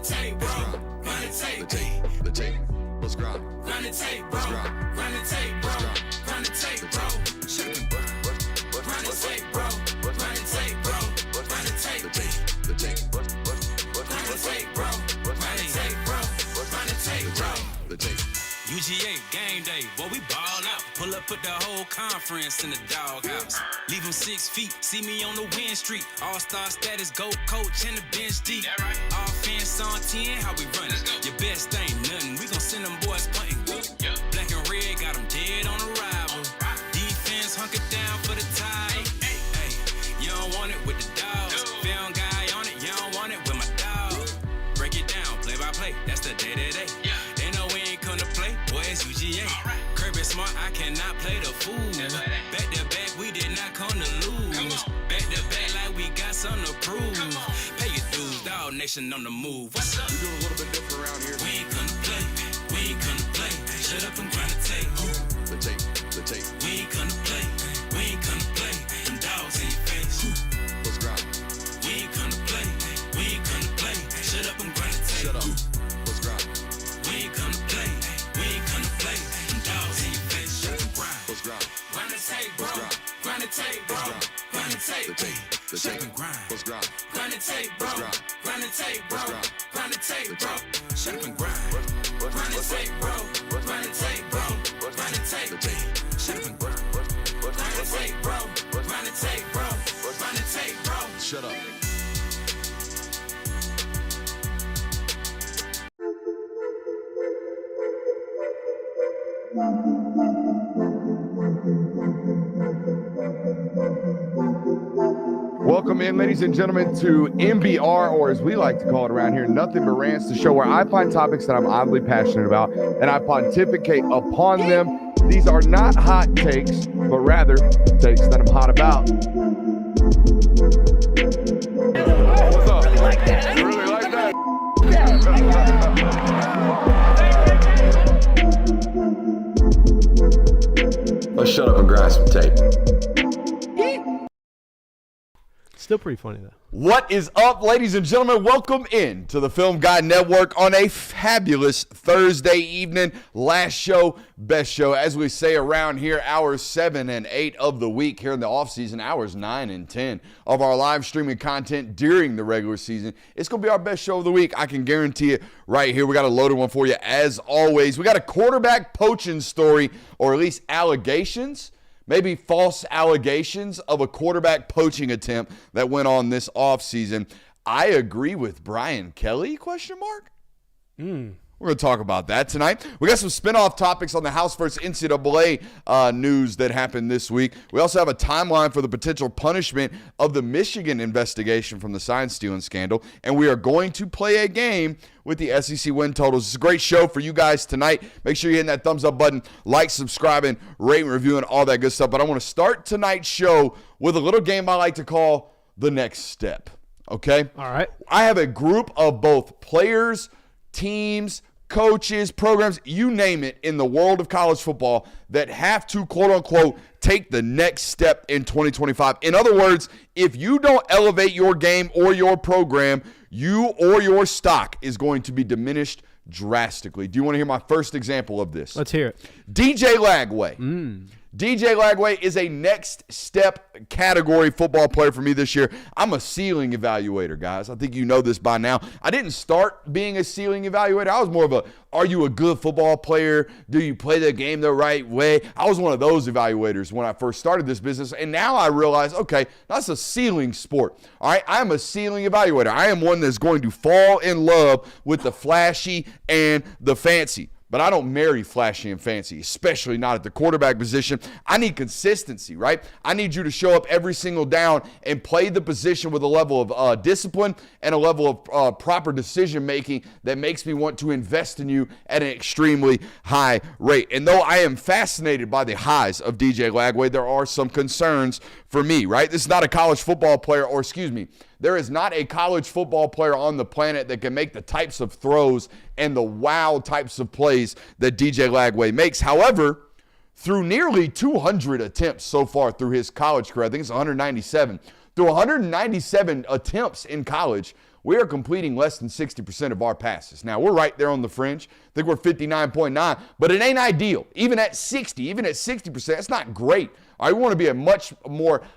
tape, bro. Run the tape. The tape. Let's grind. Run the tape, bro. Run the tape, bro. Run the tape, bro. Run the tape, bro. Run the tape, bro. Run the tape. The tape. Run the tape, bro. Run the tape, bro. Run the tape, bro. The tape. UGA game day, boy, we ball out. Pull up, put the whole conference in the doghouse. Leave them 6 feet, see me on the win streak. All-star status, go coach, and the bench deep. Offense on 10, how we run it? Your best ain't nothing, we gon' send them boys punting. Black and red, got them dead on arrival. Defense hunkered down for the tie. Hey, you don't want it with the dogs. Found guy on it, you don't want it with my dog. Break it down, play by play, that's the day-to-day. They know we ain't come to play, boy, it's UGA. Kirby smart, I cannot play the fool. Back to back, we did not come to lose. Back to back, like we got something to prove. Pay your dues, dog nation on the move. What's up? We doing a little bit different around here. We ain't come to play, we ain't come to play. Shut up and grind the tape. The tape. The tape. We ain't come to play, we ain't come to play. Them dogs in your face. Let's grind. We ain't come to play, we ain't come to play. Shut up and grind the tape. Shut up. Let's grind. We ain't come to play, we ain't come to play. Them dogs in your face. Shut up and grind. Let's grind. Run the tape, bro. Run the tape, bro. Run the tape. The tape. The Shut tape. up and grind. Let's grind. Run the tape, bro. Run the tape, bro. Run the tape, bro. Shut up and grind. Run the tape, bro. Run the tape, bro. Run the tape. The tape. Shut up and grind. Run the tape, bro. Run the tape, bro. Run the tape, bro. Shut up. Welcome in, ladies and gentlemen, to MBR, or as we like to call it around here, Nothing But Rants, the show where I find topics that I'm oddly passionate about and I pontificate upon them. These are not hot takes, but rather takes that I'm hot about. What's up? You really like that? Let's shut up and grind some tape. Still pretty funny, though. What is up, ladies and gentlemen? Welcome in to the Film Guy Network on a fabulous Thursday evening. Last show, best show. As we say around here, hours 7 and 8 of the week here in the off season, hours 9 and 10 of our live streaming content during the regular season. It's going to be our best show of the week. I can guarantee it right here. We got a loaded one for you as always. We got a quarterback poaching story, or at least allegations. Maybe false allegations of a quarterback poaching attempt that went on this offseason. I agree with Brian Kelly, question mark? We're going to talk about that tonight. We got some spinoff topics on the House versus NCAA news that happened this week. We also have a timeline for the potential punishment of the Michigan investigation from the sign stealing scandal. And we are going to play a game with the SEC win totals. It's a great show for you guys tonight. Make sure you're hitting that thumbs up button, like, subscribing, rating, reviewing, all that good stuff. But I want to start tonight's show with a little game I like to call the next step. Okay? All right. I have a group of both players, teams, coaches, programs, you name it, in the world of college football that have to, quote unquote, take the next step in 2025. In other words, if you don't elevate your game or your program, you or your stock is going to be diminished drastically. Do you want to hear my first example of this? Let's hear it. DJ Lagway. DJ Lagway is a next step category football player for me this year. I'm a ceiling evaluator, guys. I think you know this by now. I didn't start being a ceiling evaluator. I was more of a, are you a good football player? Do you play the game the right way? I was one of those evaluators when I first started this business. And now I realize, okay, that's a ceiling sport. All right, I'm a ceiling evaluator. I am one that's going to fall in love with the flashy and the fancy. But I don't marry flashy and fancy, especially not at the quarterback position. I need consistency, right? I need you to show up every single down and play the position with a level of discipline and a level of proper decision-making that makes me want to invest in you at an extremely high rate. And though I am fascinated by the highs of DJ Lagway, there are some concerns for me, right? This is not a college football player, or excuse me, there is not a college football player on the planet that can make the types of throws and the wow types of plays that DJ Lagway makes. However, through nearly 200 attempts so far through his college career, I think it's 197, through 197 attempts in college, we are completing less than 60% of our passes. Now, we're right there on the fringe. I think we're 59.9, but it ain't ideal. Even at 60, even at 60%, that's not great. I want to be a much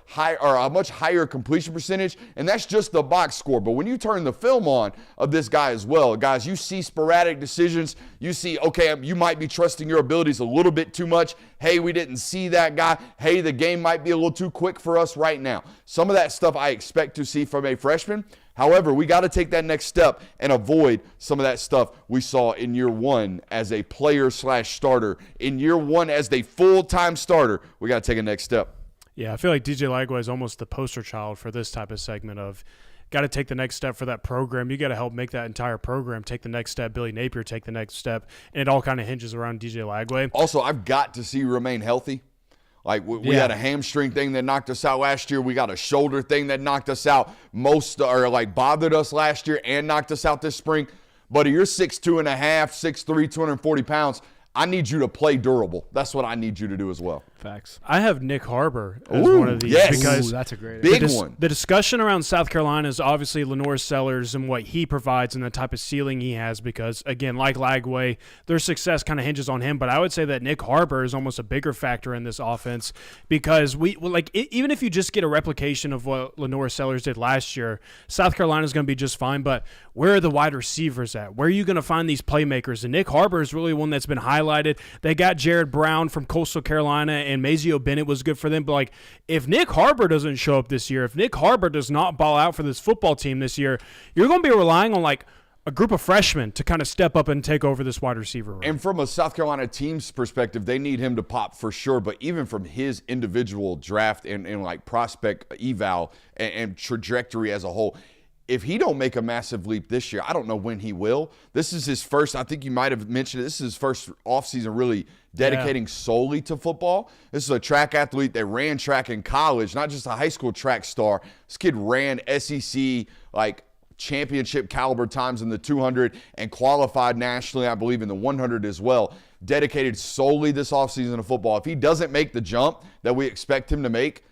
higher completion percentage, and that's just the box score. But when you turn the film on of this guy as well, guys, you see sporadic decisions. You see, okay, you might be trusting your abilities a little bit too much. Hey, we didn't see that guy. Hey, the game might be a little too quick for us right now. Some of that stuff I expect to see from a freshman. However, we got to take that next step and avoid some of that stuff we saw in year one as a player/starter. In year one as the full-time starter, we got to take a next step. Yeah, I feel like DJ Lagway is almost the poster child for this type of segment of got to take the next step for that program. You got to help make that entire program take the next step. Billy Napier take the next step, and it all kind of hinges around DJ Lagway. Also, I've got to see you remain healthy. Like, we had a hamstring thing that knocked us out last year. We got a shoulder thing that knocked us out bothered us last year and knocked us out this spring. But you're 6'2.5", 6'3", 240 pounds. I need you to play durable. That's what I need you to do as well. Facts. I have Nick Harbor as one of these because that's a great big one. The discussion around South Carolina is obviously Lenore Sellers and what he provides and the type of ceiling he has because, again, like Lagway, their success kind of hinges on him. But I would say that Nick Harbor is almost a bigger factor in this offense because even if you just get a replication of what Lenore Sellers did last year, South Carolina is going to be just fine. But where are the wide receivers at? Where are you going to find these playmakers? And Nick Harbor is really one that's been highlighted. They got Jared Brown from Coastal Carolina and Mazio Bennett was good for them. But, like, if Nick Harbor doesn't show up this year, if Nick Harbor does not ball out for this football team this year, you're going to be relying on, like, a group of freshmen to kind of step up and take over this wide receiver room. And from a South Carolina team's perspective, they need him to pop for sure. But even from his individual draft and like prospect eval and trajectory as a whole, if he don't make a massive leap this year, I don't know when he will. This is his first, I think you might have mentioned it, this is his first offseason really dedicating solely to football. This is a track athlete that ran track in college, not just a high school track star. This kid ran SEC, like, championship caliber times in the 200 and qualified nationally, I believe, in the 100 as well. Dedicated solely this offseason to football. If he doesn't make the jump that we expect him to make,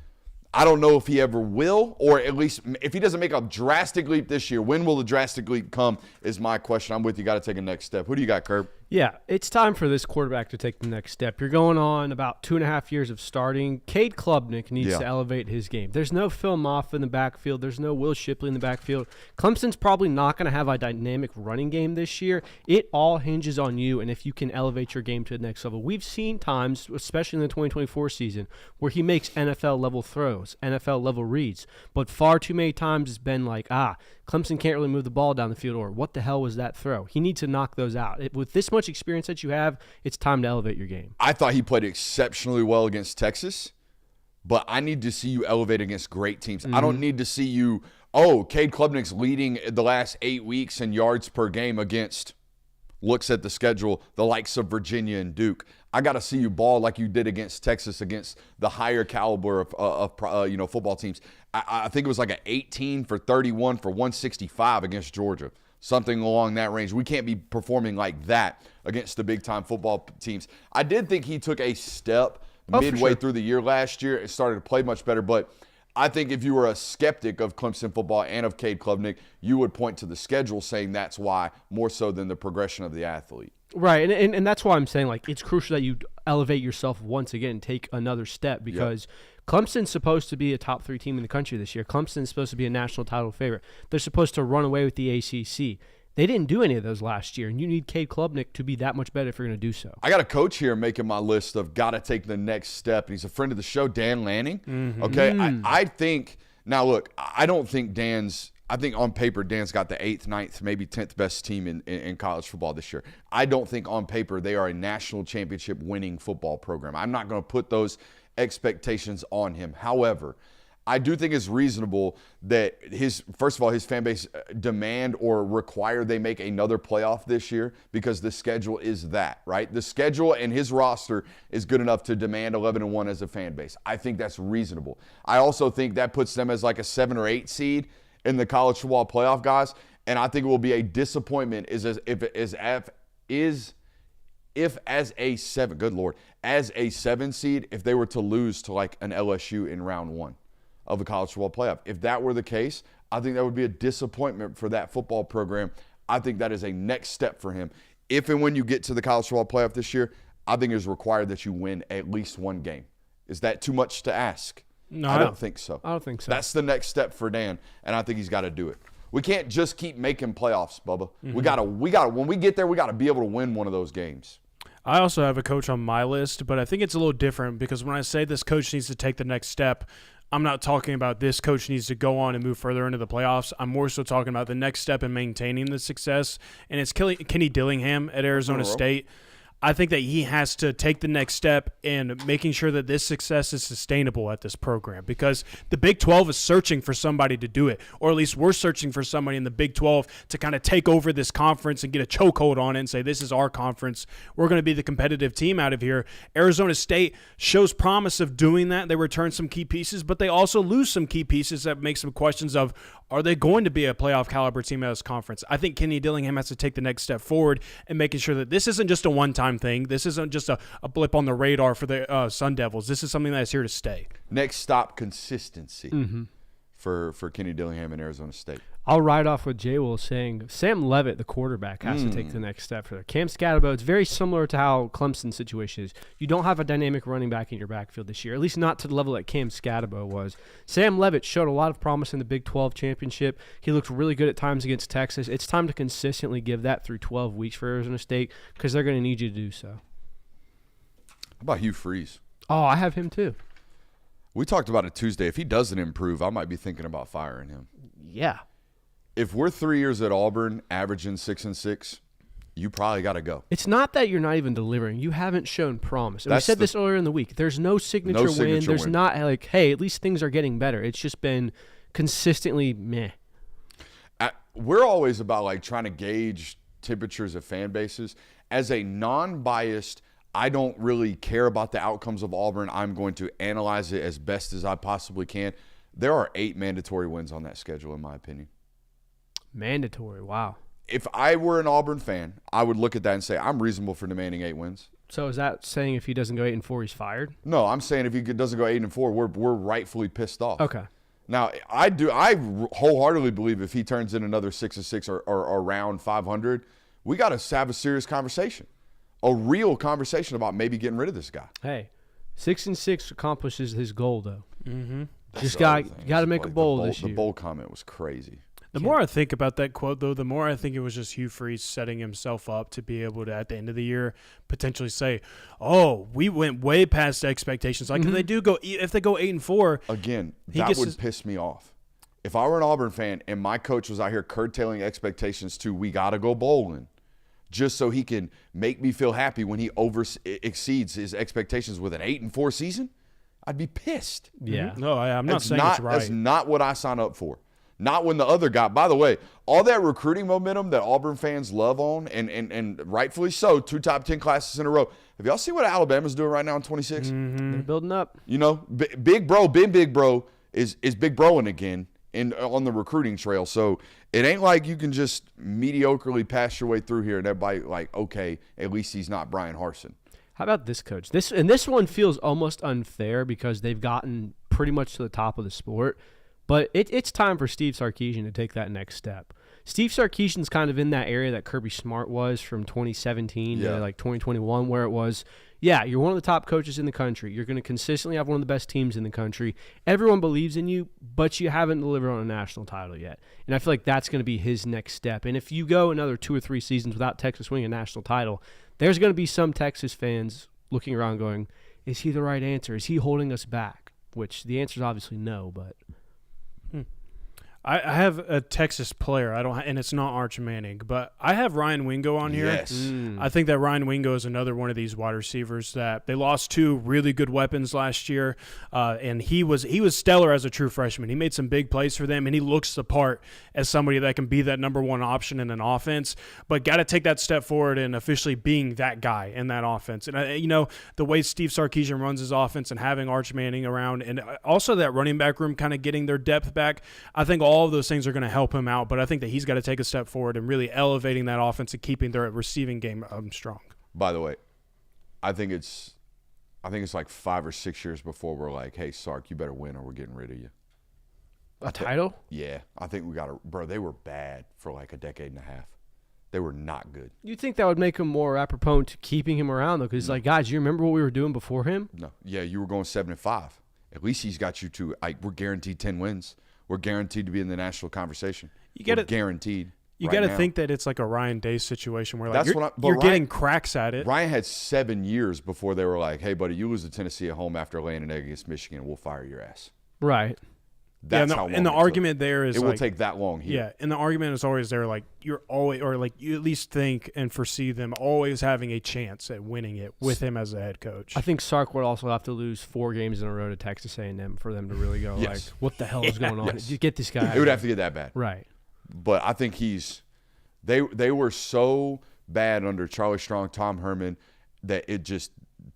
I don't know if he ever will, or at least if he doesn't make a drastic leap this year, when will the drastic leap come is my question. I'm with you. Got to take a next step. Who do you got, Curb? Yeah, it's time for this quarterback to take the next step. You're going on about 2.5 years of starting. Cade Klubnik needs to elevate his game. There's no Phil Moffitt in the backfield. There's no Will Shipley in the backfield. Clemson's probably not going to have a dynamic running game this year. It all hinges on you and if you can elevate your game to the next level. We've seen times, especially in the 2024 season, where he makes NFL-level throws, NFL-level reads, but far too many times it's been like, Clemson can't really move the ball down the field, or what the hell was that throw? He needs to knock those out. With this much experience that you have, it's time to elevate your game. I thought he played exceptionally well against Texas, but I need to see you elevate against great teams. I don't need to see you, Cade Klubnik's leading the last 8 weeks in yards per game against, looks at the schedule, the likes of Virginia and Duke. I got to see you ball like you did against Texas, against the higher caliber of football teams. I think it was like an 18 for 31 for 165 against Georgia, something along that range. We can't be performing like that against the big-time football teams. I did think he took a step midway through the year last year. It started to play much better, but I think if you were a skeptic of Clemson football and of Cade Klubnik, you would point to the schedule saying that's why, more so than the progression of the athlete. Right, and that's why I'm saying, like, it's crucial that you elevate yourself once again and take another step because Clemson's supposed to be a top 3 team in the country this year. Clemson's supposed to be a national title favorite. They're supposed to run away with the ACC. They didn't do any of those last year, and you need Cade Klubnik to be that much better if you're going to do so. I got a coach here making my list of got to take the next step, and he's a friend of the show, Dan Lanning. Okay, I think – now, look, I don't think Dan's – I think on paper Dan's got the 8th, 9th, maybe 10th best team in college football this year. I don't think on paper they are a national championship winning football program. I'm not going to put those expectations on him. However, I do think it's reasonable that first of all, his fan base demand or require they make another playoff this year because the schedule is that, right? The schedule and his roster is good enough to demand 11-1 as a fan base. I think that's reasonable. I also think that puts them as like a 7 or 8 seed in the college football playoff, guys, and I think it will be a disappointment as a 7 seed if they were to lose to like an LSU in round 1 of the college football playoff. If that were the case, I think that would be a disappointment for that football program. I think that is a next step for him. If and when you get to the college football playoff this year, I think it's required that you win at least one game. Is that too much to ask? No, I don't think so. I don't think so. That's the next step for Dan, and I think he's got to do it. We can't just keep making playoffs, Bubba. We gotta when we get there, we gotta be able to win one of those games. I also have a coach on my list, but I think it's a little different because when I say this coach needs to take the next step, I'm not talking about this coach needs to go on and move further into the playoffs. I'm more so talking about the next step in maintaining the success, and it's Kenny Dillingham at Arizona State. I think that he has to take the next step in making sure that this success is sustainable at this program because the Big 12 is searching for somebody to do it, or at least we're searching for somebody in the Big 12 to kind of take over this conference and get a chokehold on it and say, this is our conference. We're going to be the competitive team out of here. Arizona State shows promise of doing that. They return some key pieces, but they also lose some key pieces that make some questions of, are they going to be a playoff caliber team at this conference? I think Kenny Dillingham has to take the next step forward and making sure that this isn't just a one-time thing. This isn't just a blip on the radar for the Sun Devils. This is something that is here to stay. Next stop, consistency for Kenny Dillingham in Arizona State. I'll ride off what Jay was saying. Sam Levitt, the quarterback, has to take the next step for Cam Scatterbo. It's very similar to how Clemson's situation is. You don't have a dynamic running back in your backfield this year, at least not to the level that Cam Scatterbo was. Sam Levitt showed a lot of promise in the Big 12 championship. He looked really good at times against Texas. It's time to consistently give that through 12 weeks for Arizona State because they're going to need you to do so. How about Hugh Freeze? Oh, I have him too. We talked about it Tuesday. If he doesn't improve, I might be thinking about firing him. Yeah. If we're 3 years at Auburn, averaging 6-6, you probably got to go. It's not that you're not even delivering. You haven't shown promise. And we said this earlier in the week. There's no signature win. There's not like, hey, at least things are getting better. It's just been consistently meh. We're always about like trying to gauge temperatures of fan bases. As a non-biased, I don't really care about the outcomes of Auburn. I'm going to analyze it as best as I possibly can. There are 8 mandatory wins on that schedule, in my opinion. Mandatory, wow. If I were an Auburn fan, I would look at that and say, I'm reasonable for demanding 8 wins. So is that saying if he doesn't go 8-4, he's fired? No, I'm saying if he doesn't go 8-4, we're rightfully pissed off. Okay. Now, I wholeheartedly believe if he turns in another 6-6 or around 500, we got to have a serious conversation, a real conversation about maybe getting rid of this guy. Hey, 6-6 accomplishes his goal though. Mm-hmm. Just got to make a bowl this year. The bowl comment was crazy. The more I think about that quote, though, the more I think it was just Hugh Freeze setting himself up to be able to, at the end of the year, potentially say, "Oh, we went way past expectations." Like if they go 8-4, again, that would piss me off. If I were an Auburn fan and my coach was out here curtailing expectations to we got to go bowling, just so he can make me feel happy when he exceeds his expectations with an 8-4 season, I'd be pissed. Yeah. No, I'm not saying it's right. That's not what I signed up for. Not when the other guy. By the way, all that recruiting momentum that Auburn fans love on, and rightfully so, 2 top 10 classes in a row. Have y'all seen what Alabama's doing right now in 26? They're building up. You know, Big Bro is Big Broing again on the recruiting trail. So it ain't like you can just mediocrely pass your way through here and everybody like, okay, at least he's not Brian Harsin. How about this coach? This one feels almost unfair because they've gotten pretty much to the top of the sport. But it's time for Steve Sarkisian to take that next step. Steve Sarkisian's kind of in that area that Kirby Smart was from 2017 to like 2021, where it was, yeah, you're one of the top coaches in the country. You're going to consistently have one of the best teams in the country. Everyone believes in you, but you haven't delivered on a national title yet. And I feel like that's going to be his next step. And if you go another 2 or 3 seasons without Texas winning a national title, there's going to be some Texas fans looking around going, is he the right answer? Is he holding us back? Which the answer is obviously no, but... I have a Texas player. And it's not Arch Manning, but I have Ryan Wingo on here. Yes. I think that Ryan Wingo is another one of these wide receivers that they lost 2 really good weapons last year, and he was stellar as a true freshman. He made some big plays for them, and he looks the part as somebody that can be that number 1 option in an offense. But got to take that step forward and officially being that guy in that offense. And the way Steve Sarkisian runs his offense and having Arch Manning around, and also that running back room kind of getting their depth back. I think all of those things are going to help him out, but I think that he's got to take a step forward and really elevating that offense and keeping their receiving game strong. By the way, I think it's like 5 or 6 years before we're like, hey, Sark, you better win or we're getting rid of you. A title? Yeah, I think we got to. Bro, they were bad for like a decade and a half. They were not good. You'd think that would make him more apropos to keeping him around, though, because he's like, guys, you remember what we were doing before him? No. Yeah, you were going 7-5. At least he's got you to. We're guaranteed 10 wins. We're guaranteed to be in the national conversation. We're guaranteed. You got to think that it's like a Ryan Day situation where like That's you're getting cracks at it. Ryan had 7 years before they were like, hey, buddy, you lose to Tennessee at home after laying an egg against Michigan, and we'll fire your ass. Right. That's how long and the argument there is it like, will take that long here. Yeah, and the argument is always there, like you're always, or like you at least think and foresee them always having a chance at winning it with him as a head coach. I think Sark would also have to lose 4 games in a row to Texas A&M for them to really go like, what the hell is going on? Yes. You get this guy. It would have to get that bad. Right. But I think they were so bad under Charlie Strong, Tom Herman, that it just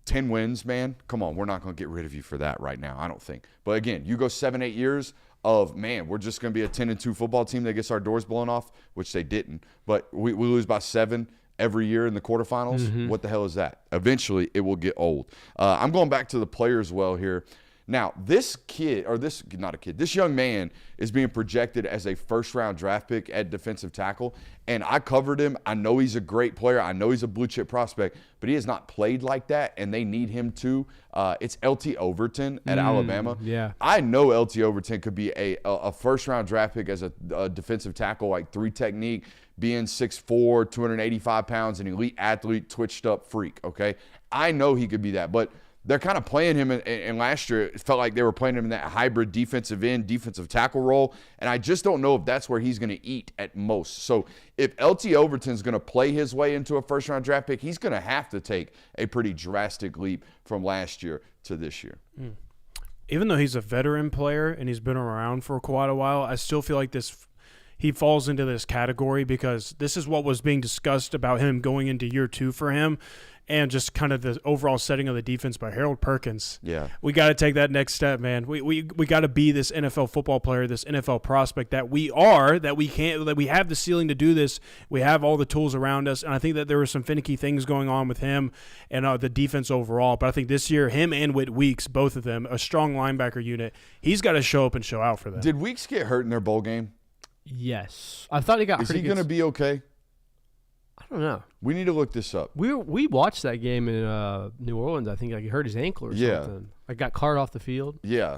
10 wins, man. Come on, we're not going to get rid of you for that right now, I don't think. But again, you go 7-8 years of, man, we're just going to be a 10-2 football team that gets our doors blown off, which they didn't. But we lose by 7 every year in the quarterfinals. Mm-hmm. What the hell is that? Eventually, it will get old. I'm going back to the players well here. Now, this young man is being projected as a first-round draft pick at defensive tackle, and I covered him. I know he's a great player. I know he's a blue-chip prospect, but he has not played like that, and they need him to. It's LT Overton at Alabama. Yeah. I know LT Overton could be a first-round draft pick as a defensive tackle, like 3 technique, being 6'4", 285 pounds, an elite athlete, twitched-up freak, okay? I know he could be that, but they're kind of playing him, and last year it felt like they were playing him in that hybrid defensive end, defensive tackle role, and I just don't know if that's where he's going to eat at most. So if LT Overton's going to play his way into a first-round draft pick, he's going to have to take a pretty drastic leap from last year to this year. Even though he's a veteran player and he's been around for quite a while, I still feel like he falls into this category because this is what was being discussed about him going into year 2 for him. And just kind of the overall setting of the defense by Harold Perkins. Yeah. We got to take that next step, man. We got to be this NFL football player, this NFL prospect that we are, that we have the ceiling to do this. We have all the tools around us. And I think that there were some finicky things going on with him and the defense overall. But I think this year, him and Whit Weeks, both of them, a strong linebacker unit, he's got to show up and show out for them. Did Weeks get hurt in their bowl game? Yes. I thought he got hurt. Is he going to be okay? I don't know. We need to look this up. We watched that game in New Orleans. I think he hurt his ankle or something. I got carted off the field. Yeah.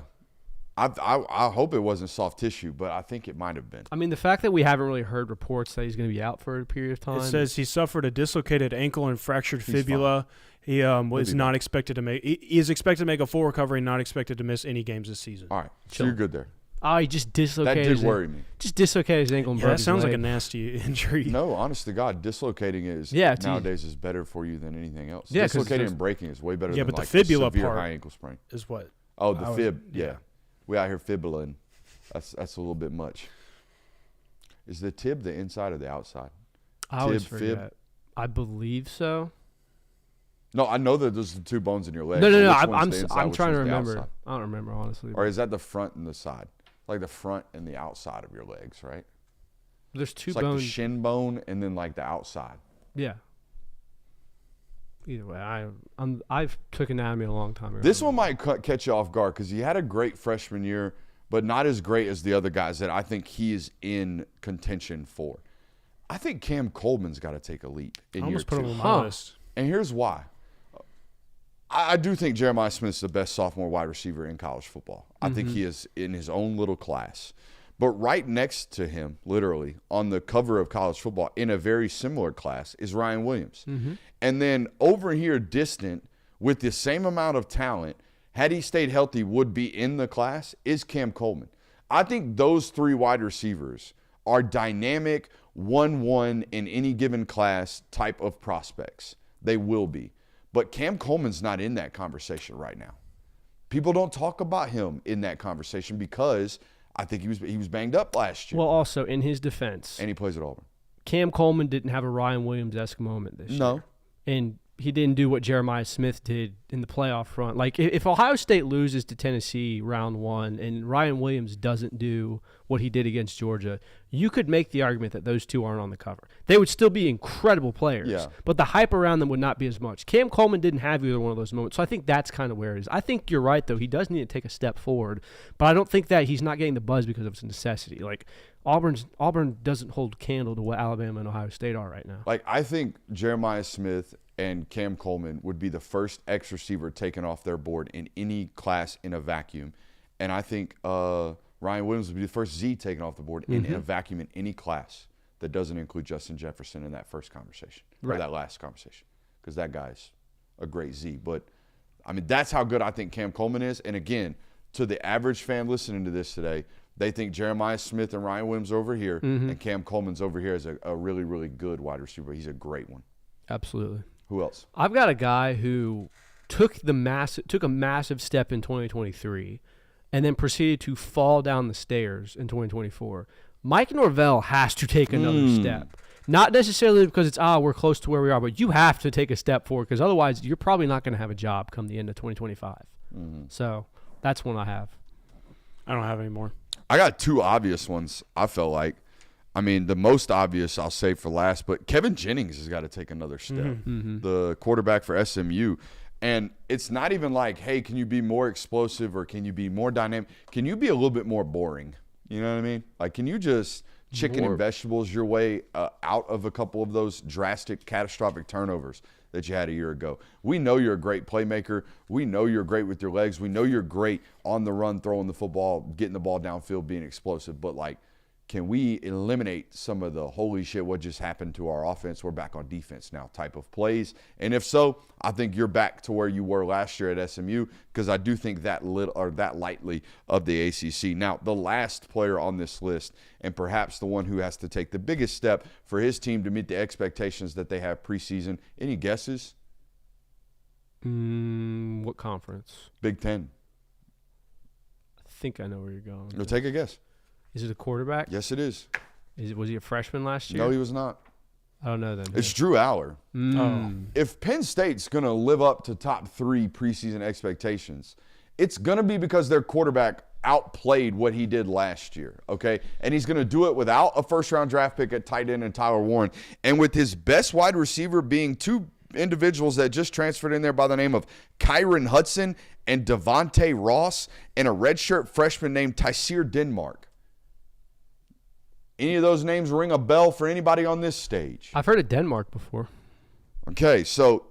I hope it wasn't soft tissue, but I think it might have been. I mean, the fact that we haven't really heard reports that he's going to be out for a period of time. It says he suffered a dislocated ankle and fractured fibula. He was not expected to make. He is expected to make a full recovery, not expected to miss any games this season. All right, so you're good there. Oh, he just dislocated. That did worry me. Just dislocated his ankle and broke That his sounds leg. like a nasty injury. No, honest to God, dislocating nowadays is better for you than anything else. Yeah, dislocating and breaking is way better than but the like fibula a severe part high ankle sprain. is what. Oh, the fib. Yeah. We out here fibulating. That's a little bit much. Is the tib the inside or the outside? I always Tib, forget. fib? I believe so. No, I know that those are the 2 bones in your leg. No. Which one's I'm the inside, I'm which trying to one's the remember. outside? I don't remember honestly. Or is that the front and the side? Like the front and the outside of your legs, right? There's 2 It's like bones. the shin bone and then like the outside. Yeah. Either way, I've took anatomy a long time ago. This one might catch you off guard because he had a great freshman year, but not as great as the other guys that I think he is in contention for. I think Cam Coleman's got to take a leap in I year almost put 2. him on my list. And here's why. I do think Jeremiah Smith's the best sophomore wide receiver in college football. I think he is in his own little class. But right next to him, literally, on the cover of college football in a very similar class is Ryan Williams. And then over here, distant, with the same amount of talent, had he stayed healthy, would be in the class, is Cam Coleman. I think those 3 wide receivers are dynamic 1-1 in any given class type of prospects. They will be. But Cam Coleman's not in that conversation right now. People don't talk about him in that conversation because I think he was banged up last year. Well, also in his defense, And he plays at Auburn. Cam Coleman didn't have a Ryan Williams-esque moment this year. And he didn't do what Jeremiah Smith did in the playoff run. Like, if Ohio State loses to Tennessee round 1 and Ryan Williams doesn't do what he did against Georgia, you could make the argument that those two aren't on the cover. They would still be incredible players, but the hype around them would not be as much. Cam Coleman didn't have either one of those moments, so I think that's kind of where it is. I think you're right, though. He does need to take a step forward, but I don't think that he's not getting the buzz because of its necessity. Like, Auburn doesn't hold candle to what Alabama and Ohio State are right now. Like, I think Jeremiah Smith and Cam Coleman would be the first X receiver taken off their board in any class in a vacuum. And I think Ryan Williams would be the first Z taken off the board in a vacuum in any class that doesn't include Justin Jefferson in that first conversation or that last conversation, because that guy's a great Z. But, I mean, that's how good I think Cam Coleman is. And, again, to the average fan listening to this today, they think Jeremiah Smith and Ryan Williams over here and Cam Coleman's over here as a really, really good wide receiver. He's a great one. Absolutely. Who else? I've got a guy who took a massive step in 2023 and then proceeded to fall down the stairs in 2024. Mike Norvell has to take another step. Not necessarily because it's, we're close to where we are, but you have to take a step forward because otherwise you're probably not going to have a job come the end of 2025. So that's one I have. I don't have any more. I got two obvious ones, I felt like. I mean, the most obvious I'll save for last, but Kevin Jennings has got to take another step, the quarterback for SMU. And it's not even like, hey, can you be more explosive or can you be more dynamic? Can you be a little bit more boring? You know what I mean? Like, can you just chicken and vegetables your way out of a couple of those drastic, catastrophic turnovers that you had a year ago? We know you're a great playmaker. We know you're great with your legs. We know you're great on the run, throwing the football, getting the ball downfield, being explosive. But, like, can we eliminate some of the holy shit, what just happened to our offense? We're back on defense now type of plays. And if so, I think you're back to where you were last year at SMU, because I do think that lightly of the ACC. Now, the last player on this list, and perhaps the one who has to take the biggest step for his team to meet the expectations that they have preseason. Any guesses? What conference? Big Ten. I think I know where you're going. Go take a guess. Is it a quarterback? Yes, it is. Was he a freshman last year? No, he was not. I don't know then. It's Drew Aller. If Penn State's going to live up to top 3 preseason expectations, it's going to be because their quarterback outplayed what he did last year, okay? And he's going to do it without a first-round draft pick at tight end and Tyler Warren, and with his best wide receiver being two individuals that just transferred in there by the name of Kyron Hudson and Devontae Ross, and a redshirt freshman named Tyseer Denmark. Any of those names ring a bell for anybody on this stage? I've heard of Denmark before. Okay, so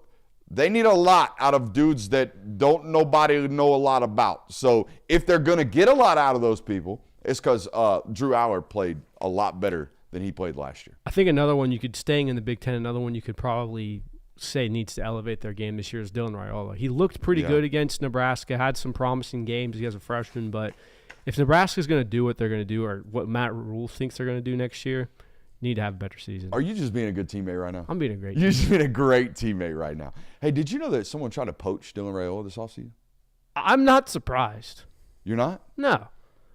they need a lot out of dudes that nobody know a lot about. So if they're going to get a lot out of those people, it's because Drew Aller played a lot better than he played last year. I think another one staying in the Big Ten, another one you could probably say needs to elevate their game this year is Dylan Raiola. He looked pretty good against Nebraska, had some promising games as a freshman, but if Nebraska's going to do what they're going to do or what Matt Rule thinks they're going to do next year, need to have a better season. Are you just being a good teammate right now? I'm being a great You're just being a great teammate right now. Hey, did you know that someone tried to poach Dylan Raiola this offseason? I'm not surprised. You're not? No.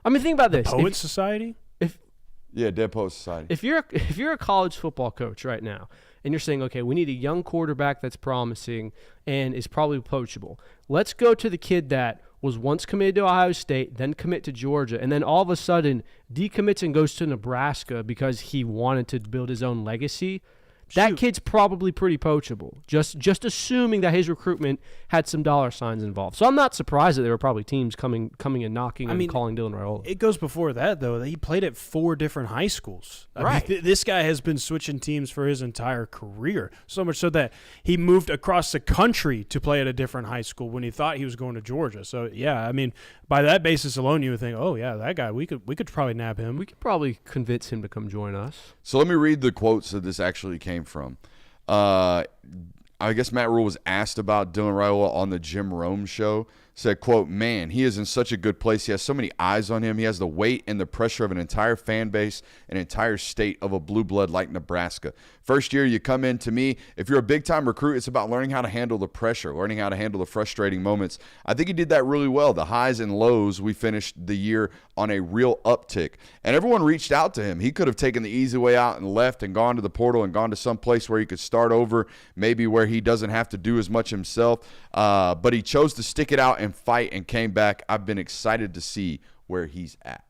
I mean, think about this. Poets Society? Dead Poets Society. If you're a college football coach right now and you're saying, okay, we need a young quarterback that's promising and is probably poachable, let's go to the kid that was once committed to Ohio State, then commit to Georgia, and then all of a sudden decommits and goes to Nebraska because he wanted to build his own legacy. That kid's probably pretty poachable, just assuming that his recruitment had some dollar signs involved. So I'm not surprised that there were probably teams coming and knocking and calling Dylan Raiola. It goes before that, though. He played at 4 different high schools. Right. I mean, this guy has been switching teams for his entire career, so much so that he moved across the country to play at a different high school when he thought he was going to Georgia. So, yeah, I mean, by that basis alone, you would think, oh, yeah, that guy, we could probably nab him. We could probably convince him to come join us. So let me read the quotes that this actually came from. I guess Matt Rule was asked about Dylan Raiola on the Jim Rome show. Said, quote, "Man, he is in such a good place. He has so many eyes on him. He has the weight and the pressure of an entire fan base, an entire state of a blue blood like Nebraska. First year you come in, to me, if you're a big-time recruit, it's about learning how to handle the pressure, learning how to handle the frustrating moments. I think he did that really well. The highs and lows, we finished the year on a real uptick. And everyone reached out to him. He could have taken the easy way out and left and gone to the portal and gone to some place where he could start over, maybe where he doesn't have to do as much himself. But he chose to stick it out and fight and came back. I've been excited to see where he's at."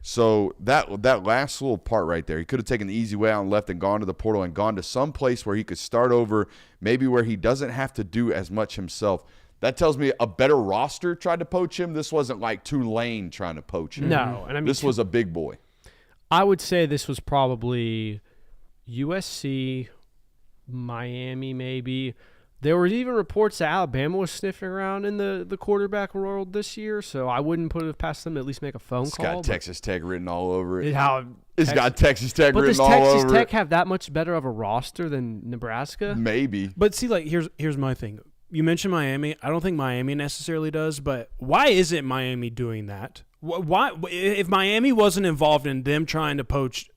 So that last little part right there, he could have taken the easy way out and left and gone to the portal and gone to some place where he could start over, maybe where he doesn't have to do as much himself. That tells me a better roster tried to poach him. This wasn't like Tulane trying to poach him. No, and I mean this was a big boy. I would say this was probably USC, Miami maybe. There were even reports that Alabama was sniffing around in the quarterback world this year, so I wouldn't put it past them to at least make a phone It's call. got Texas Tech written all over it. It's got Texas Tech but written does all Texas over Tech it. have that much better of a roster than Nebraska? Maybe. But see, like here's my thing. You mentioned Miami. I don't think Miami necessarily does, but why isn't Miami doing that? Why, if Miami wasn't involved in them trying to poach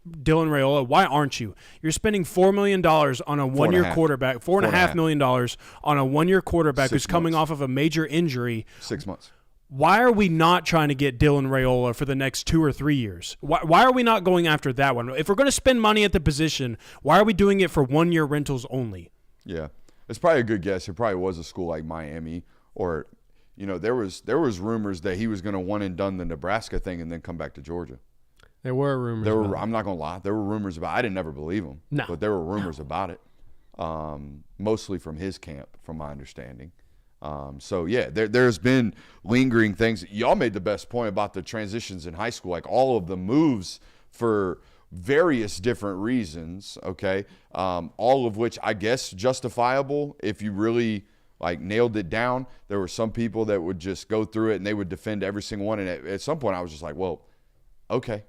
Dylan Raiola, why aren't you? You're spending $4 million on a one-year quarterback, $4.5 million on a one-year quarterback who's coming off of a major injury. 6 months. Why are we not trying to get Dylan Raiola for the next 2 or 3 years? Why are we not going after that one? If we're going to spend money at the position, why are we doing it for one-year rentals only? Yeah. It's probably a good guess. It probably was a school like Miami, or, there was rumors that he was going to one and done the Nebraska thing and then come back to Georgia. There were rumors. I'm not going to lie. There were rumors about it. I didn't never believe them. No. But there were rumors about it, mostly from his camp, from my understanding. So, yeah, there's been lingering things. Y'all made the best point about the transitions in high school, like all of the moves for various different reasons, okay, all of which I guess justifiable if you really nailed it down. There were some people that would just go through it and they would defend every single one, and at some point I was just like, well, okay,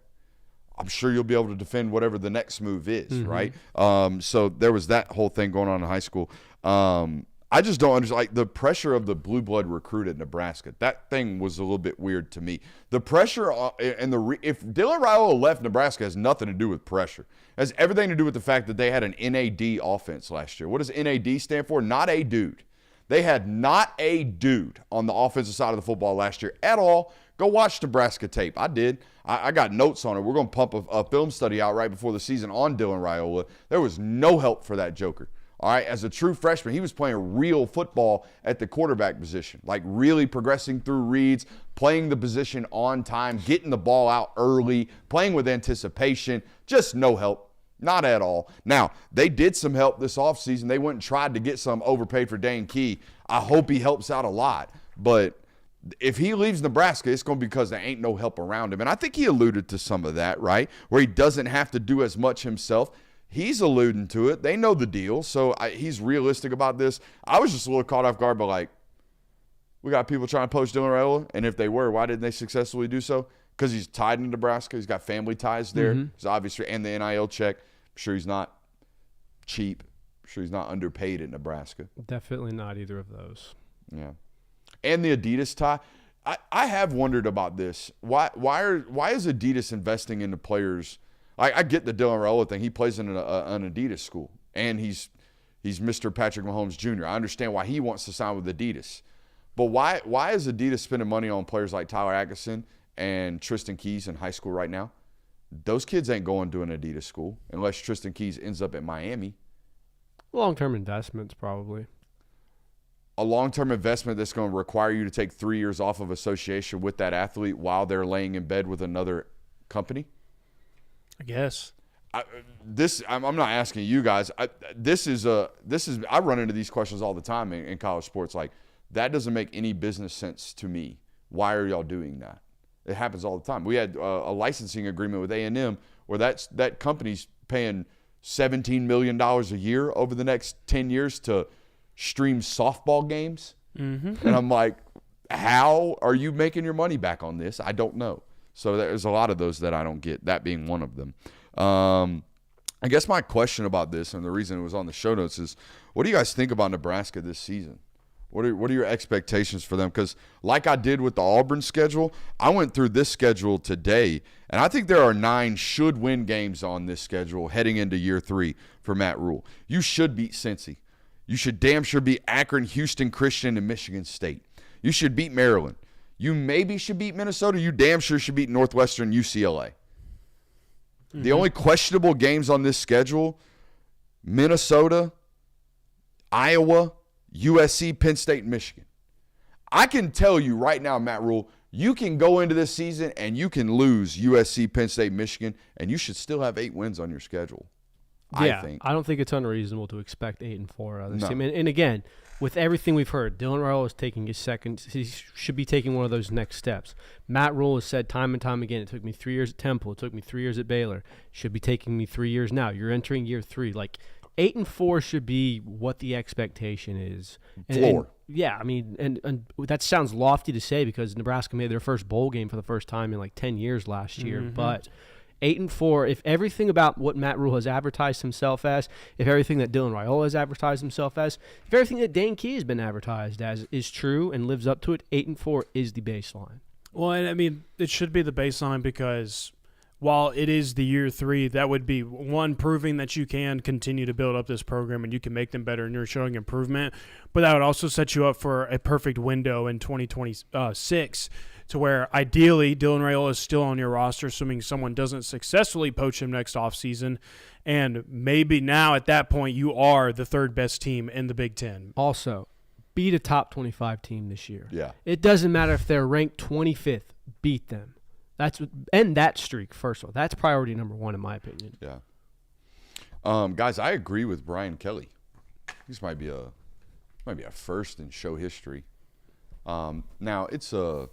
I'm sure you'll be able to defend whatever the next move is, right? So there was that whole thing going on in high school. I just don't understand, the pressure of the blue blood recruit at Nebraska. That thing was a little bit weird to me. The pressure and if Dylan Raiola left Nebraska, has nothing to do with pressure. It has everything to do with the fact that they had an NAD offense last year. What does NAD stand for? Not a dude. They had not a dude on the offensive side of the football last year at all. Go watch Nebraska tape. I did. I got notes on it. We're going to pump a film study out right before the season on Dylan Raiola. There was no help for that joker. All right, as a true freshman, he was playing real football at the quarterback position, really progressing through reads, playing the position on time, getting the ball out early, playing with anticipation. Just no help. Not at all. Now, they did some help this offseason. They went and tried to get some overpaid for Dane Key. I hope he helps out a lot. But if he leaves Nebraska, it's going to be because there ain't no help around him. And I think he alluded to some of that, right, where he doesn't have to do as much himself. He's alluding to it. They know the deal, so he's realistic about this. I was just a little caught off guard, but we got people trying to poach Dylan Raiola, and if they were, why didn't they successfully do so? Because he's tied in Nebraska. He's got family ties there. He's obviously, and the NIL check. I'm sure he's not cheap. I'm sure he's not underpaid at Nebraska. Definitely not either of those. Yeah, and the Adidas tie. I have wondered about this. Why is Adidas investing into players? I get the Dylan Raiola thing. He plays in an Adidas school, and he's Mr. Patrick Mahomes Jr. I understand why he wants to sign with Adidas. But why is Adidas spending money on players like Tyler Atkinson and Tristan Keys in high school right now? Those kids ain't going to an Adidas school unless Tristan Keys ends up at Miami. Long-term investments, probably. A long-term investment that's going to require you to take 3 years off of association with that athlete while they're laying in bed with another company? I guess. I'm not asking you guys. I run into these questions all the time in college sports. That doesn't make any business sense to me. Why are y'all doing that? It happens all the time. We had a licensing agreement with A&M where that company's paying $17 million a year over the next 10 years to stream softball games. And I'm like, how are you making your money back on this? I don't know. So there's a lot of those that I don't get, that being one of them. I guess my question about this, and the reason it was on the show notes, is what do you guys think about Nebraska this season? What are your expectations for them? Because like I did with the Auburn schedule, I went through this schedule today, and I think there are 9 should-win games on this schedule heading into year 3 for Matt Rule. You should beat Cincy. You should damn sure beat Akron, Houston, Christian, and Michigan State. You should beat Maryland. You maybe should beat Minnesota. You damn sure should beat Northwestern, UCLA. The only questionable games on this schedule, Minnesota, Iowa, USC, Penn State, and Michigan. I can tell you right now, Matt Rule, You can go into this season and you can lose USC, Penn State, Michigan, and you should still have 8 wins on your schedule. Yeah, I think. I don't think it's unreasonable to expect 8-4 out of this No. team. And again, with everything we've heard, Dylan Raiola is taking his second. He should be taking one of those next steps. Matt Rule has said time and time again, it took me 3 years at Temple. It took me 3 years at Baylor. Should be taking me 3 years now. You're entering year 3. Like 8-4 should be what the expectation is. Floor. Yeah, I mean, and that sounds lofty to say because Nebraska made their first bowl game for the first time in like 10 years last year. But 8-4, if everything about what Matt Rule has advertised himself as, if everything that Dylan Raiola has advertised himself as, if everything that Dane Key has been advertised as is true and lives up to it, 8-4 is the baseline. Well, and I mean, it should be the baseline because while it is the year 3, that would be one proving that you can continue to build up this program and you can make them better and you're showing improvement. But that would also set you up for a perfect window in 2026 to where ideally Dylan Raiola is still on your roster, assuming someone doesn't successfully poach him next offseason. And maybe now at that point you are the 3rd best team in the Big Ten. Also, beat a top 25 team this year. Yeah. It doesn't matter if they're ranked 25th. Beat them. End that streak, first of all. That's priority number 1 in my opinion. Yeah. Guys, I agree with Brian Kelly. This might be a first in show history. Now, it's a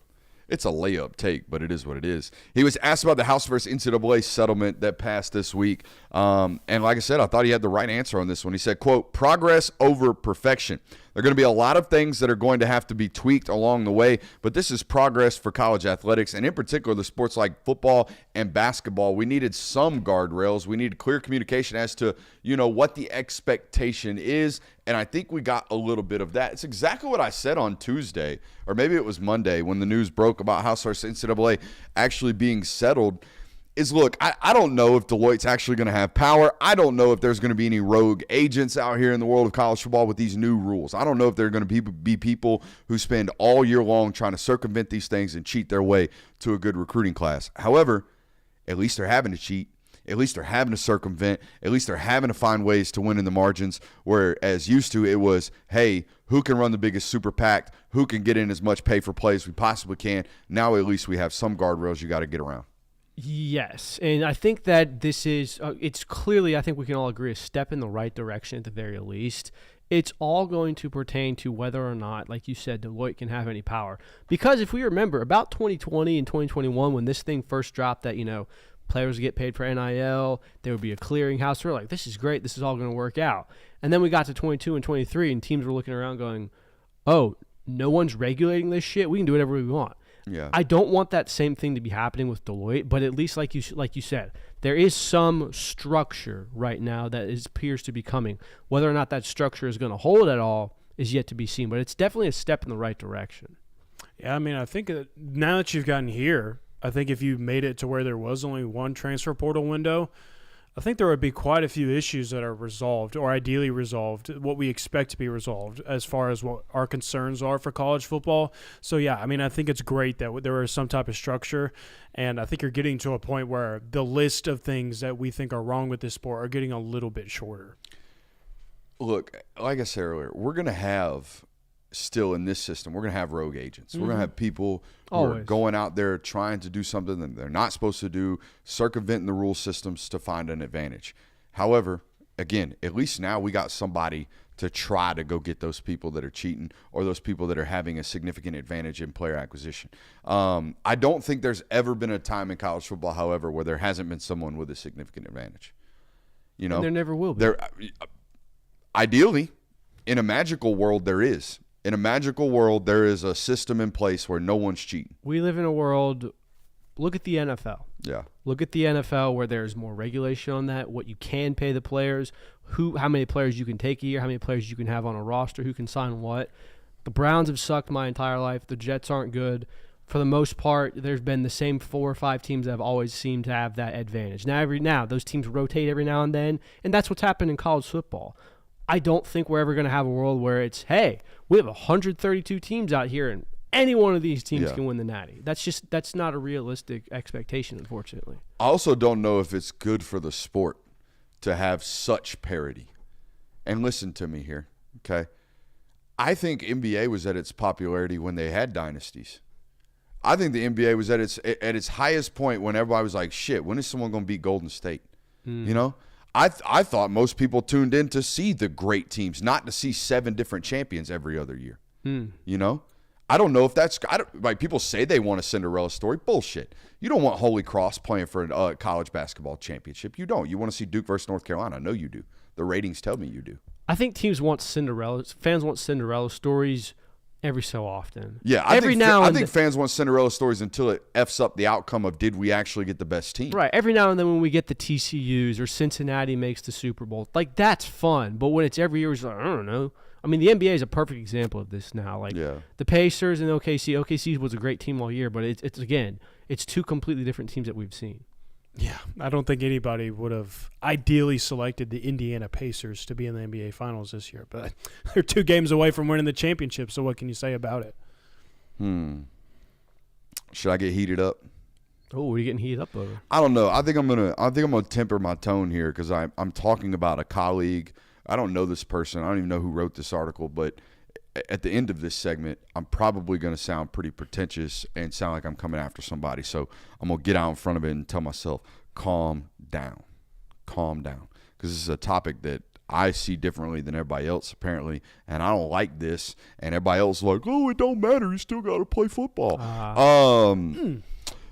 layup take, but it is what it is. He was asked about the House versus NCAA settlement that passed this week. And like I said, I thought he had the right answer on this one. He said, quote, progress over perfection. There are going to be a lot of things that are going to have to be tweaked along the way, but this is progress for college athletics, and in particular the sports like football and basketball. We needed some guardrails. We needed clear communication as to, what the expectation is, and I think we got a little bit of that. It's exactly what I said on Tuesday, or maybe it was Monday when the news broke about House versus NCAA actually being settled. Is look, I don't know if Deloitte's actually going to have power. I don't know if there's going to be any rogue agents out here in the world of college football with these new rules. I don't know if there are going to be people who spend all year long trying to circumvent these things and cheat their way to a good recruiting class. However, at least they're having to cheat. At least they're having to circumvent. At least they're having to find ways to win in the margins, whereas used to it was, hey, who can run the biggest super PAC? Who can get in as much pay for play as we possibly can? Now at least we have some guardrails you got to get around. Yes, and I think that this is it's clearly, I think we can all agree, a step in the right direction at the very least. It's all going to pertain to whether or not, like you said, Deloitte can have any power. Because if we remember, about 2020 and 2021, when this thing first dropped that, players get paid for NIL, there would be a clearinghouse. We're like, this is great, this is all going to work out. And then we got to 22 and 23, and teams were looking around going, oh, no one's regulating this shit? We can do whatever we want. Yeah. I don't want that same thing to be happening with Deloitte, but at least like you said, there is some structure right now that appears to be coming. Whether or not that structure is going to hold at all is yet to be seen, but it's definitely a step in the right direction. Yeah, I mean, I think that now that you've gotten here, I think if you made it to where there was only one transfer portal window, I think there would be quite a few issues that are resolved or ideally resolved, what we expect to be resolved as far as what our concerns are for college football. So, yeah, I mean, I think it's great that there is some type of structure, and I think you're getting to a point where the list of things that we think are wrong with this sport are getting a little bit shorter. Look, like I said earlier, we're going to have still in this system, we're going to have rogue agents. We're going to have people who are going out there trying to do something that they're not supposed to do, circumventing the rule systems to find an advantage. However, again, at least now we got somebody to try to go get those people that are cheating or those people that are having a significant advantage in player acquisition. I don't think there's ever been a time in college football, however, where there hasn't been someone with a significant advantage. And there never will be. Ideally, in a magical world, there is. In a magical world, there is a system in place where no one's cheating. We live in a world, look at the NFL. Yeah. Look at the NFL where there's more regulation on that, what you can pay the players, how many players you can take a year, how many players you can have on a roster, who can sign what. The Browns have sucked my entire life. The Jets aren't good. For the most part, there's been the same 4 or 5 teams that have always seemed to have that advantage. Now those teams rotate every now and then, and that's what's happened in college football. I don't think we're ever going to have a world where it's, hey, we have 132 teams out here and any one of these teams can win the Natty. That's not a realistic expectation, unfortunately. I also don't know if it's good for the sport to have such parity. And listen to me here, okay? I think NBA was at its popularity when they had dynasties. I think the NBA was at its highest point when everybody was like, shit, when is someone going to beat Golden State? You know? I thought most people tuned in to see the great teams, not to see 7 different champions every other year. You know? I don't know if that's like people say they want a Cinderella story. Bullshit. You don't want Holy Cross playing for a college basketball championship. You don't. You want to see Duke versus North Carolina. I know you do. The ratings tell me you do. I think fans want Cinderella stories every so often. Yeah, I think fans want Cinderella stories until it F's up the outcome of did we actually get the best team. Right. Every now and then when we get the TCUs or Cincinnati makes the Super Bowl, like that's fun. But when it's every year, it's like, I don't know. I mean, the NBA is a perfect example of this now. Like the Pacers and OKC. OKC was a great team all year, but it's 2 completely different teams that we've seen. Yeah, I don't think anybody would have ideally selected the Indiana Pacers to be in the NBA Finals this year, but they're 2 games away from winning the championship, so what can you say about it? Should I get heated up? Oh, what are you getting heated up over? I don't know. I think I'm gonna temper my tone here because I'm talking about a colleague. I don't know this person. I don't even know who wrote this article, but at the end of this segment, I'm probably going to sound pretty pretentious and sound like I'm coming after somebody. So I'm going to get out in front of it and tell myself, calm down. Calm down. Because this is a topic that I see differently than everybody else, apparently, and I don't like this. And everybody else is like, oh, it don't matter. You still got to play football.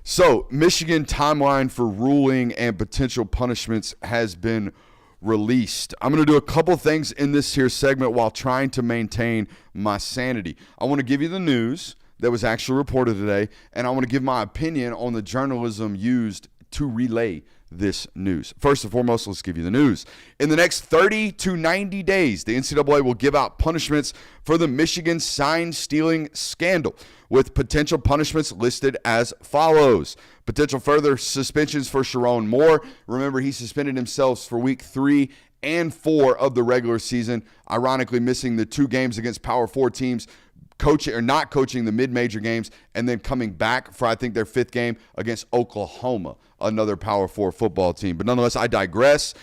So Michigan timeline for ruling and potential punishments has been released. I'm going to do a couple things in this here segment while trying to maintain my sanity. I want to give you the news that was actually reported today, and I want to give my opinion on the journalism used to relay this news. First and foremost, let's give you the news. In the next 30 to 90 days, the NCAA will give out punishments for the Michigan sign stealing scandal, with potential punishments listed as follows. Potential further suspensions for Sharon Moore. Remember, he suspended himself for week 3 and 4 of the regular season, ironically missing the 2 games against Power 4 teams, coaching or not coaching the mid-major games, and then coming back for, I think, their 5th game against Oklahoma, another Power 4 football team. But nonetheless, I digress.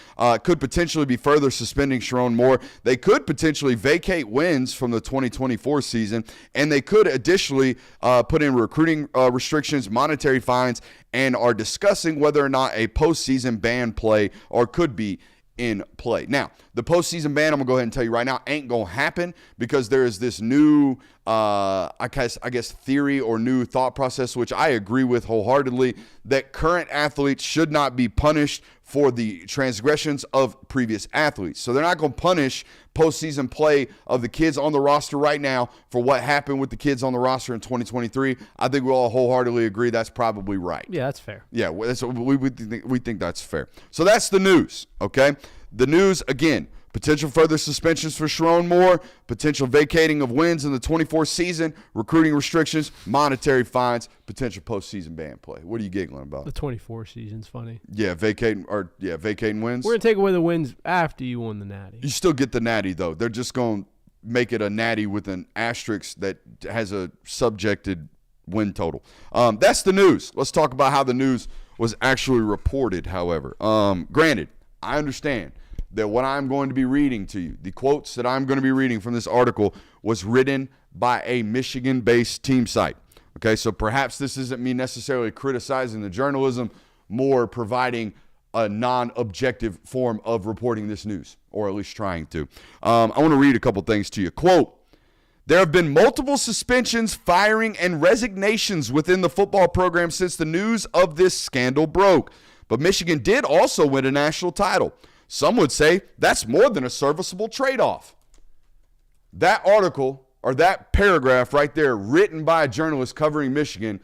Could potentially be further suspending Sharon Moore. They could potentially vacate wins from the 2024 season, and they could additionally put in recruiting restrictions, monetary fines, and are discussing whether or not a postseason ban play or could be in play. Now, the postseason ban, I'm going to go ahead and tell you right now, ain't going to happen because there is this new, I guess, theory or new thought process, which I agree with wholeheartedly, that current athletes should not be punished for the transgressions of previous athletes. So they're not going to punish postseason play of the kids on the roster right now for what happened with the kids on the roster in 2023. I think we all wholeheartedly agree that's probably right. Yeah, that's fair. Yeah, we think that's fair. So that's the news, okay? The news, again, potential further suspensions for Sharon Moore, potential vacating of wins in the 24 season, recruiting restrictions, monetary fines, potential postseason ban play. What are you giggling about? The 24 season's funny. Yeah, vacating wins. We're going to take away the wins after you won the Natty. You still get the Natty, though. They're just going to make it a Natty with an asterisk that has a subjected win total. That's the news. Let's talk about how the news was actually reported, however. Granted, I understand that what I'm going to be reading to you, the quotes that I'm going to be reading from this article, was written by a Michigan-based team site. Okay, so perhaps this isn't me necessarily criticizing the journalism, more providing a non-objective form of reporting this news, or at least trying to. I want to read a couple things to you. Quote, there have been multiple suspensions, firing, and resignations within the football program since the news of this scandal broke. But Michigan did also win a national title. Some would say that's more than a serviceable trade-off. That article, or that paragraph right there, written by a journalist covering Michigan,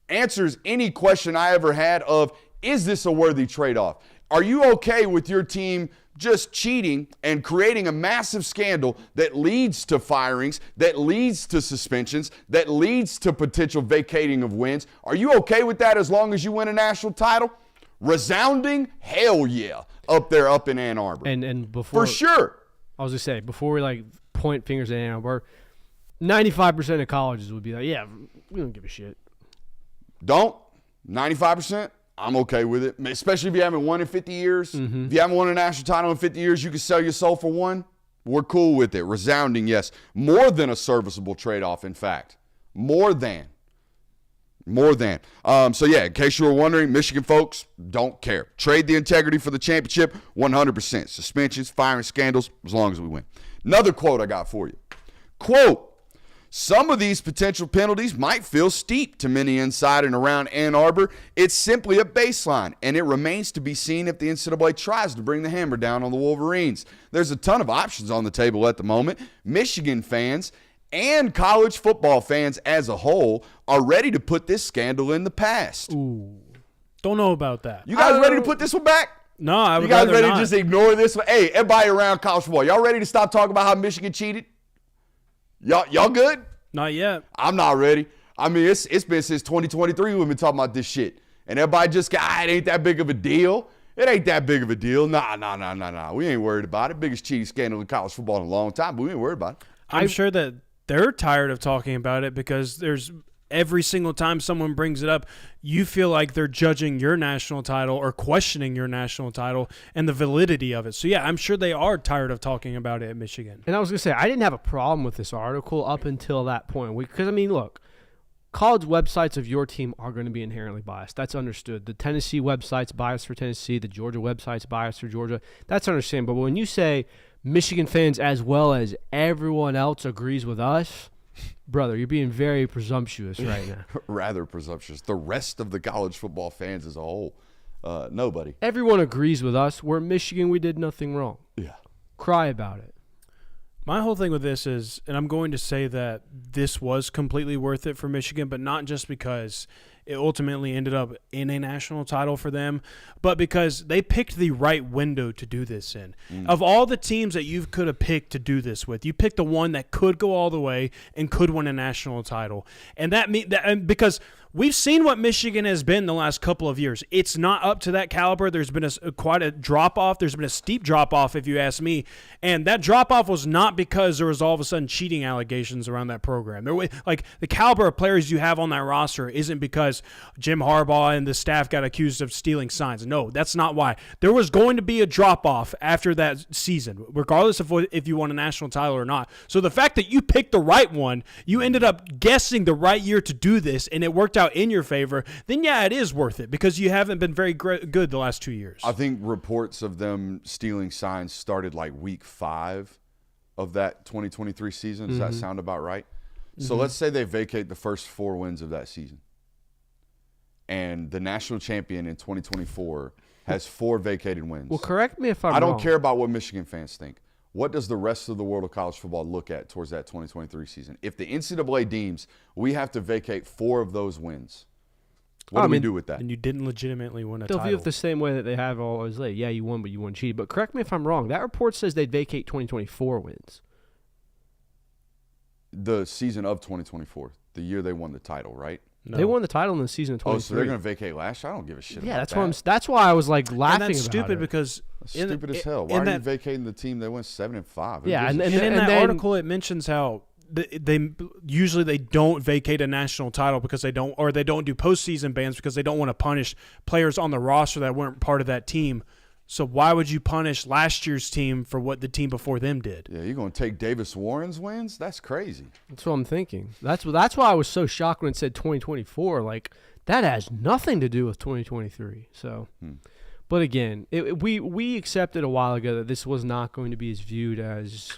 answers any question I ever had of, is this a worthy trade-off? Are you okay with your team just cheating and creating a massive scandal that leads to firings, that leads to suspensions, that leads to potential vacating of wins? Are you okay with that as long as you win a national title? Resounding hell yeah up in Ann Arbor. And before, for sure. I was going to say, before we point fingers at Ann Arbor, 95% of colleges would be like, yeah, we don't give a shit. Don't? 95%? I'm okay with it, especially if you haven't won in 50 years. Mm-hmm. If you haven't won a national title in 50 years, you can sell your soul for one. We're cool with it. Resounding yes. More than a serviceable trade-off, in fact. More than. More than. So, yeah, in case you were wondering, Michigan folks don't care. Trade the integrity for the championship, 100%. Suspensions, firing, scandals, as long as we win. Another quote I got for you. Quote, some of these potential penalties might feel steep to many inside and around Ann Arbor. It's simply a baseline, and it remains to be seen if the NCAA tries to bring the hammer down on the Wolverines. There's a ton of options on the table at the moment. Michigan fans and college football fans as a whole are ready to put this scandal in the past. Ooh, don't know about that. You guys ready to put this one back? No, I would You guys rather ready not. to just ignore this one? Hey, everybody around college football, y'all ready to stop talking about how Michigan cheated? Y'all good? Not yet. I'm not ready. I mean, it's been since 2023 we've been talking about this shit. And everybody just got, it ain't that big of a deal. It ain't that big of a deal. Nah. We ain't worried about it. Biggest cheating scandal in college football in a long time, but we ain't worried about it. I'm sure that they're tired of talking about it because there's every single time someone brings it up, you feel like they're judging your national title or questioning your national title and the validity of it. So, yeah, I'm sure they are tired of talking about it at Michigan. And I was going to say, I didn't have a problem with this article up until that point. Because, I mean, look, college websites of your team are going to be inherently biased. That's understood. The Tennessee website's biased for Tennessee. The Georgia website's biased for Georgia. That's understandable. But when you say Michigan fans as well as everyone else agrees with us, brother, you're being very presumptuous right now. Rather presumptuous. The rest of the college football fans as a whole, nobody. Everyone agrees with us. We're Michigan. We did nothing wrong. Yeah. Cry about it. My whole thing with this is, and I'm going to say that this was completely worth it for Michigan, but not just because it ultimately ended up in a national title for them, but because they picked the right window to do this in. Of all the teams that you could have picked to do this with, you picked the one that could go all the way and could win a national title. And because we've seen what Michigan has been the last couple of years. It's not up to that caliber. There's been quite a drop-off. There's been a steep drop-off, if you ask me. And that drop-off was not because there was all of a sudden cheating allegations around that program. Like, the caliber of players you have on that roster isn't because Jim Harbaugh and the staff got accused of stealing signs. No, that's not why. There was going to be a drop-off after that season, regardless of if you won a national title or not. So the fact that you picked the right one, you ended up guessing the right year to do this, and it worked out in your favor, then yeah, it is worth it because you haven't been very good the last 2 years. I think reports of them stealing signs started like week 5 of that 2023 season. Does that sound about right? So let's say they vacate the first 4 wins of that season. And the national champion in 2024 has 4 vacated wins. Well, correct me if I'm I don't wrong. care about what Michigan fans think. What does the rest of the world of college football look at towards that 2023 season? If the NCAA deems we have to vacate 4 of those wins, what do we do with that? And you didn't legitimately win a They'll title. view it the same way that they have always late. Yeah, you won, but you won cheated. But correct me if I'm wrong. That report says they'd vacate 2024 wins. The season of 2024, the year they won the title, right? No. They won the title in the season of 23. Oh, so they're going to vacate last year? I don't give a shit Yeah, about that's that. why that's why I was like laughing And that's about stupid it. because That's stupid as hell. Why are you vacating the team that went 7-5? Yeah, and in that article it mentions how they usually don't vacate a national title because they don't do postseason bans because they don't want to punish players on the roster that weren't part of that team. So why would you punish last year's team for what the team before them did? Yeah, you're going to take Davis Warren's wins? That's crazy. That's what I'm thinking. That's why I was so shocked when it said 2024. Like, that has nothing to do with 2023. So, but again, we accepted a while ago that this was not going to be as viewed as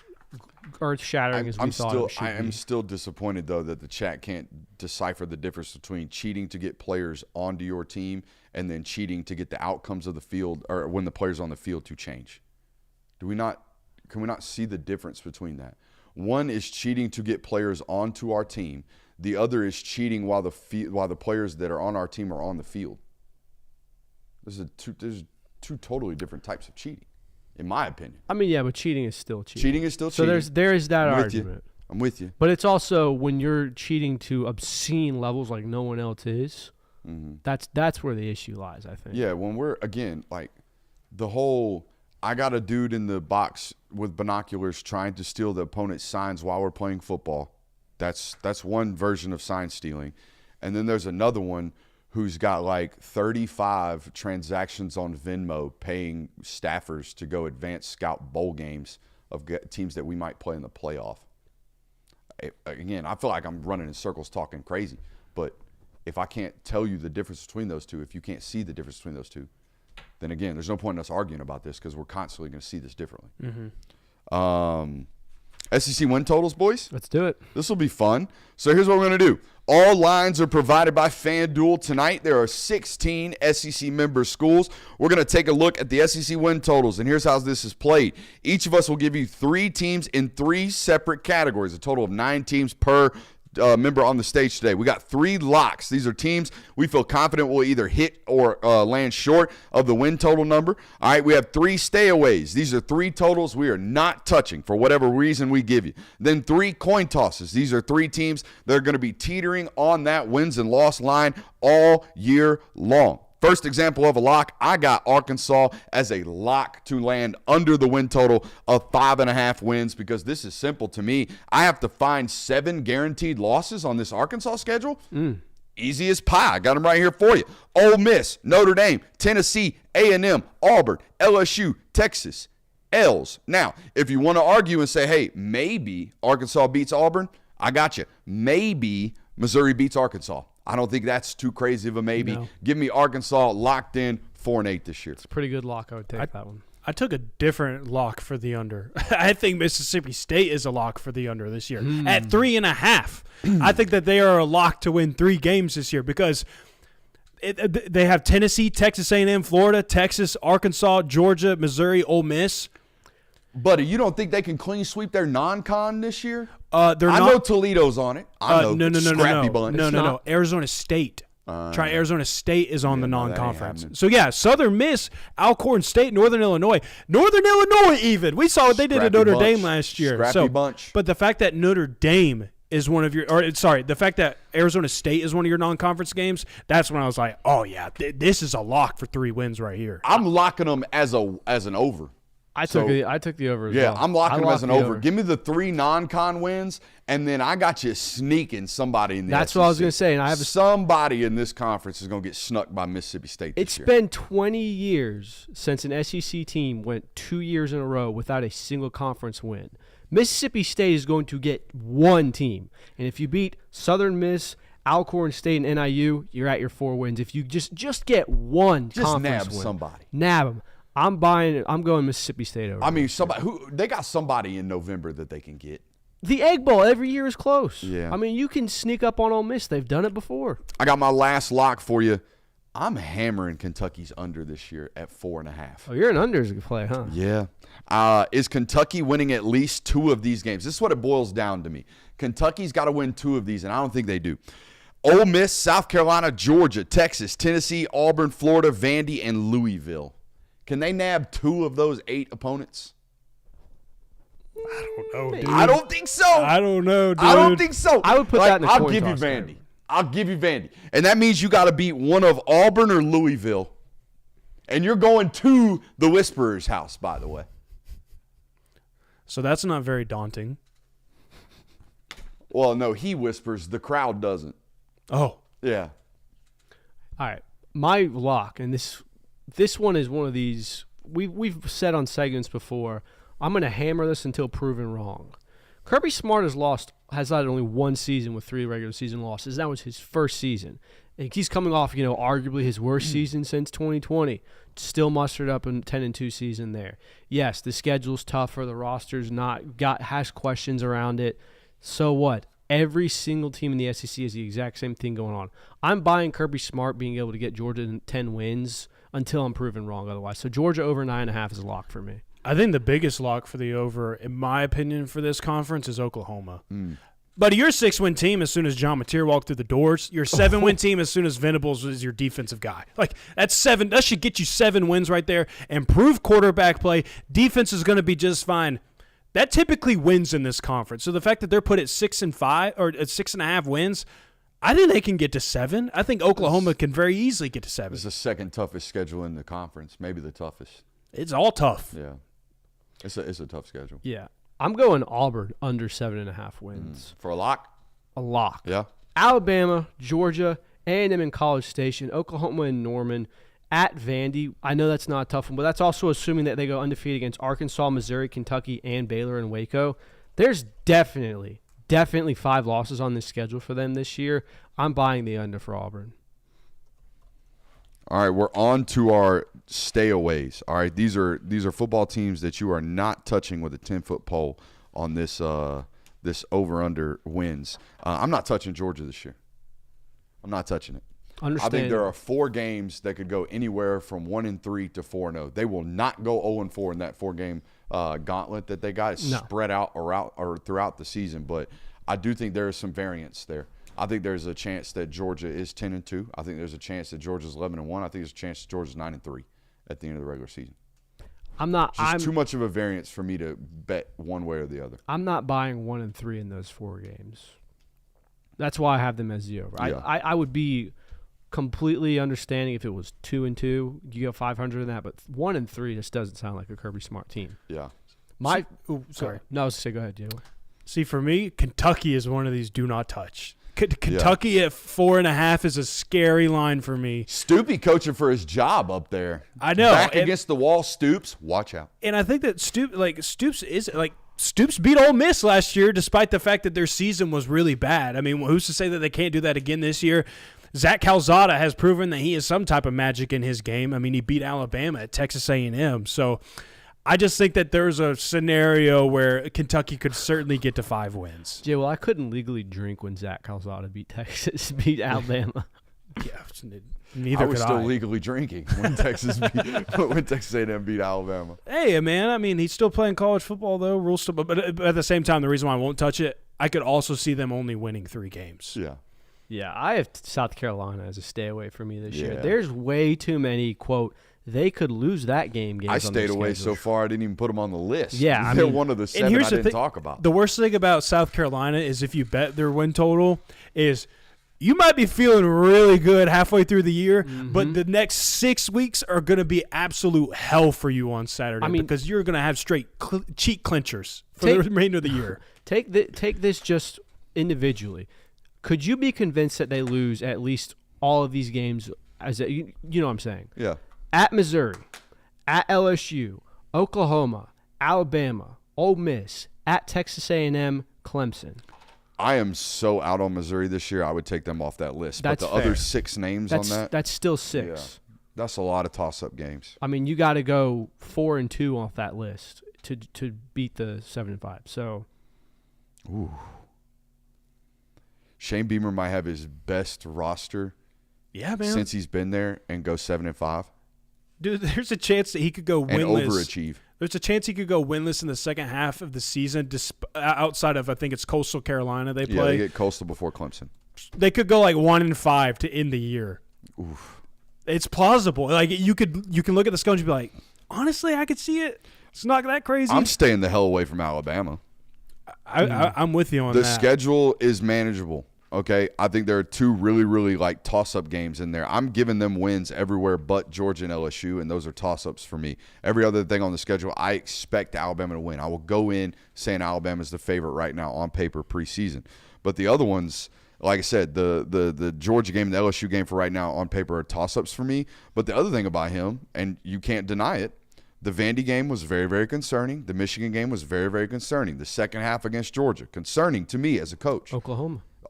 earth-shattering as we thought it should be. I am still disappointed, though, that the chat can't decipher the difference between cheating to get players onto your team and then cheating to get the outcomes of the field or when the players on the field to change. Can we not see the difference between that? One is cheating to get players onto our team. The other is cheating while the players that are on our team are on the field. There's two totally different types of cheating, in my opinion. I mean, yeah, but cheating is still cheating. Cheating is still cheating. So there is that I'm with argument. I'm with you. But it's also when you're cheating to obscene levels like no one else is. That's where the issue lies, I think. Yeah, when we're, again, like the whole I got a dude in the box with binoculars trying to steal the opponent's signs while we're playing football. That's one version of sign stealing. And then there's another one who's got like 35 transactions on Venmo paying staffers to go advance scout bowl games of teams that we might play in the playoff. Again, I feel like I'm running in circles talking crazy, but If I can't tell you the difference between those two, if you can't see the difference between those two, then again, there's no point in us arguing about this because we're constantly going to see this differently. SEC win totals, boys? Let's do it. This will be fun. So here's what we're going to do. All lines are provided by FanDuel. Tonight, there are 16 SEC member schools. We're going to take a look at the SEC win totals, and here's how this is played. Each of us will give you 3 teams in 3 separate categories, a total of 9 teams per member on the stage today. We got 3 locks. These are teams we feel confident will either hit or land short of the win total number. All right, we have 3 stayaways. These are 3 totals we are not touching for whatever reason we give you. Then 3 coin tosses. These are 3 teams that are going to be teetering on that wins and loss line all year long. First example of a lock, I got Arkansas as a lock to land under the win total of 5.5 wins because this is simple to me. I have to find 7 guaranteed losses on this Arkansas schedule. Easy as pie. I got them right here for you. Ole Miss, Notre Dame, Tennessee, A&M, Auburn, LSU, Texas, L's. Now, if you want to argue and say, hey, maybe Arkansas beats Auburn, I got you. Maybe Missouri beats Arkansas. I don't think that's too crazy of a maybe. No. Give me Arkansas locked in 4-8 this year. It's a pretty good lock. I would take that one. I took a different lock for the under. I think Mississippi State is a lock for the under this year at 3.5. I think that they are a lock to win 3 games this year because they have Tennessee, Texas A&M, Florida, Texas, Arkansas, Georgia, Missouri, Ole Miss. Buddy, you don't think they can clean sweep their non-con this year? I know Toledo's on it. I know Scrappy Bunch. No. Arizona State. Arizona State is on the no, that ain't non-conference. happening. So, yeah, Southern Miss, Alcorn State, Northern Illinois. Northern Illinois even. We saw what they did at Notre Dame last year. Scrappy bunch. But the fact that Notre Dame is one of your – the fact that Arizona State is one of your non-conference games, that's when I was like, oh, yeah, this is a lock for 3 wins right here. I'm locking them as an over. I took the over as well. Yeah, I'm locking them as an over. Give me the 3 non-con wins, and then I got you sneaking somebody in the That's SEC. what I was going to say. And somebody in this conference is going to get snuck by Mississippi State this year. It's been 20 years since an SEC team went 2 years in a row without a single conference win. Mississippi State is going to get 1 team. And if you beat Southern Miss, Alcorn State, and NIU, you're at your 4 wins. If you just get 1 conference win. Somebody. Nab them. I'm going Mississippi State over. I mean, they got somebody in November that they can get. The Egg Bowl every year is close. Yeah. I mean, you can sneak up on Ole Miss. They've done it before. I got my last lock for you. I'm hammering Kentucky's under this year at 4.5. Oh, you're an unders play, huh? Yeah. Is Kentucky winning at least 2 of these games? This is what it boils down to me. Kentucky's got to win 2 of these, and I don't think they do. Ole Miss, South Carolina, Georgia, Texas, Tennessee, Auburn, Florida, Vandy, and Louisville. Can they nab 2 of those 8 opponents? I don't know, dude. I don't think so. I don't know, dude. I don't think so. I would put that in the I'll coin give you toss Vandy. there. I'll give you Vandy. And that means you got to beat one of Auburn or Louisville. And you're going to the Whisperer's house, by the way. So that's not very daunting. Well, no, he whispers. The crowd doesn't. Oh. Yeah. All right. My lock, and this one is one of these we've said on segments before. I'm going to hammer this until proven wrong. Kirby Smart has had only 1 season with 3 regular season losses. That was his first season. And he's coming off, arguably his worst season since 2020. Still mustered up a 10-2 season there. Yes, the schedule's tougher. The roster's has questions around it. So what? Every single team in the SEC has the exact same thing going on. I'm buying Kirby Smart being able to get Georgia 10 wins until I'm proven wrong otherwise. So Georgia over 9.5 is a lock for me. I think the biggest lock for the over, in my opinion, for this conference is Oklahoma. But you're a 6-win team as soon as John Mateer walked through the doors. You're a 7-win team as soon as Venables is your defensive guy. Like, that's 7. That should get you 7 wins right there. Improve quarterback play. Defense is going to be just fine. That typically wins in this conference. So the fact that they're put at 6-5 or at 6.5 wins, I think they can get to 7. I think Oklahoma can very easily get to 7. It's the second toughest schedule in the conference, maybe the toughest. It's all tough. Yeah. It's a tough schedule. Yeah. I'm going Auburn under 7.5 wins. For a lock? A lock. Yeah. Alabama, Georgia, A&M in College Station, Oklahoma and Norman, at Vandy. I know that's not a tough one, but that's also assuming that they go undefeated against Arkansas, Missouri, Kentucky, and Baylor and Waco. There's definitely definitely 5 losses on this schedule for them this year. I'm buying the under for Auburn. All right, we're on to our stayaways. All right, these are football teams that you are not touching with a 10-foot pole on this this over/under wins. I'm not touching Georgia this year. I'm not touching it. I think there are 4 games that could go anywhere from 1-3 to 4-0. They will not go 0-4 in that 4-game gauntlet that they got spread out or throughout the season. But I do think there is some variance there. I think there's a chance that Georgia is 10-2. I think there's a chance that Georgia's 11-1. I think there's a chance that Georgia's 9-3 at the end of the regular season. I'm too much of a variance for me to bet one way or the other. I'm not buying 1-3 in those 4 games. That's why I have them as the over. Yeah. I would be completely understanding if it was 2-2. You go 500 in that, but 1-3 just doesn't sound like a Kirby Smart team. Yeah. Sorry. No, I was say go ahead, Joe. See, for me, Kentucky is one of these do not touch. Kentucky at 4.5 is a scary line for me. Stoopy coaching for his job up there. I know. Back against the wall, Stoops. Watch out. And I think that Stoops beat Ole Miss last year, despite the fact that their season was really bad. I mean, who's to say that they can't do that again this year? Zach Calzada has proven that he has some type of magic in his game. I mean, he beat Alabama at Texas A&M. So I just think that there's a scenario where Kentucky could certainly get to 5 wins. Yeah, well, I couldn't legally drink when Zach Calzada beat Alabama. Yeah, neither I was could still legally drinking when Texas A&M beat Alabama. Hey, man, I mean, he's still playing college football, though. Rules still, but at the same time, the reason why I won't touch it, I could also see them only winning 3 games. Yeah. Yeah, I have South Carolina as a stay away for me this year. There's way too many, quote, they could lose that game. I stayed away so far, I didn't even put them on the list. Yeah, they're one of the 7 I didn't talk about. The worst thing about South Carolina is if you bet their win total is you might be feeling really good halfway through the year, but the next 6 weeks are going to be absolute hell for you on Saturday because you're going to have straight cheek clinchers for the remainder of the year. Take this just individually. Could you be convinced that they lose at least all of these games? You know what I'm saying? Yeah. At Missouri, at LSU, Oklahoma, Alabama, Ole Miss, at Texas A&M, Clemson. I am so out on Missouri this year, I would take them off that list. But the other 6 names on that. That's still 6. Yeah. That's a lot of toss-up games. I mean, you got to go 4-2 off that list to beat the 7-5. So, ooh. Shane Beamer might have his best roster since he's been there and go 7-5. Dude, there's a chance that he could go winless. And overachieve. There's a chance he could go winless in the second half of the season, outside of, I think it's Coastal Carolina they play. Yeah, they get Coastal before Clemson. They could go like 1-5 to end the year. Oof. It's plausible. Like you can look at the schedule and be like, honestly, I could see it. It's not that crazy. I'm staying the hell away from Alabama. I'm with you on that. The schedule is manageable. Okay, I think there are 2 really, really like toss-up games in there. I'm giving them wins everywhere but Georgia and LSU, and those are toss-ups for me. Every other thing on the schedule, I expect Alabama to win. I will go in saying Alabama is the favorite right now on paper preseason. But the other ones, like I said, the Georgia game and the LSU game for right now on paper are toss-ups for me. But the other thing about him, and you can't deny it, the Vandy game was very, very concerning. The Michigan game was very, very concerning. The second half against Georgia, concerning to me as a coach.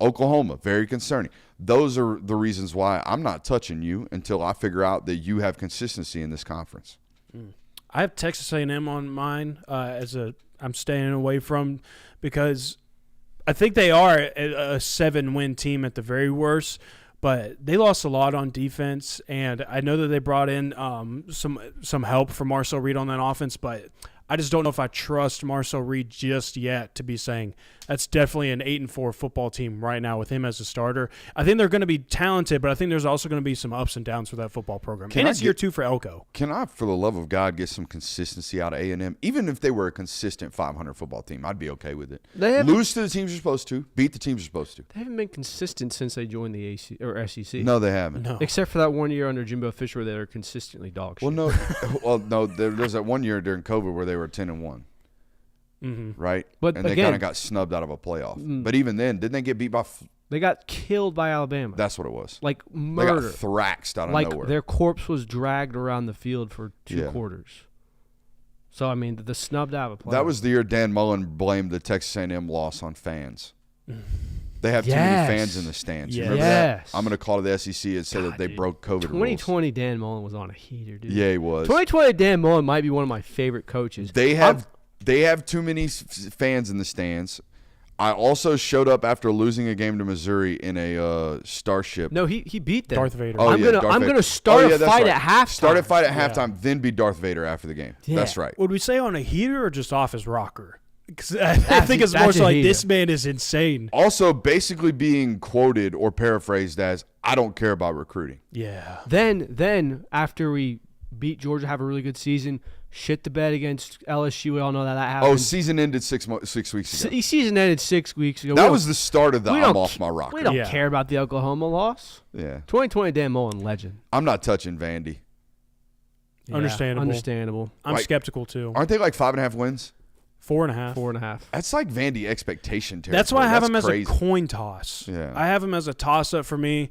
Oklahoma, very concerning. Those are the reasons why I'm not touching you until I figure out that you have consistency in this conference. I have Texas A&M on mine I'm staying away from because I think they are a 7-win team at the very worst, but they lost a lot on defense, and I know that they brought in some help from Marcel Reed on that offense, but I just don't know if I trust Marcel Reed just yet to be saying that's definitely an 8-4 football team right now with him as a starter. I think they're going to be talented, but I think there's also going to be some ups and downs for that football program. It's year 2 for Elko. Can I, for the love of God, get some consistency out of A&M? Even if they were a consistent 500 football team, I'd be okay with it. Lose to the teams you're supposed to, beat the teams you're supposed to. They haven't been consistent since they joined the SEC. No, they haven't. No. Except for that 1 year under Jimbo Fisher where they were consistently dog shit. No, there was that 1 year during COVID where they were 10-1. Right? But and they kind of got snubbed out of a playoff. But even then, didn't they get beat by they got killed by Alabama. That's what it was. Like murder. They got thraxed out of nowhere. Like their corpse was dragged around the field for 2 quarters. So, I mean, the snubbed out of a playoff. That was the year Dan Mullen blamed the Texas A&M loss on fans. They have too many fans in the stands. You remember that? I'm going to call to the SEC and say that they broke COVID 2020 rules. Dan Mullen was on a heater, dude. Yeah, he was. 2020 Dan Mullen might be one of my favorite coaches. They have too many fans in the stands. I also showed up after losing a game to Missouri in a Starship. No, he beat them. Darth Vader. I'm gonna start a fight at halftime. Start a fight at halftime, then be Darth Vader after the game. Yeah. That's right. Would we say on a heater or just off his rocker? Because I think it's more so like heater. this man is insane. Also, basically being quoted or paraphrased as, "I don't care about recruiting." Yeah. Then after we beat Georgia, have a really good season, shit the bed against LSU. We all know that happened. Oh, season ended 6 weeks ago. Season ended 6 weeks ago. That was the start of the I'm off my rocker. We don't care about the Oklahoma loss. Yeah. 2020 Dan Mullen, legend. I'm not touching Vandy. Yeah, Understandable. I'm skeptical too. Aren't they like 5.5 wins? 4.5. 4.5. That's like Vandy expectation territory. That's why I have him as crazy. a coin toss. Yeah. I have him as a toss-up for me.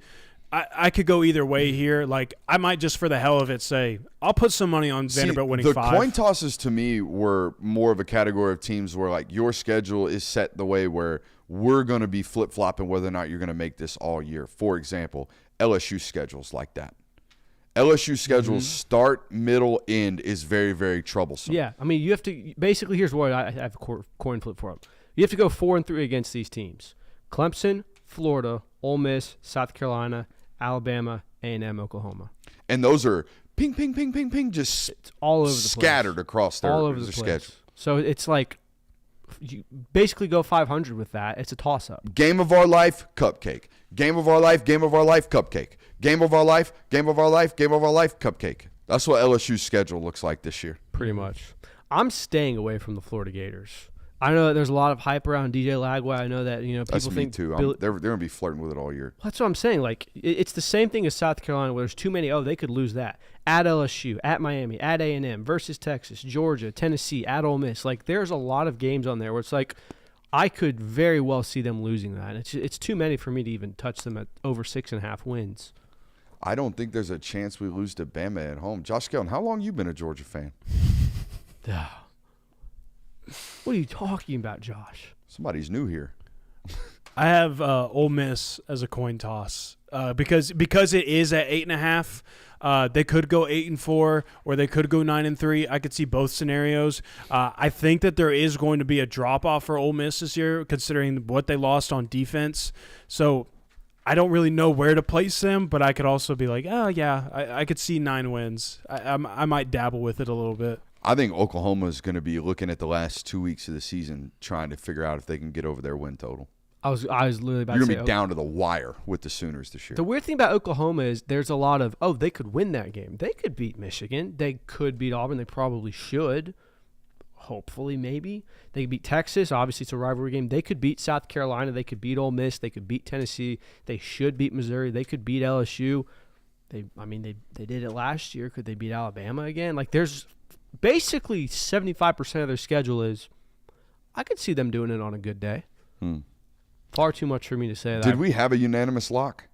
I could go either way here. Like, I might just for the hell of it say, I'll put some money on Vanderbilt winning 5. The coin tosses to me were more of a category of teams where, like, your schedule is set the way where we're going to be flip-flopping whether or not you're going to make this all year. For example, LSU schedules like that. LSU schedules start, middle, end is very, very troublesome. Yeah, I mean, you have to – basically, here's what I have a coin flip for. You have to go 4-3 against these teams. Clemson, Florida, Ole Miss, South Carolina, Alabama, A&M, Oklahoma. And those are ping, ping, ping, ping, ping, just it's all over the scattered place. across their, all over the their place. schedule. So it's like you basically go 500 with that. It's a toss-up. Game of our life, cupcake. Game of our life, cupcake. Game of our life, game of our life, cupcake. That's what LSU's schedule looks like this year. Pretty much. I'm staying away from the Florida Gators. I know that there's a lot of hype around DJ Lagway. I know that people That's me think too. They're going to be flirting with it all year. That's what I'm saying. Like it's the same thing as South Carolina, where there's too many. Oh, they could lose that at LSU, at Miami, at A&M versus Texas, Georgia, Tennessee, at Ole Miss. Like there's a lot of games on there where it's like I could very well see them losing that. It's too many for me to even touch them at over 6.5 wins. I don't think there's a chance we lose to Bama at home. Josh Skelton, how long you been a Georgia fan? What are you talking about, Josh? Somebody's new here. I have Ole Miss as a coin toss because it is at 8.5. They could go 8-4 or they could go 9-3. I could see both scenarios. I think that there is going to be a drop off for Ole Miss this year, considering what they lost on defense. So I don't really know where to place them, but I could also be like, oh yeah, I could see 9 wins. I might dabble with it a little bit. I think Oklahoma is going to be looking at the last 2 weeks of the season, trying to figure out if they can get over their win total. I was literally about You're to going say to be down to the wire with the Sooners this year. The weird thing about Oklahoma is there's a lot of, they could win that game. They could beat Michigan. They could beat Auburn. They probably should. Hopefully, maybe. They could beat Texas. Obviously, it's a rivalry game. They could beat South Carolina. They could beat Ole Miss. They could beat Tennessee. They should beat Missouri. They could beat LSU. They did it last year. Could they beat Alabama again? Like, there's basically 75% of their schedule is, I could see them doing it on a good day. Far too much for me to say that. Did we have a unanimous lock?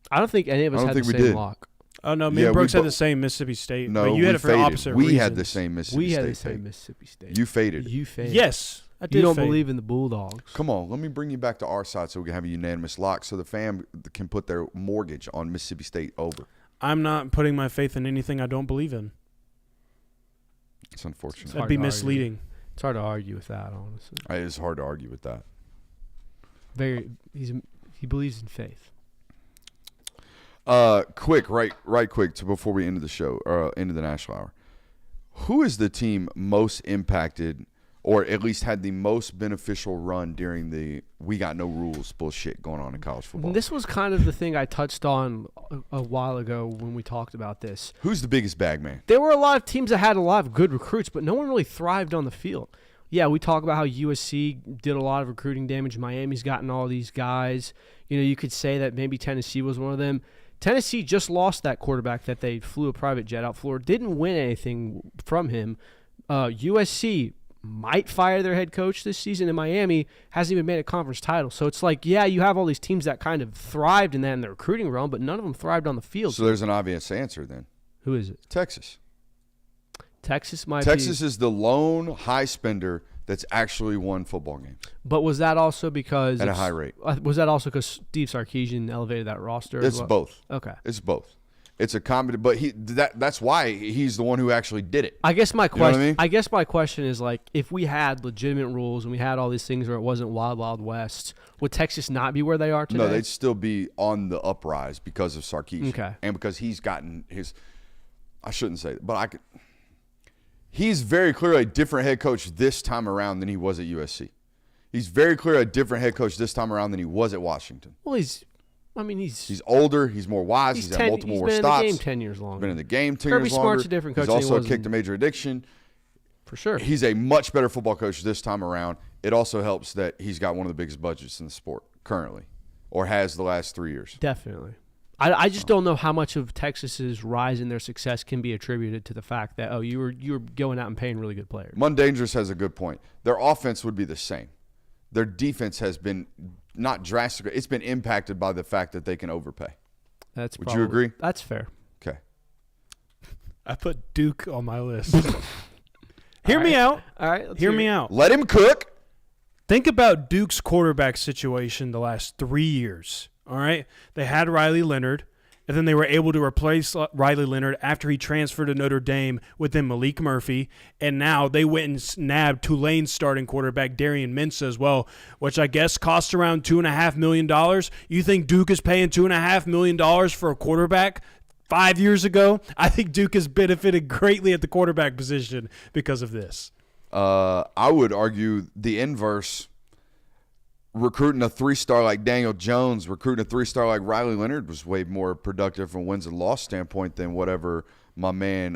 I don't think any of us had the same lock. Oh, no, me and Brooks had the same Mississippi State. No, but you had it for faded. opposite We reasons. had the same Mississippi State. We had the same Mississippi State. You faded. You faded. Yes, I did. You don't fade. believe in the Bulldogs. Come on, let me bring you back to our side so we can have a unanimous lock so the fam can put their mortgage on Mississippi State over. I'm not putting my faith in anything I don't believe in. It's unfortunate. That'd be misleading. It's hard to argue with that, honestly. It is hard to argue with that. He believes in faith. Quick, before we end the show, into the national hour. Who is the team most impacted, or at least had the most beneficial run during the "we got no rules" bullshit going on in college football? This was kind of the thing I touched on a while ago when we talked about this. Who's the biggest bag man? There were a lot of teams that had a lot of good recruits, but no one really thrived on the field. Yeah, we talk about how USC did a lot of recruiting damage. Miami's gotten all these guys. You could say that maybe Tennessee was one of them. Tennessee just lost that quarterback that they flew a private jet out for. Didn't win anything from him. USC might fire their head coach this season, and Miami hasn't even made a conference title. So it's like, yeah, you have all these teams that kind of thrived in the recruiting realm, but none of them thrived on the field. So there's an obvious answer then. Who is it? Texas. Texas is the lone high spender that's actually won football games But was that also because at a high rate. Was that also because Steve Sarkisian elevated that roster? as It's well? both. Okay. It's both. It's a combination, but that's why he's the one who actually did it. I guess my You know what question. I mean? I guess my question is like, if we had legitimate rules and we had all these things where it wasn't Wild West, would Texas not be where they are today? No, they'd still be on the uprise because of Sarkisian. Okay. And because he's gotten his – I shouldn't say that, but he's very clearly a different head coach this time around than he was at USC. He's very clearly a different head coach this time around than he was at Washington. Well, he's older. He's more wise. He's had multiple more stops. He's been in the game 10 years longer. Been in the game 10 Kirby years longer. Smart's a different coach He's than he also was kicked in- a major addiction. For sure. He's a much better football coach this time around. It also helps that he's got one of the biggest budgets in the sport currently, or has the last 3 years. Definitely. I just don't know how much of Texas's rise in their success can be attributed to the fact that, you were going out and paying really good players. Mun Dangerous has a good point. Their offense would be the same. Their defense has been not drastically. It's been impacted by the fact that they can overpay. Would you agree? That's fair. Okay. I put Duke on my list. Hear me out. All right. Hear me out. Let him cook. Think about Duke's quarterback situation the last 3 years. All right? They had Riley Leonard, and then they were able to replace Riley Leonard after he transferred to Notre Dame with then Malik Murphy, and now they went and nabbed Tulane's starting quarterback, Darian Mensah, as well, which I guess costs around $2.5 million. You think Duke is paying $2.5 million for a quarterback 5 years ago? I think Duke has benefited greatly at the quarterback position because of this. I would argue the inverse. Recruiting a 3-star like Daniel Jones, recruiting a 3-star like Riley Leonard was way more productive from wins and loss standpoint than whatever my man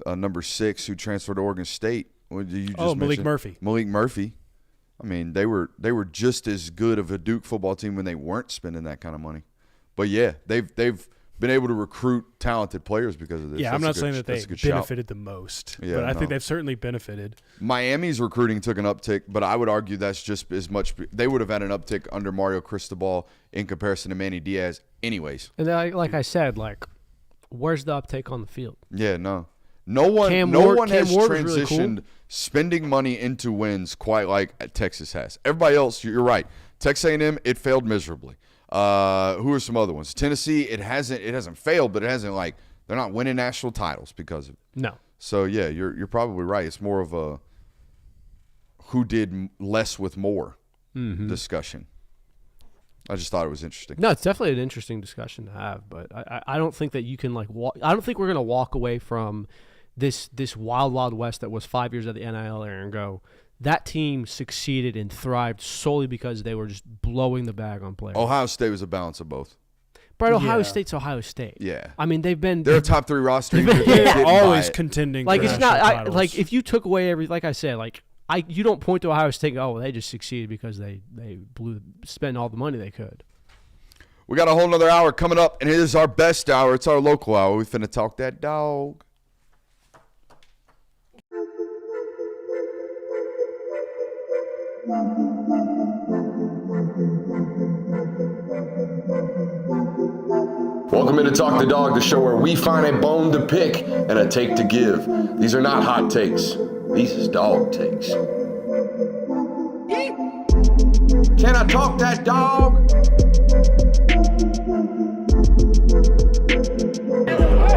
number 6 who transferred to Oregon State. What did you just Malik mention? Murphy. Malik Murphy. I mean, they were just as good of a Duke football team when they weren't spending that kind of money. But yeah, they've been able to recruit talented players because of this. Yeah, That's I'm not a good- saying that they that's a good shout. benefited the most, Yeah, but I no. think they've certainly benefited. Miami's recruiting took an uptick, but I would argue that's just as much. They would have had an uptick under Mario Cristobal in comparison to Manny Diaz, anyways. And like I said, where's the uptake on the field? Yeah, no one Cam has Ward was really transitioned cool. spending money into wins quite like Texas has. Everybody else, you're right. Texas A&M, it failed miserably. Who are some other ones? Tennessee, it hasn't failed, but it hasn't they're not winning national titles because of it. No. So yeah, you're probably right. It's more of a who did less with more discussion. I just thought it was interesting. No, it's definitely an interesting discussion to have, but I don't think that you can walk. I don't think we're gonna walk away from this wild west that was 5 years of the NIL era and go, that team succeeded and thrived solely because they were just blowing the bag on players. Ohio State was a balance of both. But Ohio Yeah. State's Ohio State. Yeah. I mean, They're a top 3 roster. even if they They're didn't buy always it. contending. Like for it's not national titles. if you took away like I said, you don't point to Ohio State and go, oh, they just succeeded because they spent all the money they could. We got a whole nother hour coming up, and it is our best hour. It's our local hour. We finna talk that dog. Welcome into Talk the Dog, the show where we find a bone to pick and a take to give. These are not hot takes. These is dog takes. Can I talk that dog?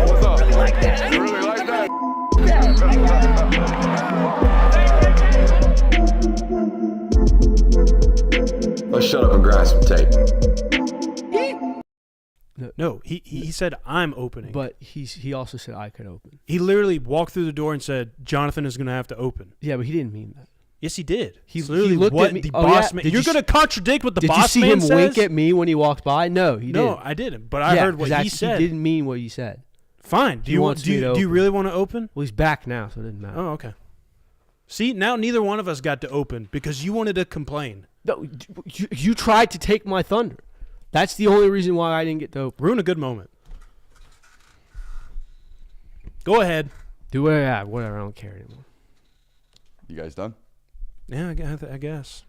What's up? You really like that? Let's shut up and grind some tape. no, he said I'm opening. But he also said I could open. He literally walked through the door and said Jonathan is going to have to open. Yeah, but he didn't mean that. Yes, he did. He It's literally looked what at me- the oh, boss yeah? man. Did You're you going to contradict what the Did you boss see man him says? wink at me when he walked by? No, he No, didn't. I didn't. But I heard what he said. He didn't mean what you said. Fine. Do you wants me to do you open. really want to open? Well, he's back now, so it didn't matter. Oh, okay. See, now neither one of us got to open because you wanted to complain. No, you tried to take my thunder. That's the only reason why I didn't get to open. Ruin a good moment. Go ahead. Do whatever. I don't care anymore. You guys done? Yeah, I guess.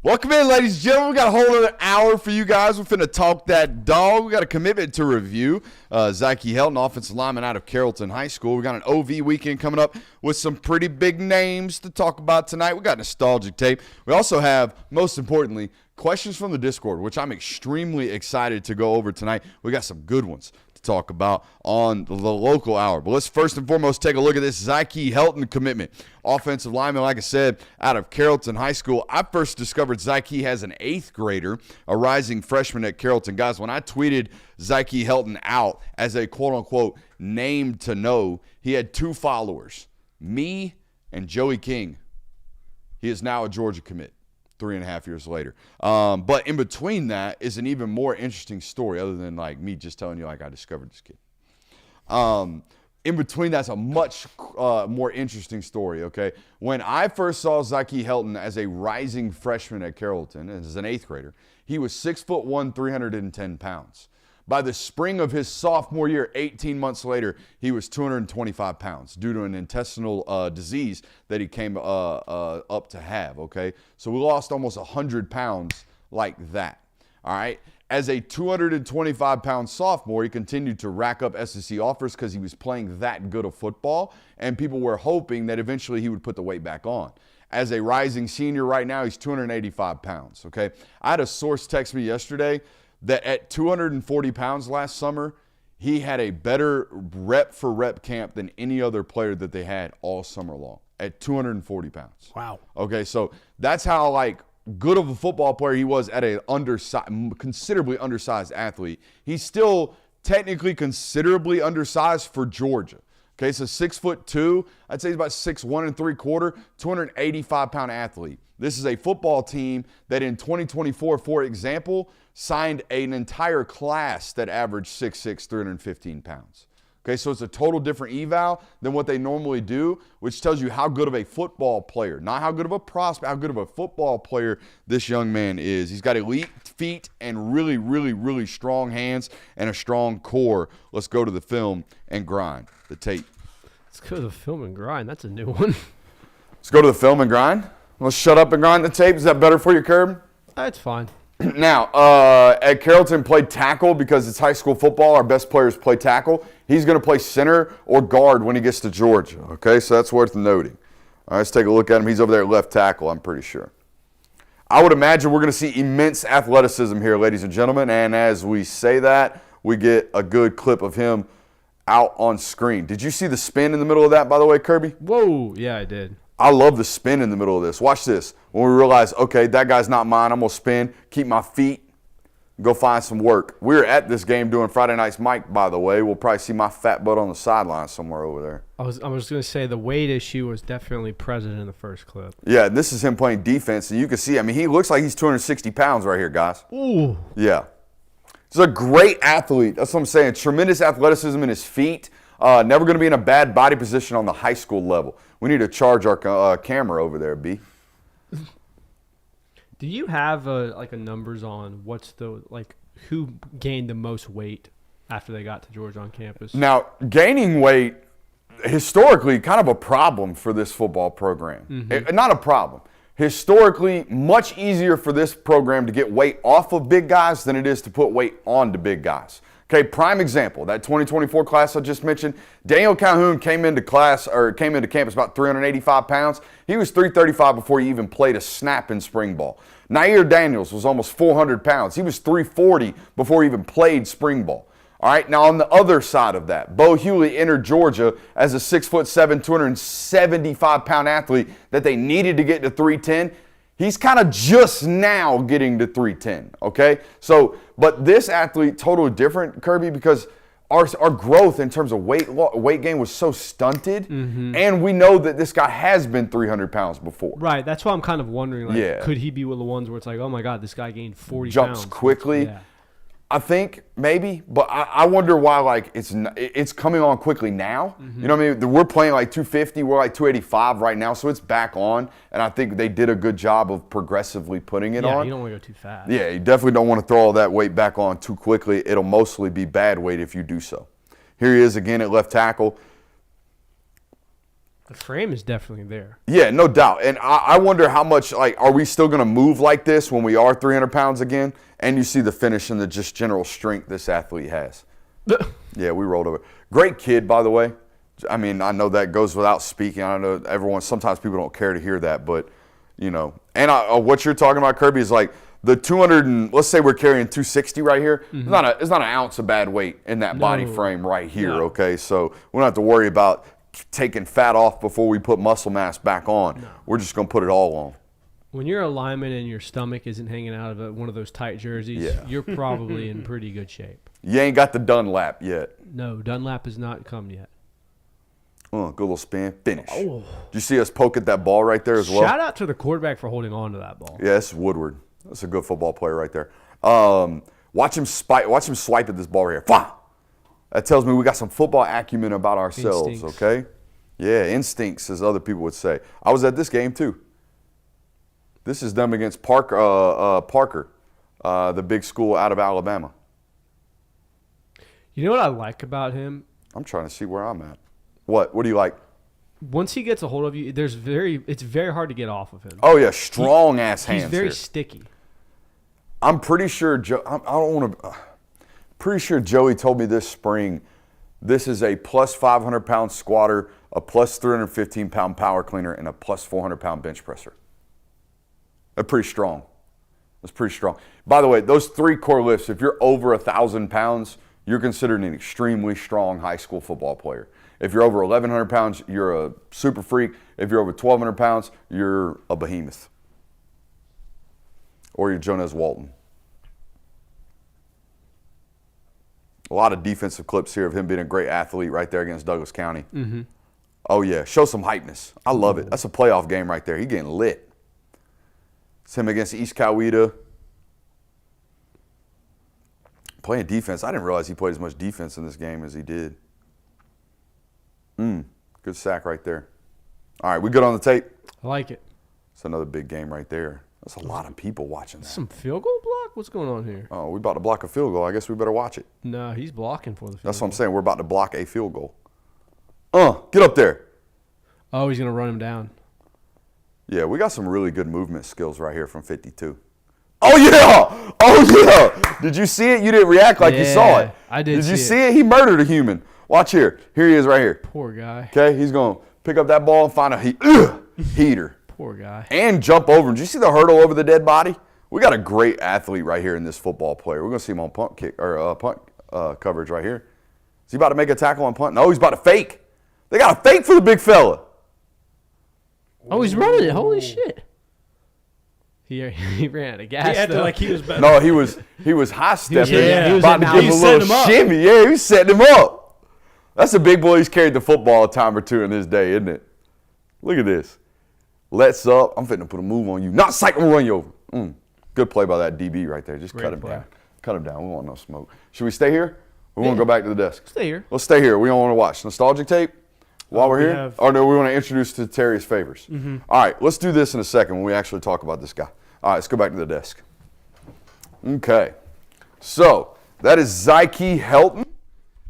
Welcome in, ladies and gentlemen. We got a whole other hour for you guys. We're finna talk that dog. We got a commitment to review. Zyke Helton, offensive lineman out of Carrollton High School. We got an OV weekend coming up with some pretty big names to talk about tonight. We got nostalgic tape. We also have, most importantly, questions from the Discord, which I'm extremely excited to go over tonight. We got some good ones to talk about on the local hour. But let's first and foremost take a look at this Zyke Helton commitment. Offensive lineman, like I said, out of Carrollton High School. I first discovered Zyke as an 8th grader, a rising freshman at Carrollton. Guys, when I tweeted Zyke Helton out as a quote-unquote name to know, he had 2 followers, me and Joey King. He is now a Georgia commit 3.5 years later. But in between that is an even more interesting story other than like me just telling you like I discovered this kid. In between that's a much more interesting story, okay? When I first saw Zyke Helton as a rising freshman at Carrollton, as an 8th grader, he was 6'1", 310 pounds. By the spring of his sophomore year, 18 months later, he was 225 pounds due to an intestinal disease that he came up to have, okay? So we lost almost 100 pounds like that, all right? As a 225-pound sophomore, he continued to rack up SEC offers because he was playing that good of football, and people were hoping that eventually he would put the weight back on. As a rising senior right now, he's 285 pounds, okay? I had a source text me yesterday that at 240 pounds last summer, he had a better rep-for-rep camp than any other player that they had all summer long at 240 pounds. Wow. Okay, so that's how, like, good of a football player he was at a considerably undersized athlete. He's still technically considerably undersized for Georgia. Okay, so 6'2", I'd say he's about 6'1 3/4", 285-pound athlete. This is a football team that in 2024, for example, signed an entire class that averaged 6'6", 315 pounds. Okay, so it's a total different eval than what they normally do, which tells you how good of a football player, not how good of a prospect, how good of a football player this young man is. He's got elite feet and really, really, really strong hands and a strong core. Let's go to the film and grind, the tape. Let's go to the film and grind. That's a new one. Let's go to the film and grind. Let's shut up and grind the tape. Is that better for you, Curb? That's fine. Now, at Carrollton, played tackle because it's high school football. Our best players play tackle. He's going to play center or guard when he gets to Georgia. Okay, so that's worth noting. All right, let's take a look at him. He's over there at left tackle, I'm pretty sure. I would imagine we're going to see immense athleticism here, ladies and gentlemen. And as we say that, we get a good clip of him out on screen. Did you see the spin in the middle of that, by the way, Kirby? Whoa, yeah, I did. I love the spin in the middle of this. Watch this. When we realize, okay, that guy's not mine, I'm going to spin, keep my feet, go find some work. We were at this game doing Friday Night's Mike, by the way. We'll probably see my fat butt on the sideline somewhere over there. I was going to say the weight issue was definitely present in the first clip. Yeah, this is him playing defense, and you can see, I mean, he looks like he's 260 pounds right here, guys. Ooh. Yeah. He's a great athlete. That's what I'm saying. Tremendous athleticism in his feet. Never going to be in a bad body position on the high school level. We need to charge our camera over there, B. Do you have a numbers on who gained the most weight after they got to Georgia on campus? Now, gaining weight, historically, kind of a problem for this football program. Mm-hmm. Not a problem. Historically, much easier for this program to get weight off of big guys than it is to put weight onto big guys. Okay, prime example, that 2024 class I just mentioned, Daniel Calhoun came into campus about 385 pounds. He was 335 before he even played a snap in spring ball. Nair Daniels was almost 400 pounds. He was 340 before he even played spring ball. All right, now on the other side of that, Bo Hewley entered Georgia as a 6'7", 275-pound athlete that they needed to get to 310. He's kind of just now getting to 310, okay? So, but this athlete, totally different, Kirby, because our growth in terms of weight gain was so stunted, and we know that this guy has been 300 pounds before. Right, that's why I'm kind of wondering, could he be one of the ones where it's like, oh my God, this guy gained 40 Jumps pounds. quickly. Yeah. I think maybe, but I wonder why it's coming on quickly now. You know what I mean? We're playing like 250, we're like 285 right now, so it's back on, and I think they did a good job of progressively putting it on. Yeah, you don't want to go too fast. Yeah, you definitely don't want to throw all that weight back on too quickly. It'll mostly be bad weight if you do so. Here he is again at left tackle. The frame is definitely there. Yeah, no doubt. And I wonder how much, like, are we still going to move like this when we are 300 pounds again? And you see the finish and the just general strength this athlete has. Yeah, we rolled over. Great kid, by the way. I mean, I know that goes without speaking. I know sometimes people don't care to hear that, but, you know. And what you're talking about, Kirby, is like the 200 and let's say we're carrying 260 right here. It's not an ounce of bad weight in that body frame right here, okay? So we don't have to worry about taking fat off before we put muscle mass back on. No. We're just going to put it all on. When you're a lineman and your stomach isn't hanging out of one of those tight jerseys, you're probably in pretty good shape. You ain't got the Dunlap yet. No, Dunlap has not come yet. Oh, good little spin. Finish. Oh. Did you see us poke at that ball right there as well? Shout out to the quarterback for holding on to that ball. Yeah, it's Woodward. That's a good football player right there. Watch him swipe at this ball right here. Fah! That tells me we got some football acumen about ourselves, Instincts. okay? Yeah, instincts, as other people would say. I was at this game, too. This is them against Parker, the big school out of Alabama. You know what I like about him? I'm trying to see where I'm at. What? What do you like? Once he gets a hold of you, it's very hard to get off of him. Oh, yeah, strong-ass hands He's very here. sticky. I'm pretty sure pretty sure Joey told me this spring this is a plus 500-pound squatter, a plus 315-pound power cleaner, and a plus 400-pound bench presser. They're pretty strong. That's pretty strong. By the way, those 3 core lifts, if you're over 1,000 pounds, you're considered an extremely strong high school football player. If you're over 1,100 pounds, you're a super freak. If you're over 1,200 pounds, you're a behemoth. Or you're Jonas Walton. A lot of defensive clips here of him being a great athlete right there against Douglas County. Mm-hmm. Oh, yeah. Show some hypeness. I love it. That's a playoff game right there. He's getting lit. It's him against East Coweta. Playing defense. I didn't realize he played as much defense in this game as he did. Good sack right there. All right, we good on the tape? I like it. It's another big game right there. That's a lot of people watching that. Some field goal block? What's going on here? Oh, we about to block a field goal. I guess we better watch it. No, he's blocking for the field That's goal. what I'm saying. We're about to block a field goal. Get up there. Oh, he's going to run him down. Yeah, we got some really good movement skills right here from 52. Oh, yeah. Oh, yeah. Did you see it? You didn't react like you saw it. I did Did you see it? He murdered a human. Watch here. Here he is right here. Poor guy. Okay, he's going to pick up that ball and find a heater. Poor guy. And jump over him. Did you see the hurdle over the dead body? We got a great athlete right here in this football player. We're going to see him on punt coverage right here. Is he about to make a tackle on punt? No, he's about to fake. They got a fake for the big fella. Oh, he's running it. Holy shit. He ran out of gas. He acted though. like he was better. No, he was high stepping, about to he give him was a little setting him up. shimmy. Yeah, he was setting him up. That's a big boy. He's carried the football a time or two in his day, isn't it? Look at this. Let's up. I'm fitting to put a move on you. Not psych, I'm gonna run you over. Good play by that DB right there. Just cut him down. Cut him down. We want no smoke. Should we stay here? We want to go back to the desk. Stay here. Let's stay here. We don't want to watch nostalgic tape while we're here. Or no, we want to introduce to Terry's favors. All right, let's do this in a second when we actually talk about this guy. All right, let's go back to the desk. Okay, so that is Zyke Helton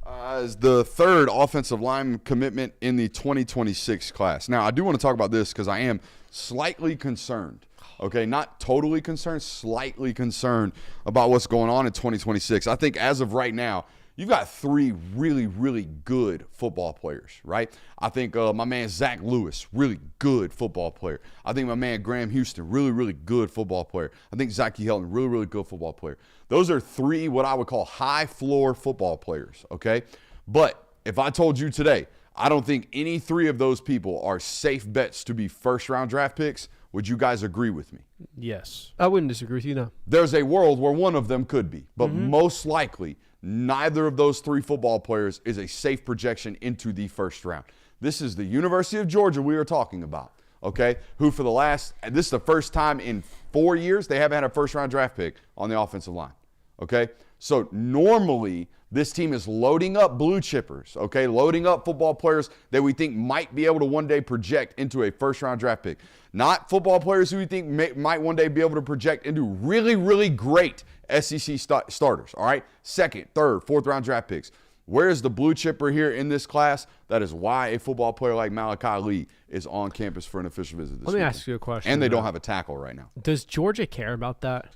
as the third offensive line commitment in the 2026 class. Now, I do want to talk about this because I am slightly concerned. Okay, not totally concerned, slightly concerned about what's going on in 2026. I think as of right now, you've got 3 really, really good football players, right? I think my man Zach Lewis, really good football player. I think my man Graham Houston, really, really good football player. I think Zyke Helton, really, really good football player. Those are 3 what I would call high-floor football players, okay? But if I told you today, I don't think any 3 of those people are safe bets to be first-round draft picks, would you guys agree with me? Yes. I wouldn't disagree with you, no. There's a world where one of them could be, but most likely neither of those 3 football players is a safe projection into the first round. This is the University of Georgia we are talking about, okay, who for this is the first time in 4 years they haven't had a first-round draft pick on the offensive line, okay? So normally this team is loading up blue chippers, okay, loading up football players that we think might be able to one day project into a first-round draft pick. Not football players who we think might one day be able to project into really, really great SEC starters, all right? 2nd, 3rd, 4th round draft picks. Where is the blue chipper here in this class? That is why a football player like Malachi Lee is on campus for an official visit this Let me weekend. ask you a question. And they don't have a tackle right now. Does Georgia care about that?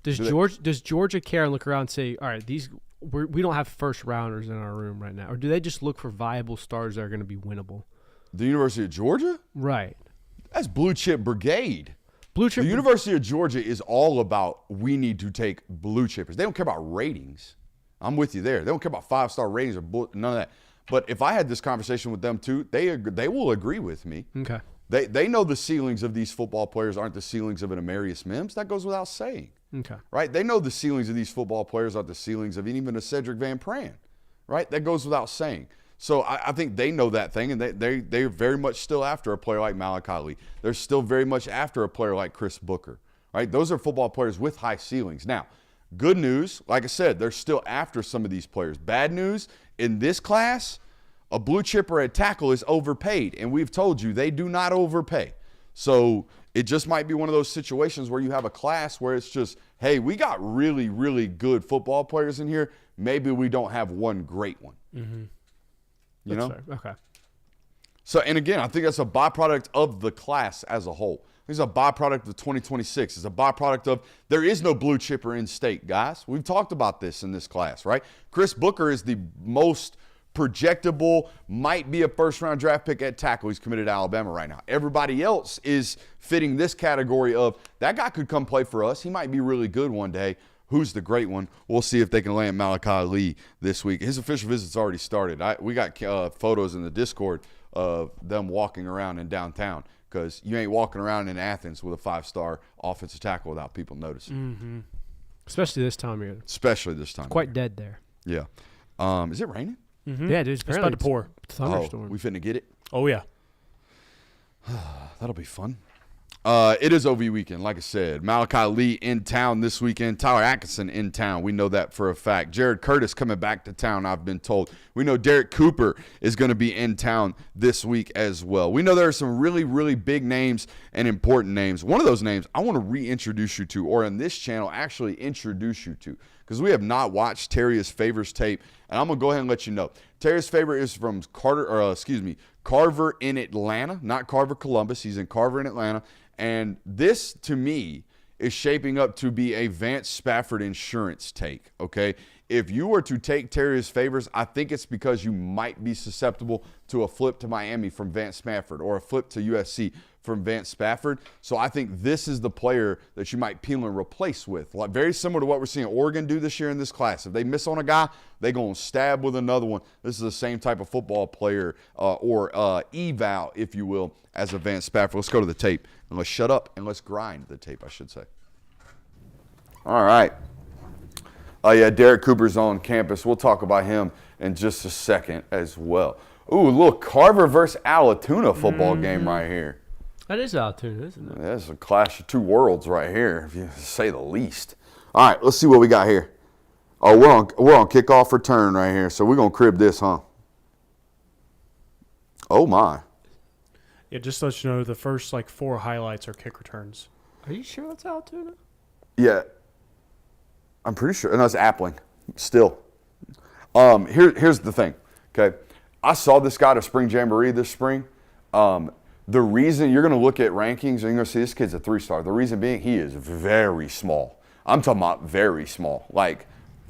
Does Georgia care and look around and say, all right, we don't have first rounders in our room right now? Or do they just look for viable stars that are going to be winnable? The University of Georgia? Right. That's blue chip brigade. Blue chip. The University of Georgia is all about we need to take blue chippers. They don't care about ratings. I'm with you there. They don't care about 5-star ratings or none of that. But if I had this conversation with them too, they will agree with me. Okay. They know the ceilings of these football players aren't the ceilings of an Amarius Mims. That goes without saying. Okay. Right? They know the ceilings of these football players aren't the ceilings of even a Cedric Van Pran. Right? That goes without saying. So I think they know that thing, and they're very much still after a player like Malachi Lee. They're still very much after a player like Chris Booker. Right? Those are football players with high ceilings. Now, good news, like I said, they're still after some of these players. Bad news, in this class, a blue chipper at tackle is overpaid, and we've told you they do not overpay. So it just might be one of those situations where you have a class where it's just, hey, we got really, really good football players in here. Maybe we don't have one great one. Mm-hmm. You know? Fair. Okay. So, and again, I think that's a byproduct of the class as a whole. It's a byproduct of 2026. It's a byproduct of there is no blue chipper in state, guys. We've talked about this in this class, right? Chris Booker is the most projectable, might be a first-round draft pick at tackle. He's committed to Alabama right now. Everybody else is fitting this category of that guy could come play for us. He might be really good one day. Who's the great one? We'll see if they can land Malachi Lee this week. His official visit's already started. We got photos in the Discord of them walking around in downtown because you ain't walking around in Athens with a 5-star offensive tackle without people noticing. Mm-hmm. Especially this time of year. Especially this time. Quite dead there. Yeah. Is it raining? Mm-hmm. Yeah, dude. It's about to pour. Thunderstorm. We finna get it? Oh, yeah. That'll be fun. It is OV weekend, like I said. Malachi Lee in town this weekend. Tyler Atkinson in town. We know that for a fact. Jared Curtis coming back to town, I've been told. We know Derek Cooper is going to be in town this week as well. We know there are some really, really big names and important names. One of those names I want to reintroduce you to, or on this channel actually introduce you to, because we have not watched Terrius Favors tape, and I'm going to go ahead and let you know. Terrius Favor is from Carver in Atlanta, not Carver, Columbus. He's in Carver in Atlanta. And this, to me, is shaping up to be a Vance Spafford insurance take, okay? If you were to take Terrius Favors, I think it's because you might be susceptible to a flip to Miami from Vance Spafford or a flip to USC from Vance Spafford. So I think this is the player that you might peel and replace with. Like very similar to what we're seeing Oregon do this year in this class. If they miss on a guy, they're going to stab with another one. This is the same type of football player or eval, if you will, as a Vance Spafford. Let's go to the tape. And let's shut up and let's grind the tape, I should say. All right. Oh, yeah, Derek Cooper's on campus. We'll talk about him in just a second as well. Ooh, look, Carver versus Alatoona football game right here. That is Alatoona, isn't it? That's a clash of two worlds right here, if you say the least. All right, let's see what we got here. Oh, we're on kickoff return right here, so we're going to crib this, huh? Oh, my. Yeah, just to let you know, the first 4 highlights are kick returns. Are you sure that's Alatoona? Yeah. I'm pretty sure. And that's Appling still. Here's the thing, okay? I saw this guy at a spring jamboree this spring. The reason you're going to look at rankings and you're going to see this kid's a 3-star. The reason being he is very small. I'm talking about very small. Like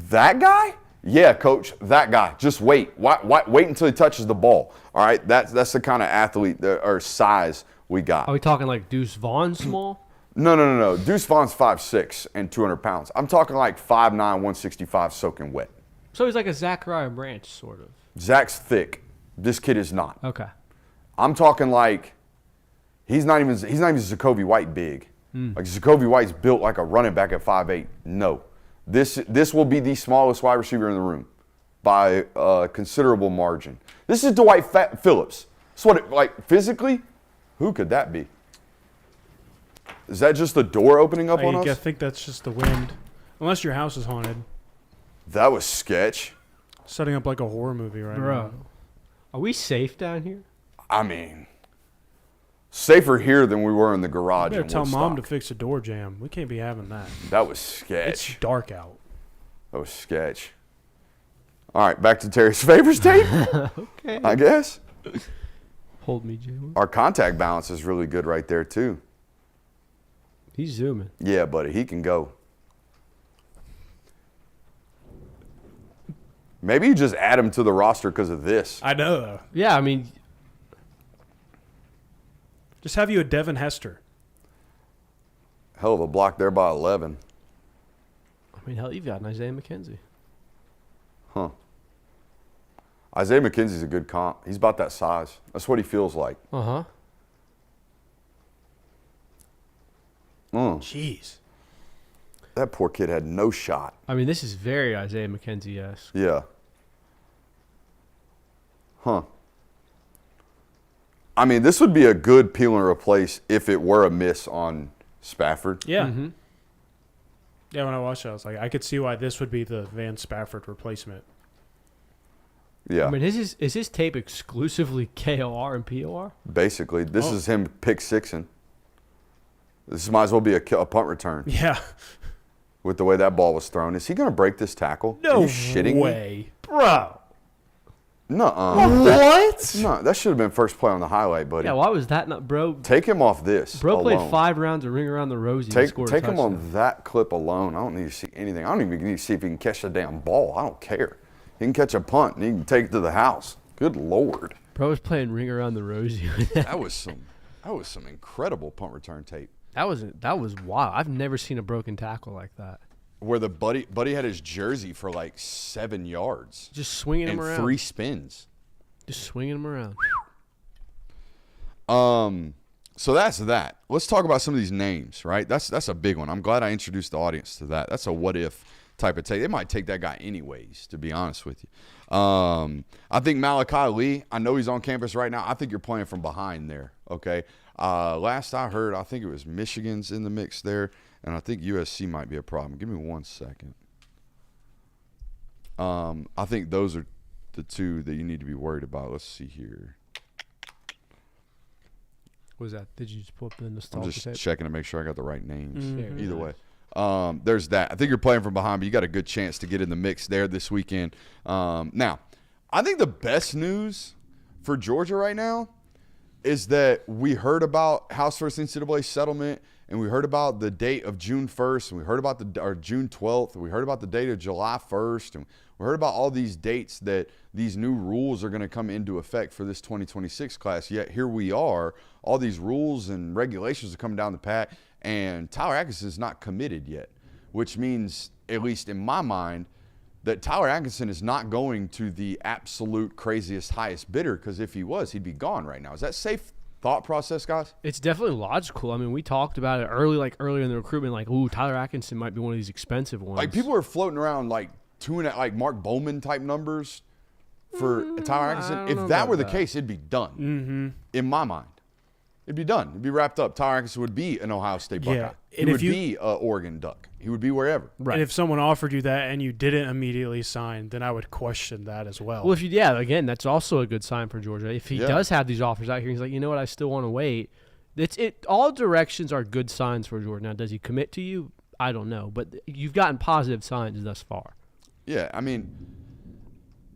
that guy? Yeah, coach, that guy. Just wait. Wait until he touches the ball. All right? That's the kind of athlete or size we got. Are we talking like Deuce Vaughn small? No. Deuce Vaughn's 5'6" and 200 pounds. I'm talking like 5'9", 165 soaking wet. So he's like a Zachariah Branch, sort of. Zach's thick. This kid is not. Okay. I'm talking like he's not even Jacoby White big. Like Jacoby White's built like a running back at 5'8". No. This will be the smallest wide receiver in the room by a considerable margin. This is Dwight Phillips. That's what physically, who could that be? Is that just the door opening up on us? I think that's just the wind. Unless your house is haunted. That was sketch. Setting up like a horror movie right Bro, now. are we safe down here? I mean, safer here than we were in the garage. You better in tell Woodstock. Mom to fix a door jamb. We can't be having that. That was sketch. It's dark out. That was sketch. All right, back to Terry's favors tape. Okay. I guess. Hold me, Jalen. Our contact balance is really good right there, too. He's zooming. Yeah, buddy, he can go. Maybe you just add him to the roster because of this. I know, though. Yeah, I mean, Just have you a Devin Hester. Hell of a block there by 11. hell, you've got an Isaiah McKenzie. Huh. Isaiah McKenzie's a good comp. He's about that size. That's what he feels like. Uh-huh. Jeez. That poor kid had no shot. I mean, this is very Isaiah McKenzie-esque. Yeah. Huh. I mean, this would be a good peel and replace if it were a miss on Spafford. Yeah. Mm-hmm. Yeah, when I watched it, I was like, I could see why this would be the Van Spafford replacement. Yeah. I mean, is his tape exclusively KOR and POR? Basically, this is him pick sixing. This might as well be a punt return Yeah. with the way that ball was thrown. Is he going to break this tackle? Are No you shitting way. Bro. Nuh-uh. What? No, that should have been first play on the highlight, buddy. Yeah, why was that not, bro? Take him off this. Bro played alone. 5 rounds of Ring Around the Rosie and Take scored a him touchdown. on that clip alone. I don't need to see anything. I don't even need to see if he can catch the damn ball. I don't care. He can catch a punt and he can take it to the house. Good Lord. Bro was playing Ring Around the Rosie. That was some incredible punt return tape. That was wild. I've never seen a broken tackle like that. Where the buddy had his jersey for like 7 yards. Just swinging and him around. 3 spins. Just swinging him around. So that's that. Let's talk about some of these names, right? That's a big one. I'm glad I introduced the audience to that. That's a what if type of take. They might take that guy anyways, to be honest with you. I think Malachi Lee, I know he's on campus right now. I think you're playing from behind there, okay? Last I heard, I think it was Michigan's in the mix there, and I think USC might be a problem. Give me 1 second. I think those are the two that you need to be worried about. Let's see here. What was that? Did you just pull up the I'm nostalgia just tape? checking to make sure I got the right names. Mm-hmm. Either way. There's that. I think you're playing from behind, but you got a good chance to get in the mix there this weekend. Now, I think the best news for Georgia right now is that we heard about House vs. NCAA settlement, and we heard about the date of June 1st, and we heard about June 12th, and we heard about the date of July 1st, and we heard about all these dates that these new rules are going to come into effect for this 2026 class. Yet here we are, all these rules and regulations are coming down the path, and Tyler Atkinson is not committed yet, which means, at least in my mind, that Tyler Atkinson is not going to the absolute craziest, highest bidder, because if he was, he'd be gone right now. Is that safe thought process, guys? It's definitely logical. I mean, we talked about it earlier in the recruitment, like, ooh, Tyler Atkinson might be one of these expensive ones. Like, people are floating around like Mark Bowman type numbers for Tyler Atkinson. If that were the case, it'd be done. Mm-hmm. In my mind, it'd be done. It'd be wrapped up. Tyler Atkinson would be an Ohio State Buckeye. Yeah. He would be an Oregon Duck. He would be wherever. Right. And if someone offered you that and you didn't immediately sign, then I would question that as well. Well, again, that's also a good sign for Georgia. If he does have these offers out here, he's like, you know what, I still want to wait. All directions are good signs for Georgia. Now, does he commit to you? I don't know, but you've gotten positive signs thus far. Yeah, I mean,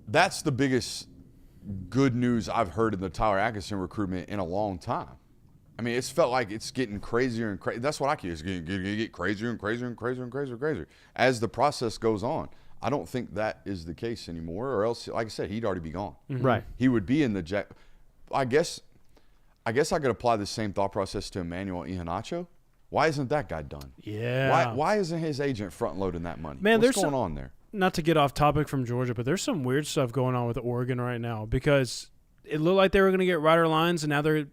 that's the biggest good news I've heard in the Tyler Atkinson recruitment in a long time. I mean, it's felt like it's getting crazier and crazier. That's what I keep. It's going to get crazier and crazier and crazier and crazier and crazier as the process goes on. I don't think that is the case anymore, or else, like I said, he'd already be gone. Mm-hmm. Right. He would be in the jack. I guess I could apply the same thought process to Emmanuel Iheanacho. Why isn't that guy done? Yeah. Why isn't his agent front loading that money? Man, what's there's going on there? Not to get off topic from Georgia, but there's some weird stuff going on with Oregon right now because it looked like they were going to get Ryder Lyons, and now they're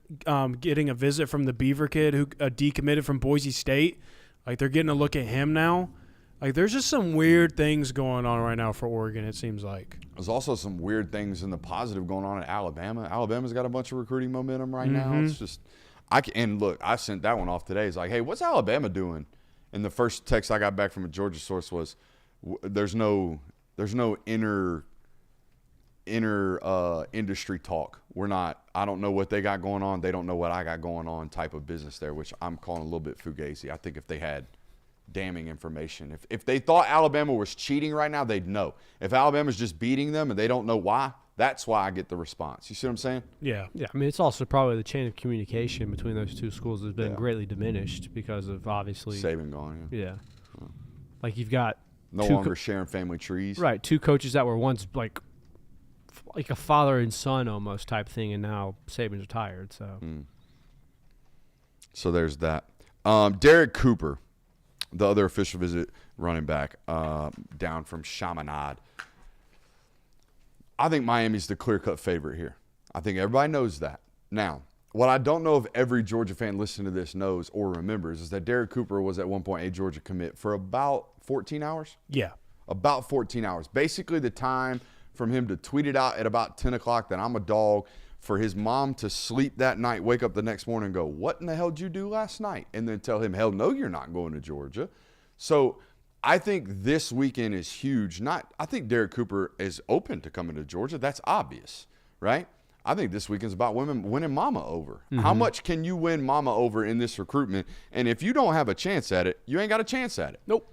getting a visit from the Beaver kid who decommitted from Boise State. Like, they're getting a look at him now. Like, there's just some weird things going on right now for Oregon, it seems like. There's also some weird things in the positive going on at Alabama. Alabama's got a bunch of recruiting momentum right now. It's just and look, I sent that one off today. It's like, hey, what's Alabama doing? And the first text I got back from a Georgia source was, there's no inner industry talk. I don't know what they got going on. They don't know what I got going on type of business there, which I'm calling a little bit fugazi. I think if they had damning information. If they thought Alabama was cheating right now, they'd know. If Alabama's just beating them and they don't know why, that's why I get the response. You see what I'm saying? Yeah. Yeah, I mean, it's also probably the chain of communication between those two schools has been greatly diminished because of obviously Saban gone. Yeah. Like you've got No longer sharing family trees. Right, two coaches that were once like a father and son almost type thing, and now Saban's retired. So, So there's that. Derek Cooper, the other official visit running back, down from Chaminade. I think Miami's the clear-cut favorite here. I think everybody knows that. Now, what I don't know if every Georgia fan listening to this knows or remembers is that Derek Cooper was at one point a Georgia commit for about 14 hours. Yeah. About 14 hours. Basically the time from him to tweet it out at about 10 o'clock that I'm a dog, for his mom to sleep that night, wake up the next morning and go, what in the hell did you do last night? And then tell him, hell no, you're not going to Georgia. So I think this weekend is huge. I think Derek Cooper is open to coming to Georgia. That's obvious, right? I think this weekend's about winning mama over. How much can you win mama over in this recruitment? And if you don't have a chance at it, you ain't got a chance at it. nope.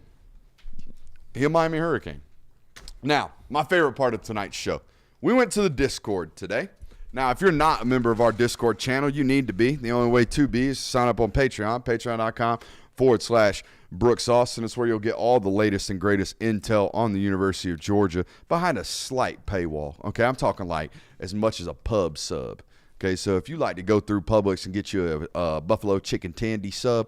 He'll Miami Hurricane. Now, my favorite part of tonight's show. We went to the Discord today. Now, if you're not a member of our Discord channel, you need to be. The only way to be is to sign up on Patreon, patreon.com/Brooks Austin. It's where you'll get all the latest and greatest intel on the University of Georgia behind a slight paywall. Okay, I'm talking like as much as a pub sub. Okay, so if you like to go through Publix and get you a Buffalo Chicken Tandy sub,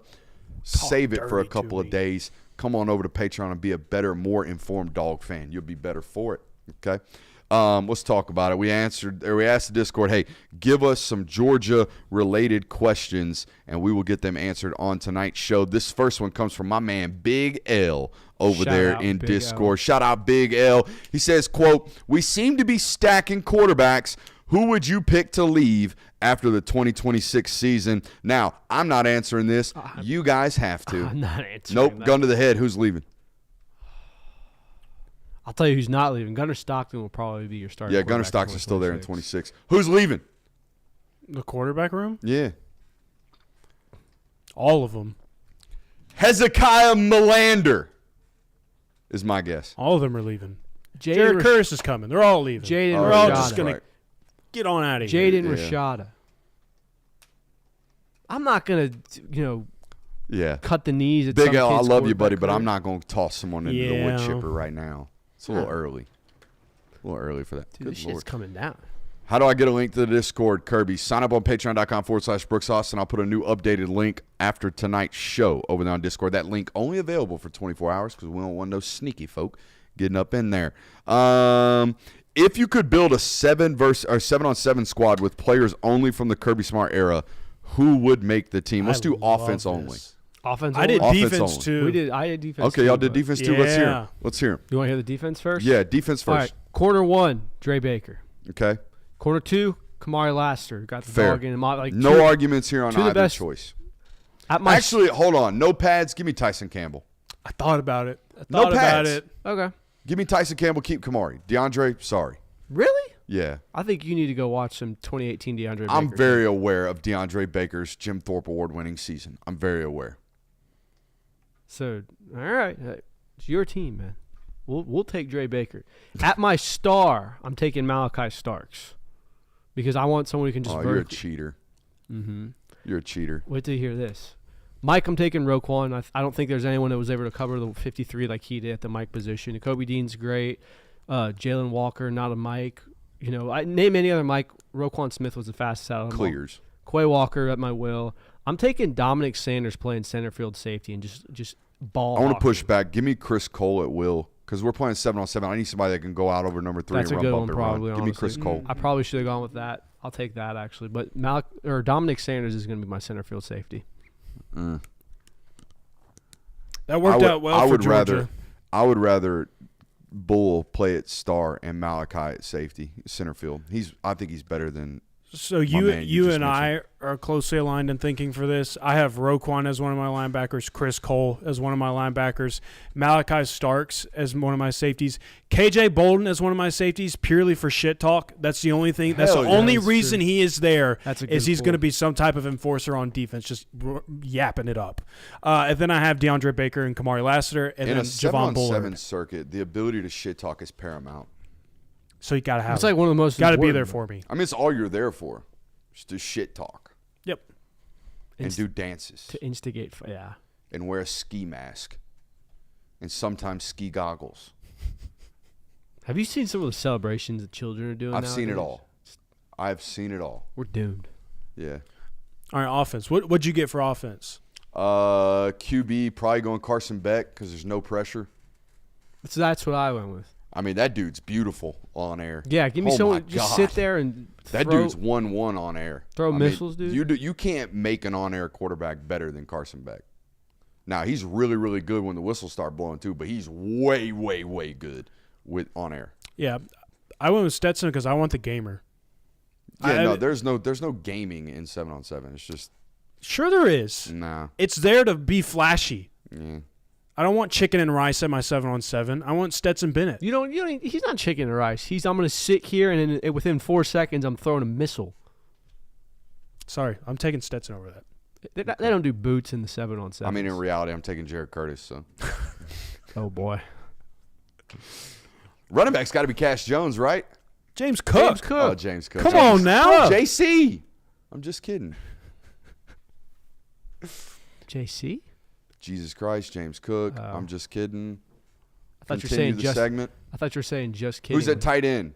save it for a couple of days. Come on over to Patreon and be a better, more informed dog fan. You'll be better for it. Okay. Let's talk about it. We asked the Discord, hey, give us some Georgia-related questions, and we will get them answered on tonight's show. This first one comes from my man Big L over there in Discord. Shout out Big L. He says, quote, we seem to be stacking quarterbacks. Who would you pick to leave after the 2026 season? Now, I'm not answering this. You guys have to. I'm not answering Nope, that. gun to the head. Who's leaving? I'll tell you who's not leaving. Gunnar Stockton will probably be your starter. Yeah, Gunnar Stockton's still there in 26. Who's leaving? The quarterback room? Yeah. All of them. Hezekiah Melander is my guess. All of them are leaving. Jaden Jared Curtis is coming. They're all leaving. Jaden They're all Rashada. just going to get on out of here. Jaden Rashada. I'm not going to, cut the knees at Big some L, I kid's love you, buddy, quarterback but I'm career. not going to toss someone into the wood Yeah. chipper right now. It's a little early. A little early for that. Dude, this shit's coming down. How do I get a link to the Discord, Kirby? Sign up on patreon.com/Brooks Austin. I'll put a new updated link after tonight's show over there on Discord. That link only available for 24 hours because we don't want no sneaky folk getting up in there. If you could build a 7-on-7 squad with players only from the Kirby Smart era, who would make the team? Let's do offense only. Offense. I did only? defense only. too. I did defense. Okay, too, y'all did but- defense too. Let's hear Yeah. him. Let's hear him. You want to hear the defense first? Yeah, defense All first. right. Corner 1, Dre Baker. Okay. Corner 2, Kamari Laster. Got the Fair. dog in him. Like No two- arguments here on two of the either best- choice. At my Actually, hold on. No pads. Give me Tyson Campbell. I thought about it. No pads. Okay. Give me Tyson Campbell. Keep Kamari. DeAndre, sorry. Really? Yeah. I think you need to go watch some 2018 DeAndre I'm Baker. very aware of DeAndre Baker's Jim Thorpe Award-winning season. I'm very aware. So, all right. It's your team, man. We'll take Dre Baker. At my star, I'm taking Malachi Starks because I want someone who can just Oh, you're a cheater. Mm-hmm. You're a cheater. Wait till you hear this. Mike, I'm taking Roquan. I don't think there's anyone that was able to cover the 53 like he did at the Mike position. Kobe Dean's great. Jalen Walker, not a Mike. I name any other Mike. Roquan Smith was the fastest out of them all. Clears. Quay Walker at my will. I'm taking Dominic Sanders playing center field safety and just ball. I want to hawking. push back. Give me Chris Cole at will because we're playing 7-on-7. I need somebody that can go out over number 3 That's and a run good bump one, and probably. run. Give me honestly. Chris Cole. I probably should have gone with that. I'll take that actually, but Dominic Sanders is going to be my center field safety. That worked out well for Georgia. I would rather Bull play at star and Malachi at safety, center field. I think he's better than So you and I are closely aligned in thinking for this. I have Roquan as one of my linebackers, Chris Cole as one of my linebackers, Malachi Starks as one of my safeties, KJ Bolden as one of my safeties purely for shit talk. That's the only thing. That's the only reason he is there is he's going to be some type of enforcer on defense, just yapping it up. And then I have DeAndre Baker and Kamari Lassiter, and in then a Javon Bullard. 7-on-7 circuit, the ability to shit talk is paramount. So you got to have. It's like one of the most. Got to be there for me. I mean, it's all you're there for. Just to shit talk. Yep. And do dances. To instigate. Yeah. And wear a ski mask. And sometimes ski goggles. Have you seen some of the celebrations that children are doing? I've seen it nowadays? all. I've seen it all. We're doomed. Yeah. All right, offense. What'd you get for offense? QB probably going Carson Beck because there's no pressure. So that's what I went with. I mean, that dude's beautiful on air. Yeah, give me someone just sit there and that dude's 1-1 on air. Throw missiles, dude. You can't make an on-air quarterback better than Carson Beck. Now, he's really, really good when the whistles start blowing too, but he's way, way, way good with on air. Yeah, I went with Stetson because I want the gamer. Yeah, there's no gaming in 7-on-7. It's just sure there is. Nah, it's there to be flashy. Yeah. I don't want chicken and rice at my 7-on-7. I want Stetson Bennett. You don't. He's not chicken and rice. I'm going to sit here and within 4 seconds I'm throwing a missile. Sorry, I'm taking Stetson over that. They don't do boots in the 7-on-7. I mean, in reality, I'm taking Jared Curtis. So. Oh boy. Running back's got to be Cash Jones, right? James Cook. Oh, James Cook. Come on now. JC. I'm just kidding. JC? Jesus Christ, James Cook. I'm just kidding. I thought you were saying just segment. I thought you were saying just kidding. Who's at tight end?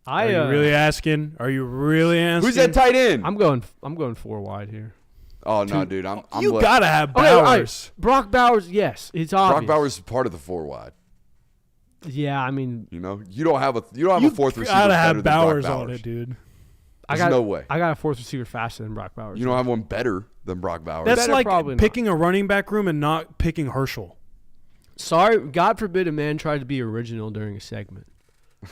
Are you really asking? Are you really asking? Who's at tight end? I'm going 4 wide here. Oh no, dude! I'm you gotta have Bowers. Okay, Brock Bowers, yes, it's obvious. Brock Bowers is part of the 4 wide. Yeah, I mean, you don't have a fourth receiver. You gotta have Bowers on it, dude. There's no way. I got a fourth receiver faster than Brock Bowers. You don't have one better than Brock Bowers. That's like probably picking a running back room and not picking Herschel. Sorry, God forbid a man tried to be original during a segment.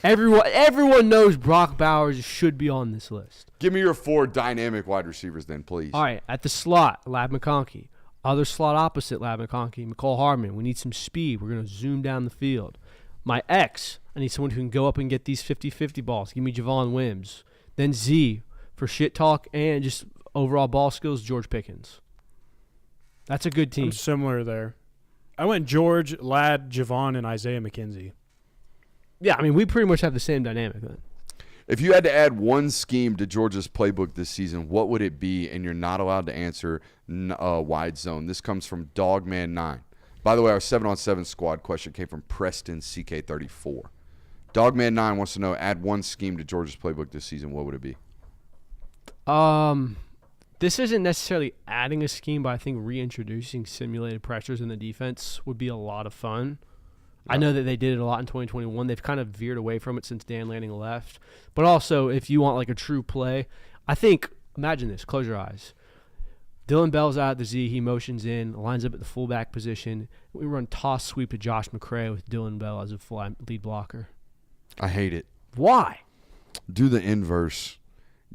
Everyone knows Brock Bowers should be on this list. Give me your 4 dynamic wide receivers then, please. All right, at the slot, Lab McConkey. Other slot opposite Lab McConkey, McCall Hardman. We need some speed. We're going to zoom down the field. My X, I need someone who can go up and get these 50-50 balls. Give me Javon Wims. Then Z, for shit talk and just overall ball skills, George Pickens. That's a good team. I'm similar there. I went George, Ladd, Javon, and Isaiah McKenzie. Yeah, I mean, we pretty much have the same dynamic then. If you had to add one scheme to Georgia's playbook this season, what would it be? And you're not allowed to answer wide zone. This comes from Dogman9. By the way, our 7-on-7 squad question came from Preston CK34. Dogman9 wants to know, add one scheme to Georgia's playbook this season, what would it be? This isn't necessarily adding a scheme, but I think reintroducing simulated pressures in the defense would be a lot of fun. I know that they did it a lot in 2021. They've kind of veered away from it since Dan Lanning left. But also, if you want like a true play, I think, imagine this, close your eyes. Dylan Bell's out at the Z. He motions in, lines up at the fullback position. We run toss sweep to Josh McCray with Dylan Bell as a lead blocker. I hate it. Why? Do the inverse.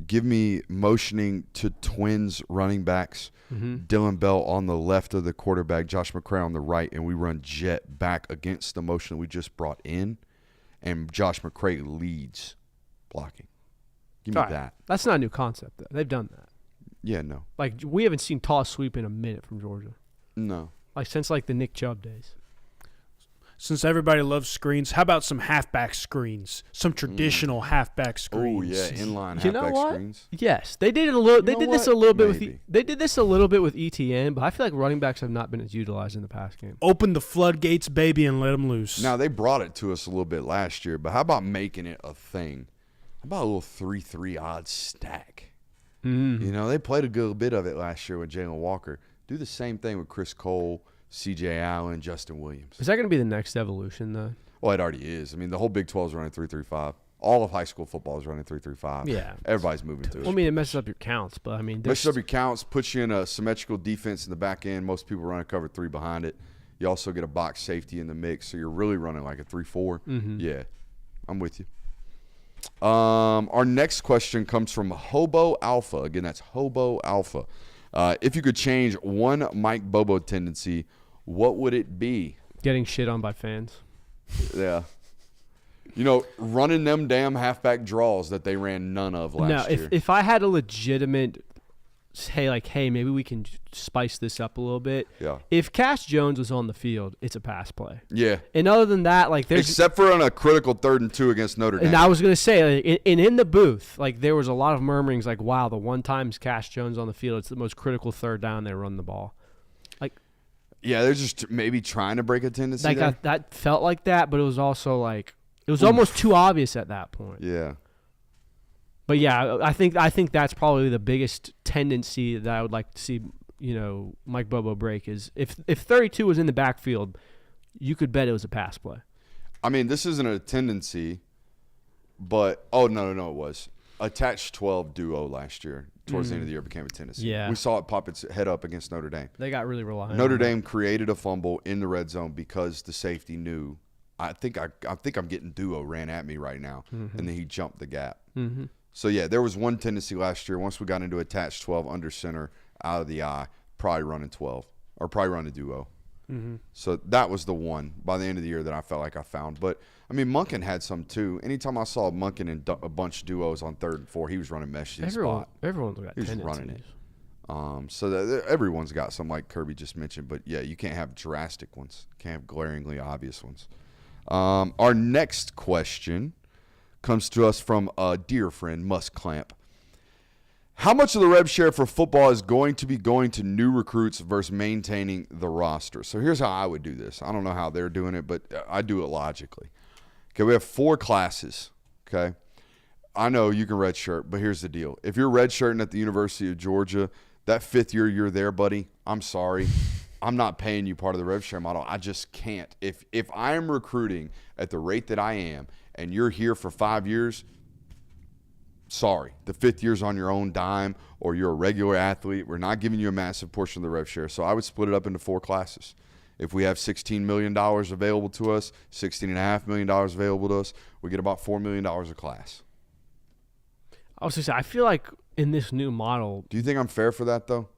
Give me motioning to Twins running backs. Dylan Bell on the left of the quarterback, Josh McCray on the right, and we run jet back against the motion we just brought in, and Josh McCray leads blocking. Give me that. That's not a new concept, though. They've done that. Yeah, no. Like, we haven't seen toss sweep in a minute from Georgia. No. Like, since, like, the Nick Chubb days. Since everybody loves screens, how about some halfback screens? Some traditional halfback screens. Oh yeah, inline You know halfback what? screens. Yes, they did it a little. They did this a little bit with. Maybe. They did this a little bit with ETN, but I feel like running backs have not been as utilized in the past game. Open the floodgates, baby, and let them loose. Now they brought it to us a little bit last year, but how about making it a thing? How about a little 3-3 odd stack? You know, they played a good bit of it last year with Jalen Walker. Do the same thing with Chris Cole, C.J. Allen, Justin Williams. Is that going to be the next evolution, though? Well, it already is. I mean, the whole Big 12 is running 3-3-5. All of high school football is running 3-3-5. Yeah. Everybody's moving to it. Well, I mean, it messes up your counts, but I mean, Messes up your counts, puts you in a symmetrical defense in the back end. Most people run a cover 3 behind it. You also get a box safety in the mix, so you're really running like a 3-4. Yeah, I'm with you. Our next question comes from Hobo Alpha. Again, that's Hobo Alpha. If you could change one Mike Bobo tendency, what would it be? Getting shit on by fans. Yeah. Running them damn halfback draws that they ran none of last year. If I had a legitimate hey, maybe we can spice this up a little bit. Yeah. If Cash Jones was on the field, it's a pass play. Yeah. And other than that, there's except for on a critical 3rd and 2 against Notre Dame. And I was gonna say, in the booth, there was a lot of murmurings, wow, the one time Cash Jones on the field, it's the most critical 3rd down they run the ball. Yeah, they're just maybe trying to break a tendency. That felt like that, but it was also it was almost too obvious at that point. Yeah. But yeah, I think that's probably the biggest tendency that I would like to see, Mike Bobo break is if 32 was in the backfield, you could bet it was a pass play. I mean, this isn't a tendency, but no, it was. Attached 12 duo last year towards the end of the year became a tendency. Yeah. We saw it pop its head up against Notre Dame. They got really reliant. Notre Dame created a fumble in the red zone because the safety knew. I think I'm getting duo ran at me right now, and then he jumped the gap. Mm-hmm. So yeah, there was one tendency last year. Once we got into attached 12 under center out of the eye, probably running 12 or probably running duo. Mm-hmm. So that was the one by the end of the year that I felt like I found. But, I mean, Monken had some too. Anytime I saw Monken and a bunch of duos on 3rd and 4, he was running mesh in spot. Everyone's got He was tendencies. running it. So everyone's got some like Kirby just mentioned. But, yeah, you can't have drastic ones. Can't have glaringly obvious ones. Our next question comes to us from a dear friend, Musk Clamp. How much of the rev share for football is going to be going to new recruits versus maintaining the roster? So here's how I would do this. I don't know how they're doing it, but I do it logically. Okay, we have 4 classes, okay? I know you can redshirt, but here's the deal. If you're redshirting at the University of Georgia, that 5th year you're there, buddy, I'm sorry. I'm not paying you part of the rev share model. I just can't. If I am recruiting at the rate that I am and you're here for 5 years, sorry, the 5th year's on your own dime, or you're a regular athlete. We're not giving you a massive portion of the rev share. So I would split it up into 4 classes. If we have $16 million available to us, $16.5 million available to us, we get about $4 million a class. I was going to say, I feel like in this new model. Do you think I'm fair for that, though?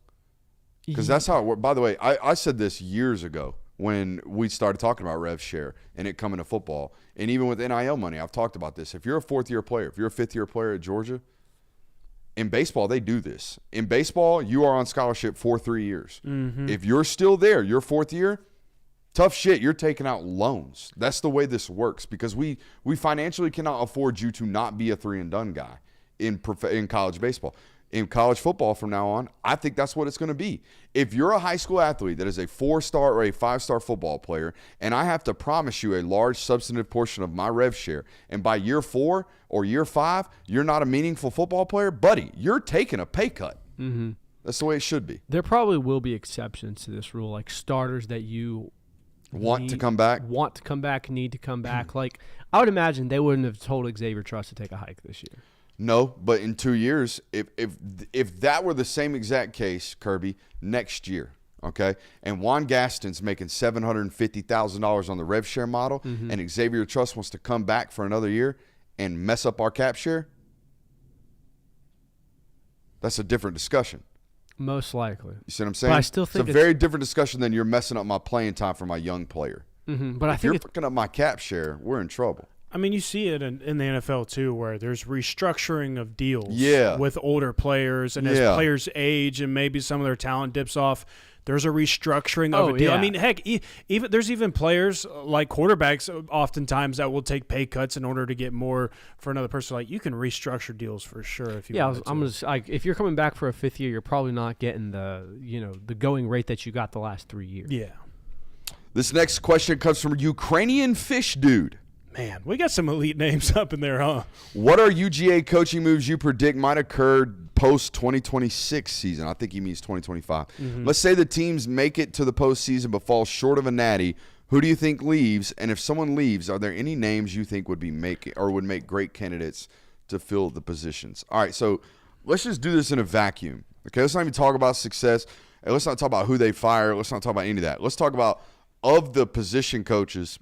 Because that's how it works. By the way, I said this years ago when we started talking about rev share and it coming to football. And even with NIL money, I've talked about this. If you're a 4th-year player, if you're a 5th-year player at Georgia, in baseball, they do this. In baseball, you are on scholarship for 3 years. Mm-hmm. If you're still there, your 4th year, tough shit, you're taking out loans. That's the way this works because we financially cannot afford you to not be a 3-and-done guy in college baseball. In college football from now on, I think that's what it's going to be. If you're a high school athlete that is a 4-star or a 5-star football player, and I have to promise you a large substantive portion of my rev share, and by year 4 or year 5, you're not a meaningful football player, buddy, you're taking a pay cut. Mm-hmm. That's the way it should be. There probably will be exceptions to this rule, like starters that you want to come back, need to come back. Like I would imagine they wouldn't have told Xavier Truss to take a hike this year. No, but in 2 years, if that were the same exact case, Kirby, next year, okay, and Juan Gaston's making $750,000 on the rev share model, mm-hmm. and Xavier Truss wants to come back for another year and mess up our cap share, that's a different discussion. Most likely. You see what I'm saying? But I still think it's a very different discussion than you're messing up my playing time for my young player. Mm-hmm. But if you're fucking up my cap share, we're in trouble. I mean, you see it in the NFL, too, where there's restructuring of deals with older players. And as players age and maybe some of their talent dips off, there's a restructuring of a deal. Yeah. I mean, heck, there's even players like quarterbacks oftentimes that will take pay cuts in order to get more for another person. Like, you can restructure deals for sure if you want to. I'm just like, if you're coming back for a 5th year, you're probably not getting the going rate that you got the last 3 years. Yeah. This next question comes from Ukrainian Fish Dude. Man, we got some elite names up in there, huh? What are UGA coaching moves you predict might occur post-2026 season? I think he means 2025. Mm-hmm. Let's say the teams make it to the postseason but fall short of a natty. Who do you think leaves? And if someone leaves, are there any names you think would make great candidates to fill the positions? All right, so let's just do this in a vacuum. Okay, let's not even talk about success. And let's not talk about who they fire. Let's not talk about any of that. Let's talk about of the position coaches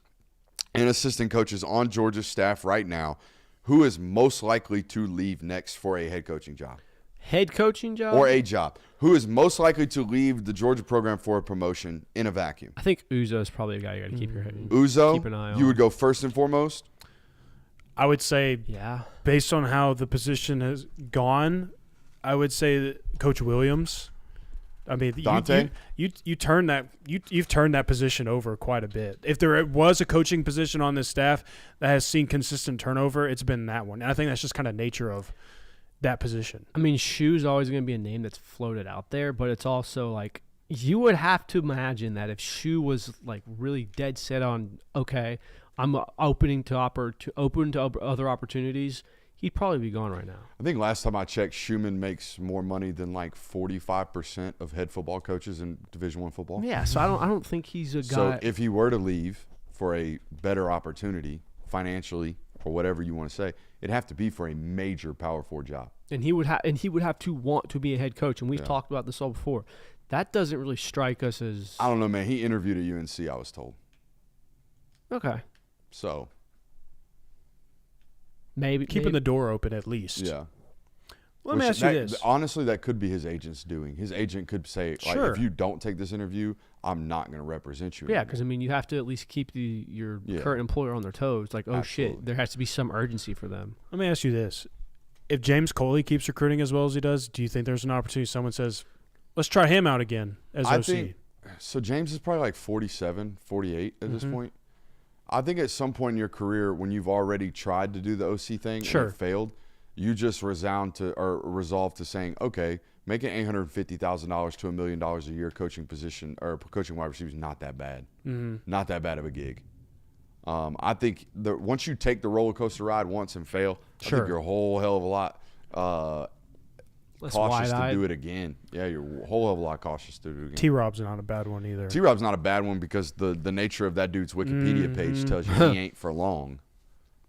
and assistant coaches on Georgia's staff right now, who is most likely to leave next for a head coaching job? Head coaching job? Or a job. Who is most likely to leave the Georgia program for a promotion in a vacuum? I think Uzo is probably a guy you got to keep your head. Uzo, keep an eye on. you would go first and foremost? I would say, Yeah. based on how the position has gone, I would say that Coach Williams. I mean, Dante? you turn that you've turned that position over quite a bit. If there was a coaching position on this staff that has seen consistent turnover, it's been that one. And I think that's just kind of nature of that position. I mean, Shu's always going to be a name that's floated out there, but it's also like you would have to imagine that if Shu was like really dead set on, okay, I'm open to other opportunities, he'd probably be gone right now. I think last time I checked, Schumann makes more money than like 45% of head football coaches in Division I football. Yeah, so I don't think he's a guy. So if he were to leave for a better opportunity financially or whatever you want to say, it'd have to be for a major Power 4 job. And he would have to want to be a head coach, and we've talked about this all before. That doesn't really strike us as. I don't know, man. He interviewed at UNC, I was told. Okay. So Maybe Keeping the door open at least. yeah. Let me ask you this. Honestly, that could be his agent's doing. His agent could say, like, Sure. if you don't take this interview, I'm not going to represent you. Yeah, anymore. because I mean, you have to at least keep your current employer on their toes. Like, oh Absolutely. shit, there has to be some urgency for them. Let me ask you this. If James Coley keeps recruiting as well as he does, do you think there's an opportunity someone says, let's try him out again as I OC? think so. James is probably like 47, 48 at this point. I think at some point in your career, when you've already tried to do the OC thing and it failed, you just resolve to saying, okay, making $850,000 to $1 million a year coaching position or coaching wide receivers is not that bad. Not that bad of a gig. I think once you take the roller coaster ride once and fail, I think you're a whole hell of a lot cautious to do it again. Yeah, you're a whole hell of a lot cautious to do it again. T-Rob's not a bad one either. T-Rob's not a bad one because the nature of that dude's Wikipedia page tells you he ain't for long,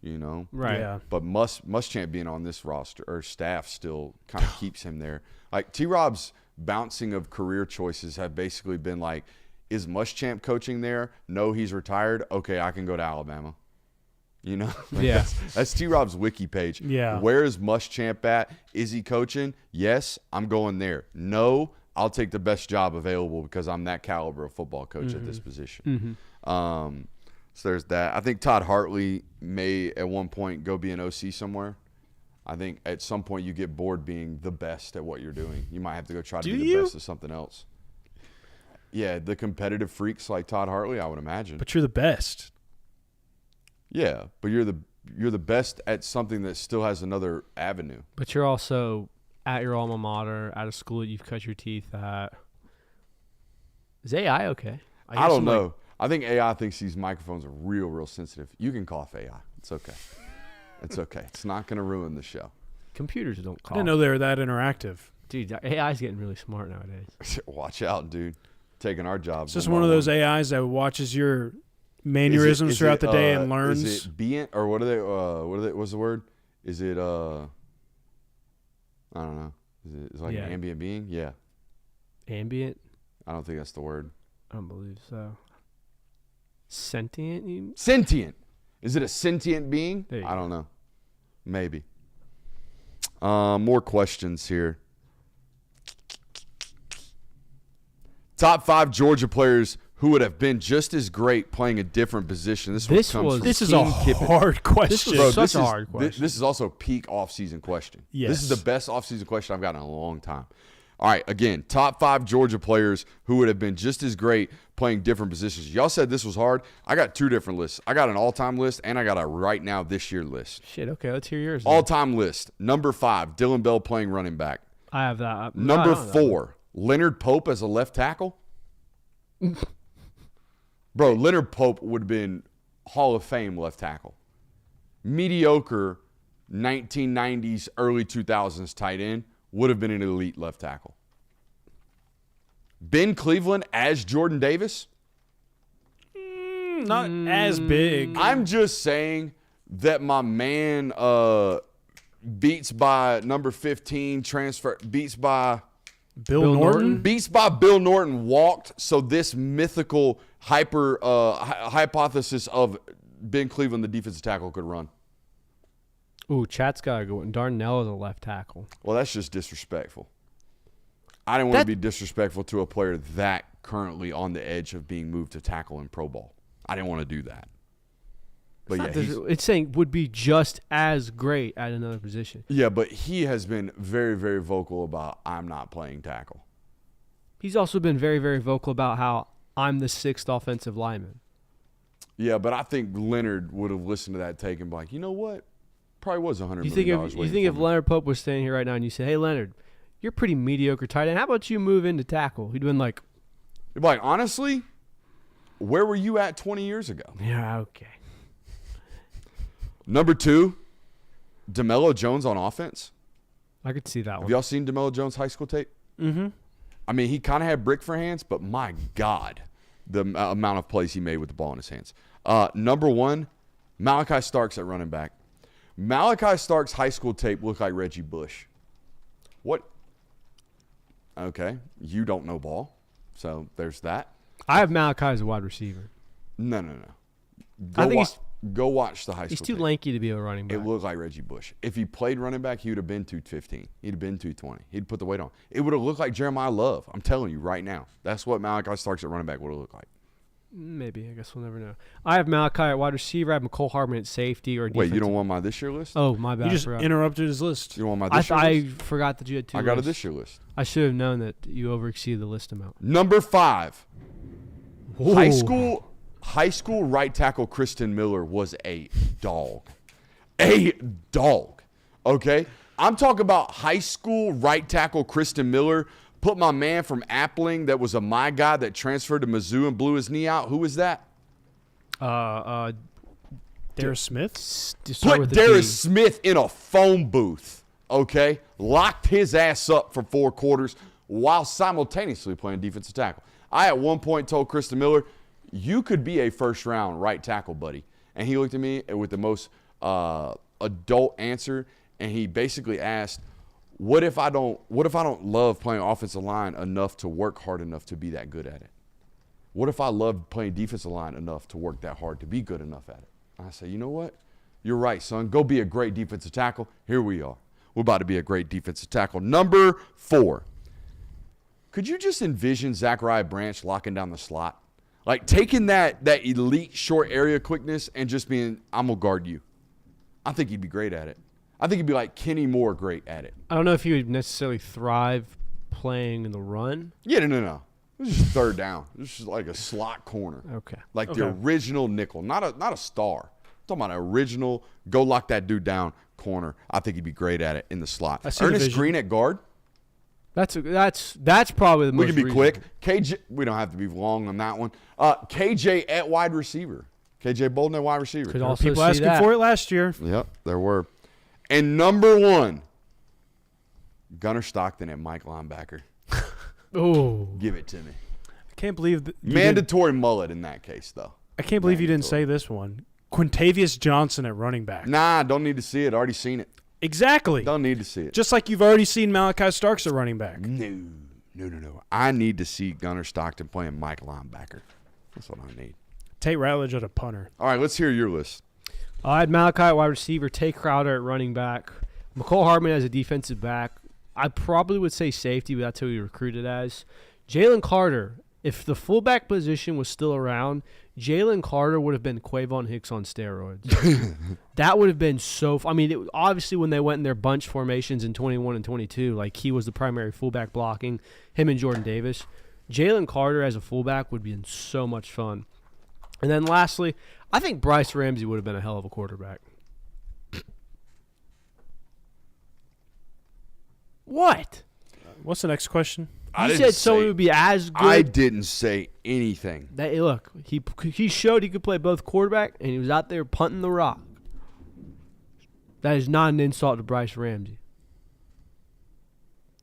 you know? Right. Yeah. But Muschamp being on this roster or staff still kind of keeps him there. Like T-Rob's bouncing of career choices have basically been like, is Muschamp coaching there? No, he's retired. Okay, I can go to Alabama. You know? Like Yeah. That's T-Rob's wiki page. Yeah. Where is Muschamp at? Is he coaching? Yes, I'm going there. No, I'll take the best job available because I'm that caliber of football coach at this position. So there's that. I think Todd Hartley may at one point go be an OC somewhere. I think at some point you get bored being the best at what you're doing. You might have to go try to be the best at something else. Yeah, the competitive freaks like Todd Hartley, I would imagine. But you're the best. Yeah, but you're the best at something that still has another avenue. But you're also at your alma mater, at a school that you've cut your teeth at. Is AI okay? I don't know. I think AI thinks these microphones are real sensitive. You can cough AI. It's okay. It's okay. It's not going to ruin the show. Computers don't call. I didn't know they were that interactive. Dude, AI's getting really smart nowadays. Watch out, dude. Taking our jobs. It's just one of those AIs that watches your mannerisms throughout the day and learns. Is it Beant or what are they? What's the word? Is it I don't know. Is it like an ambient being? Yeah. Ambient? I don't think that's the word. I don't believe so. Sentient? Sentient. Is it a sentient being? I don't know. Maybe. More questions here. Top 5 Georgia players who would have been just as great playing a different position. This is a hard question. This was such a hard question. This is also peak offseason question. Yes. This is the best offseason question I've gotten in a long time. All right, again, top 5 Georgia players who would have been just as great playing different positions. Y'all said this was hard. I got 2 different lists. I got an all-time list, and I got a right now this year list. Shit, okay, let's hear yours. All-time list. Number 5, Dylan Bell playing running back. I have that. Number 4, Leonard Pope as a left tackle. Bro, Leonard Pope would have been Hall of Fame left tackle. Mediocre 1990s, early 2000s tight end would have been an elite left tackle. Ben Cleveland as Jordan Davis? Not as big. I'm just saying that my man beats by number 15 transfer, beats by Bill Norton? Beats by Bill Norton walked, so this mythical hypothesis of Ben Cleveland, the defensive tackle, could run. Ooh, chat's got to go. Darnell is a left tackle. Well, that's just disrespectful. I didn't want to be disrespectful to a player that currently on the edge of being moved to tackle in pro ball. I didn't want to do that. But it's saying would be just as great at another position. Yeah, but he has been very, very vocal about I'm not playing tackle. He's also been very, very vocal about how I'm the 6th offensive lineman. Yeah, but I think Leonard would have listened to that take and be like, you know what? Probably was $100 million. You think if Leonard Pope was standing here right now and you say, hey, Leonard, you're pretty mediocre tight end. How about you move into tackle? He'd been like, honestly, where were you at 20 years ago? Yeah, okay. Number 2, DeMello Jones on offense. I could see that one. Have y'all seen DeMello Jones' high school tape? Mm-hmm. I mean, he kind of had brick for hands, but my God, the amount of plays he made with the ball in his hands. Number 1, Malachi Starks at running back. Malachi Starks' high school tape looked like Reggie Bush. What? Okay, you don't know ball, so there's that. I have Malachi as a wide receiver. No. I think Go watch the high school he's too tape. lanky to be a running back. It looked like Reggie Bush. If he played running back, he would have been 215. He'd have been 220. He'd put the weight on. It would have looked like Jeremiah Love. I'm telling you right now. That's what Malachi Starks at running back would have looked like. Maybe. I guess we'll never know. I have Malachi at wide receiver. I have McCole Hardman at safety or defensive. Wait, you don't want my this year list? Oh, my bad. You just interrupted his list. You don't want my this year I list? forgot that you had 2 I got a lists. this year list. I should have known that you overexceeded the list amount. Number 5. Ooh. High school right tackle Kristen Miller was a dog. A dog. Okay? I'm talking about high school right tackle Kristen Miller. Put my man from Appling that was my guy that transferred to Mizzou and blew his knee out. Who was that? Darius Smith? Put Darius Smith in a phone booth. Okay? Locked his ass up for 4 quarters while simultaneously playing defensive tackle. I at one point told Kristen Miller, you could be a first-round right tackle, buddy. And he looked at me with the most adult answer, and he basically asked, what if I don't love playing offensive line enough to work hard enough to be that good at it? What if I love playing defensive line enough to work that hard to be good enough at it? And I say, you know what? You're right, son. Go be a great defensive tackle. Here we are. We're about to be a great defensive tackle. Number 4. Could you just envision Zachariah Branch locking down the slot? Like taking that elite short area quickness and just being, I'm going to guard you. I think he'd be great at it. I think he'd be like Kenny Moore great at it. I don't know if he would necessarily thrive playing in the run. Yeah, no. It was just third down. It was just like a slot corner. Okay. Like the original nickel, not a star. I'm talking about an original, go lock that dude down corner. I think he'd be great at it in the slot. Ernest Green at guard. That's probably the most. We can be reasonable. quick. KJ, we don't have to be long on that one. KJ at wide receiver. KJ Bolden at wide receiver. Could also People see asking that. for it last year. Yep, there were. And number 1, Gunnar Stockton at Mike linebacker. Oh, Give it to me. I can't believe that Mandatory mullet in that case, though. I can't believe you didn't say this one. Quintavious Johnson at running back. Nah, don't need to see it. Already seen it. Exactly. Don't need to see it. Just like you've already seen Malachi Starks at running back. No. I need to see Gunnar Stockton playing Mike linebacker. That's what I need. Tate Ratledge at a punter. All right, let's hear your list. I had Malachi at wide receiver, Tay Crowder at running back, McCole Hardman as a defensive back. I probably would say safety, but that's who he recruited as. Jalen Carter, if the fullback position was still around, Jalen Carter would have been Quavon Hicks on steroids. That would have been so – obviously when they went in their bunch formations in 21 and 22, like he was the primary fullback blocking, him and Jordan Davis. Jalen Carter as a fullback would be so much fun. And then lastly, I think Bryce Ramsey would have been a hell of a quarterback. What? What's the next question? You said someone would be as good. I didn't say anything. Look, he showed he could play both quarterback, and he was out there punting the rock. That is not an insult to Bryce Ramsey.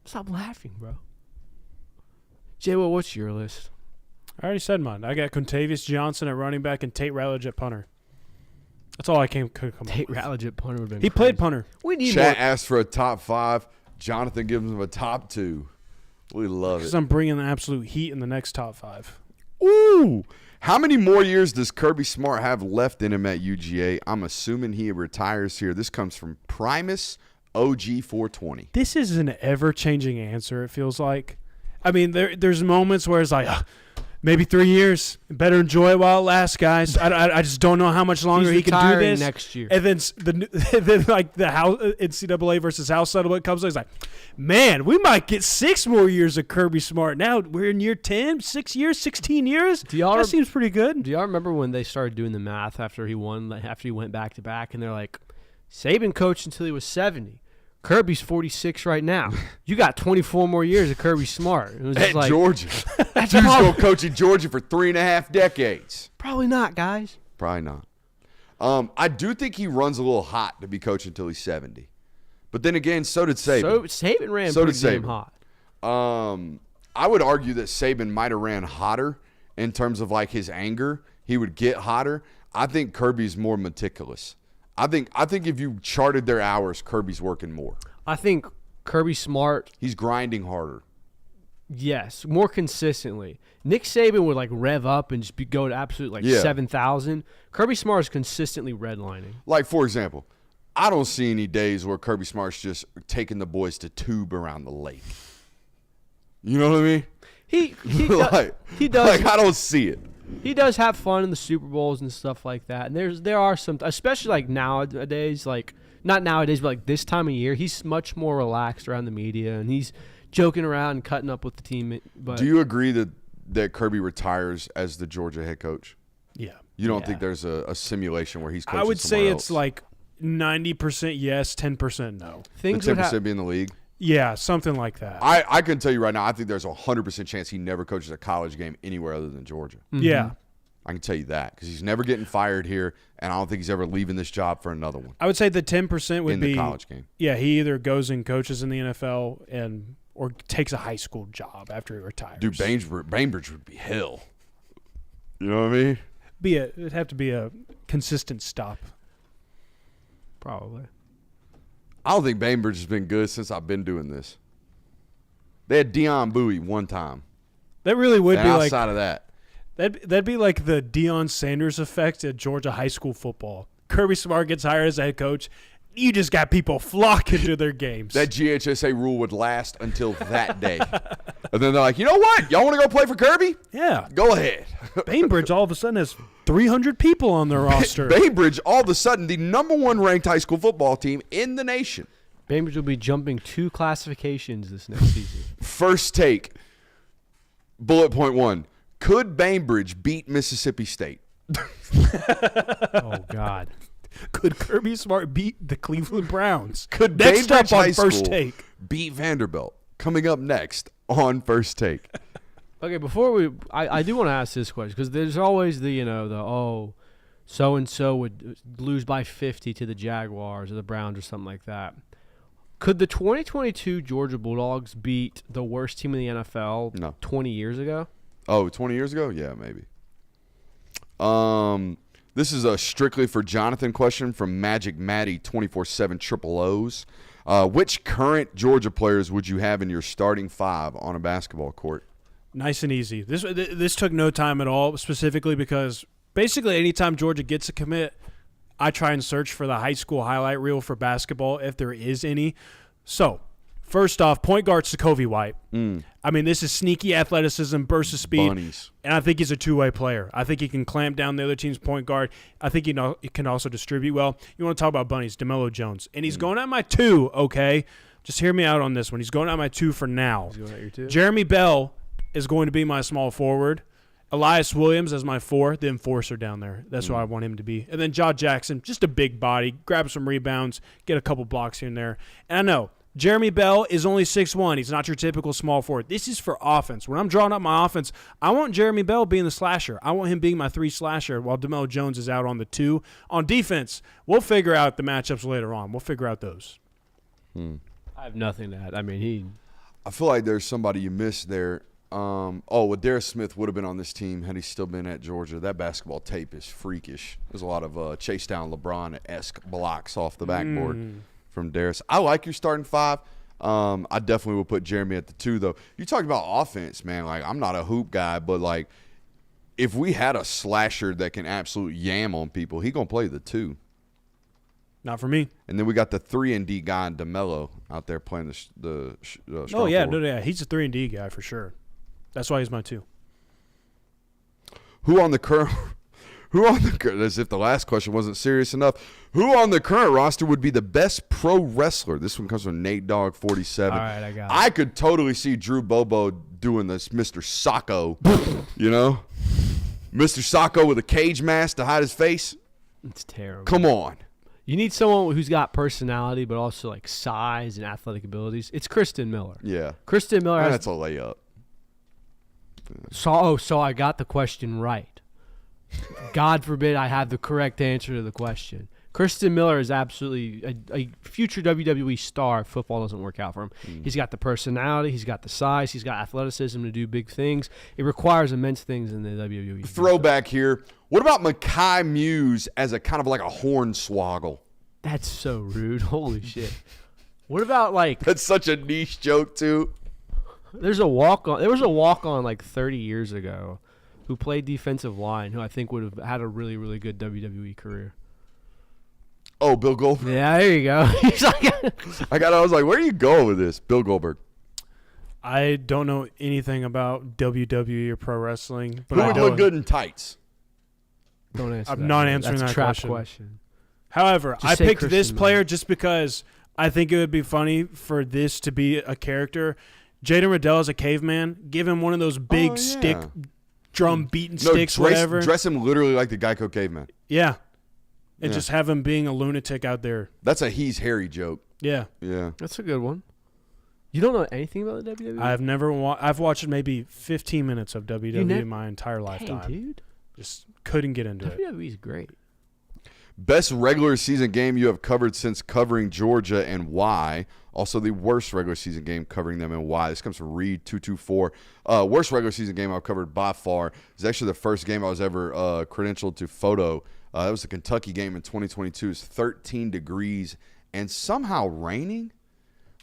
Stop laughing, bro. Jay, what's your list? I already said mine. I got Quintavious Johnson at running back and Tate Ratledge at punter. That's all I could come up with. Tate Ratledge at punter would have been He played punter. We need Chat more. asked for a top 5. Jonathan gives him a top 2. We love Because it. I'm bringing the absolute heat in the next top 5. Ooh. How many more years does Kirby Smart have left in him at UGA? I'm assuming he retires here. This comes from Primus OG 420. This is an ever-changing answer, it feels like. I mean, there's moments where it's like, maybe 3 years. Better enjoy it while it lasts, guys. I just don't know how much longer he can do this. Next year. And then like the house, NCAA versus House settlement comes in. It's like, man, we might get 6 more years of Kirby Smart. Now we're in year 10, 6 years, 16 years. That seems pretty good. Do y'all remember when they started doing the math after he won, after he went back to back, and they're like, Saban coached until he was 70. Kirby's 46 right now. You got 24 more years of Kirby Smart. It was just At Georgia. Dude's going to coach at Georgia for 3.5 decades. Probably not, guys. Probably not. I do think he runs a little hot to be coaching until he's 70. But then again, so did Saban. So Saban ran pretty damn hot. I would argue that Saban might have ran hotter in terms of like his anger. He would get hotter. I think Kirby's more meticulous. I think if you charted their hours, Kirby's working more. I think Kirby Smart. He's grinding harder. Yes, more consistently. Nick Saban would like rev up and just go to absolute 7,000. Kirby Smart is consistently redlining. Like, for example, I don't see any days where Kirby Smart's just taking the boys to tube around the lake. You know what I mean? He does. Like, I don't see it. He does have fun in the Super Bowls and stuff like that. And there are some, especially like nowadays, like not nowadays, but like this time of year, he's much more relaxed around the media and he's joking around and cutting up with the team. But do you agree that Kirby retires as the Georgia head coach? Yeah. You don't think there's a simulation where he's coaching I would say else? it's like 90% yes, 10% no. The 10% be in the league? Yeah, something like that. I can tell you right now, I think there's a 100% chance he never coaches a college game anywhere other than Georgia. Mm-hmm. Yeah. I can tell you that because he's never getting fired here, and I don't think he's ever leaving this job for another one. I would say the 10% would be in the college game. Yeah, he either goes and coaches in the NFL or takes a high school job after he retires. Dude, Bainbridge would be hell. You know what I mean? It'd have to be a consistent stop. Probably. I don't think Bainbridge has been good since I've been doing this. They had Deion Bowie one time. That really would be like outside of that. That'd be like the Deion Sanders effect at Georgia high school football. Kirby Smart gets hired as head coach. You just got people flocking to their games. That GHSA rule would last until that day. And then they're like, you know what? Y'all want to go play for Kirby? Yeah. Go ahead. Bainbridge all of a sudden has 300 people on their roster. Bainbridge, all of a sudden, the #1 ranked high school football team in the nation. Bainbridge will be jumping 2 classifications this next season. First take, bullet point 1. Could Bainbridge beat Mississippi State? Oh, God. Could Kirby Smart beat the Cleveland Browns? Could next Bainbridge up on High First School Take beat Vanderbilt? Coming up next on First Take. Okay, before I do want to ask this question because there's always so-and-so would lose by 50 to the Jaguars or the Browns or something like that. Could the 2022 Georgia Bulldogs beat the worst team in the NFL 20 years ago? Oh, 20 years ago? Yeah, maybe. This is a strictly for Jonathan question from Magic Maddie 24/7 Triple O's. Which current Georgia players would you have in your starting 5 on a basketball court? Nice and easy. This took no time at all, specifically because basically anytime Georgia gets a commit, I try and search for the high school highlight reel for basketball if there is any. So, first off, point guard Sokovie White. I mean, this is sneaky athleticism, burst of speed. Bunnies. And I think he's a two-way player. I think he can clamp down the other team's point guard. I think he can also distribute well. You want to talk about bunnies, DeMelo Jones. And he's going at my 2, okay? Just hear me out on this one. He's going at my 2 for now. He's going at your 2? Jeremy Bell is going to be my small forward. Elias Williams as my 4, the enforcer down there. That's what I want him to be. And then Jaw Jackson, just a big body, grab some rebounds, get a couple blocks here and there. And I know Jeremy Bell is only 6'1". He's not your typical small forward. This is for offense. When I'm drawing up my offense, I want Jeremy Bell being the slasher. I want him being my 3 slasher while DeMelo Jones is out on the 2. On defense, we'll figure out the matchups later on. We'll figure out those. I have nothing to add. I mean, I feel like there's somebody you missed there. Darius Smith would have been on this team had he still been at Georgia. That basketball tape is freakish. There's a lot of chase down LeBron-esque blocks off the backboard from Darius. I like your starting 5. I definitely will put Jeremy at the 2, though. You talked about offense, man. Like, I'm not a hoop guy, but, like, if we had a slasher that can absolutely yam on people, he gonna play the 2. Not for me. And then we got the 3-and-D guy in DeMello out there playing the strong Oh yeah, forward. no, he's a 3-and-D guy for sure. That's why he's my 2. Who on the current as if the last question wasn't serious enough, who on the current roster would be the best pro wrestler? This one comes from Nate Dogg 47. All right, I got it. I could totally see Drew Bobo doing this Mr. Sacco, you know? Mr. Sacco with a cage mask to hide his face. It's terrible. Come on. You need someone who's got personality, but also like size and athletic abilities. It's Kristen Miller. Yeah. Kristen Miller has. That's a layup. So I got the question right. God forbid I had the correct answer to the question. Kristen Miller is absolutely a future WWE star if football doesn't work out for him. He's got the personality. He's got the size. He's got athleticism to do big things. It requires immense things in the WWE. Throwback here. What about Mekhi Muse as a kind of like a hornswoggle? That's so rude. Holy shit. What about like That's such a niche joke too. there was a walk-on like 30 years ago who played defensive line who I think would have had a really, really good WWE career. Oh, Bill Goldberg. Yeah, there you go. He's like I was like, where are you going with this? Bill Goldberg. I don't know anything about WWE or pro wrestling, but Who I would know look good in tights? Don't answer I'm that, not man. answering That's that a trap question. However, Just I say picked this Christian player Miller. just because I think it would be funny for this to be a character. Jaden Riddell is a caveman. Give him one of those big Oh, yeah. stick, drum beating No, sticks, whatever. dress him literally like the Geico caveman. Yeah. And Yeah. just have him being a lunatic out there. That's a he's hairy joke. Yeah. Yeah. That's a good one. You don't know anything about the WWE? I've watched maybe 15 minutes of WWE nev- in my entire Dang, lifetime. dude. Just couldn't get into it. WWE's great. Best regular season game you have covered since covering Georgia and why? Also the worst regular season game covering them and why? This comes from Reed224. Worst regular season game I've covered by far is actually the first game I was ever credentialed to photo. That was the Kentucky game in 2022. It's 13 degrees and somehow raining.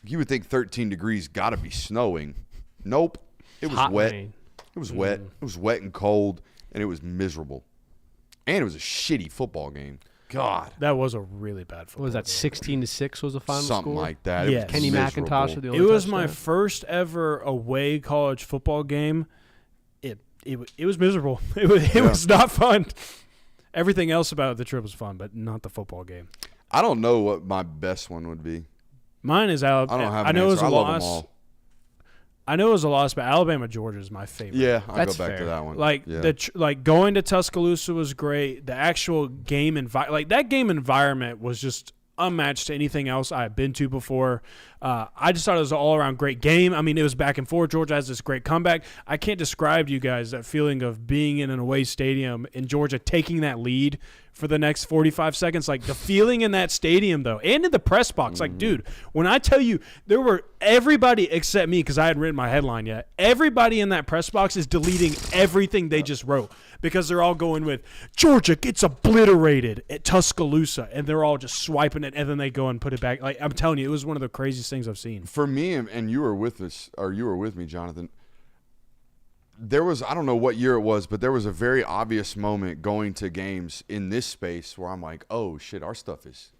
You would think 13 degrees got to be snowing. Nope. It was Hot wet. rain. It was wet. It was wet and cold, and it was miserable. And it was a shitty football game. God. That was a really bad football What was that, game. 16-6 was the final Something score? like that. Yes. It was Kenny miserable. McIntosh with the It only was my touchdown? first ever away college football game. It was miserable. It was not fun. Everything else about the trip was fun, but not the football game. I don't know what my best one would be. Mine is Alabama. I don't have I an know it was answer. a I love loss. them all. I know it was a loss, but Alabama Georgia is my favorite. Yeah, I'll That's go back to fair. that one. Like yeah. like going to Tuscaloosa was great. The actual game that game environment was just unmatched to anything else I had been to before. I just thought it was an all-around great game. I mean, it was back and forth. Georgia has this great comeback. I can't describe to you guys that feeling of being in an away stadium in Georgia, taking that lead for the next 45 seconds. Like, the feeling in that stadium, though, and in the press box. Like, dude, when I tell you there were everybody except me, because I hadn't written my headline yet, everybody in that press box is deleting everything they just wrote because they're all going with Georgia gets obliterated at Tuscaloosa, and they're all just swiping it, and then they go and put it back. Like, I'm telling you, it was one of the craziest things I've seen. For me, and you were with us, or you were with me, Jonathan, there was, I don't know what year it was, but there was a very obvious moment going to games in this space where I'm like, oh shit, our stuff is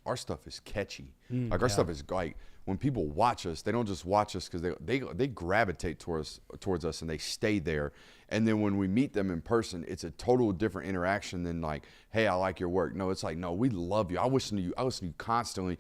catchy. Our stuff is like, when people watch us, they don't just watch us because they gravitate towards us and they stay there. And then when we meet them in person, it's a total different interaction than like, hey, I like your work. No, it's like, no, we love you. I listen to you constantly.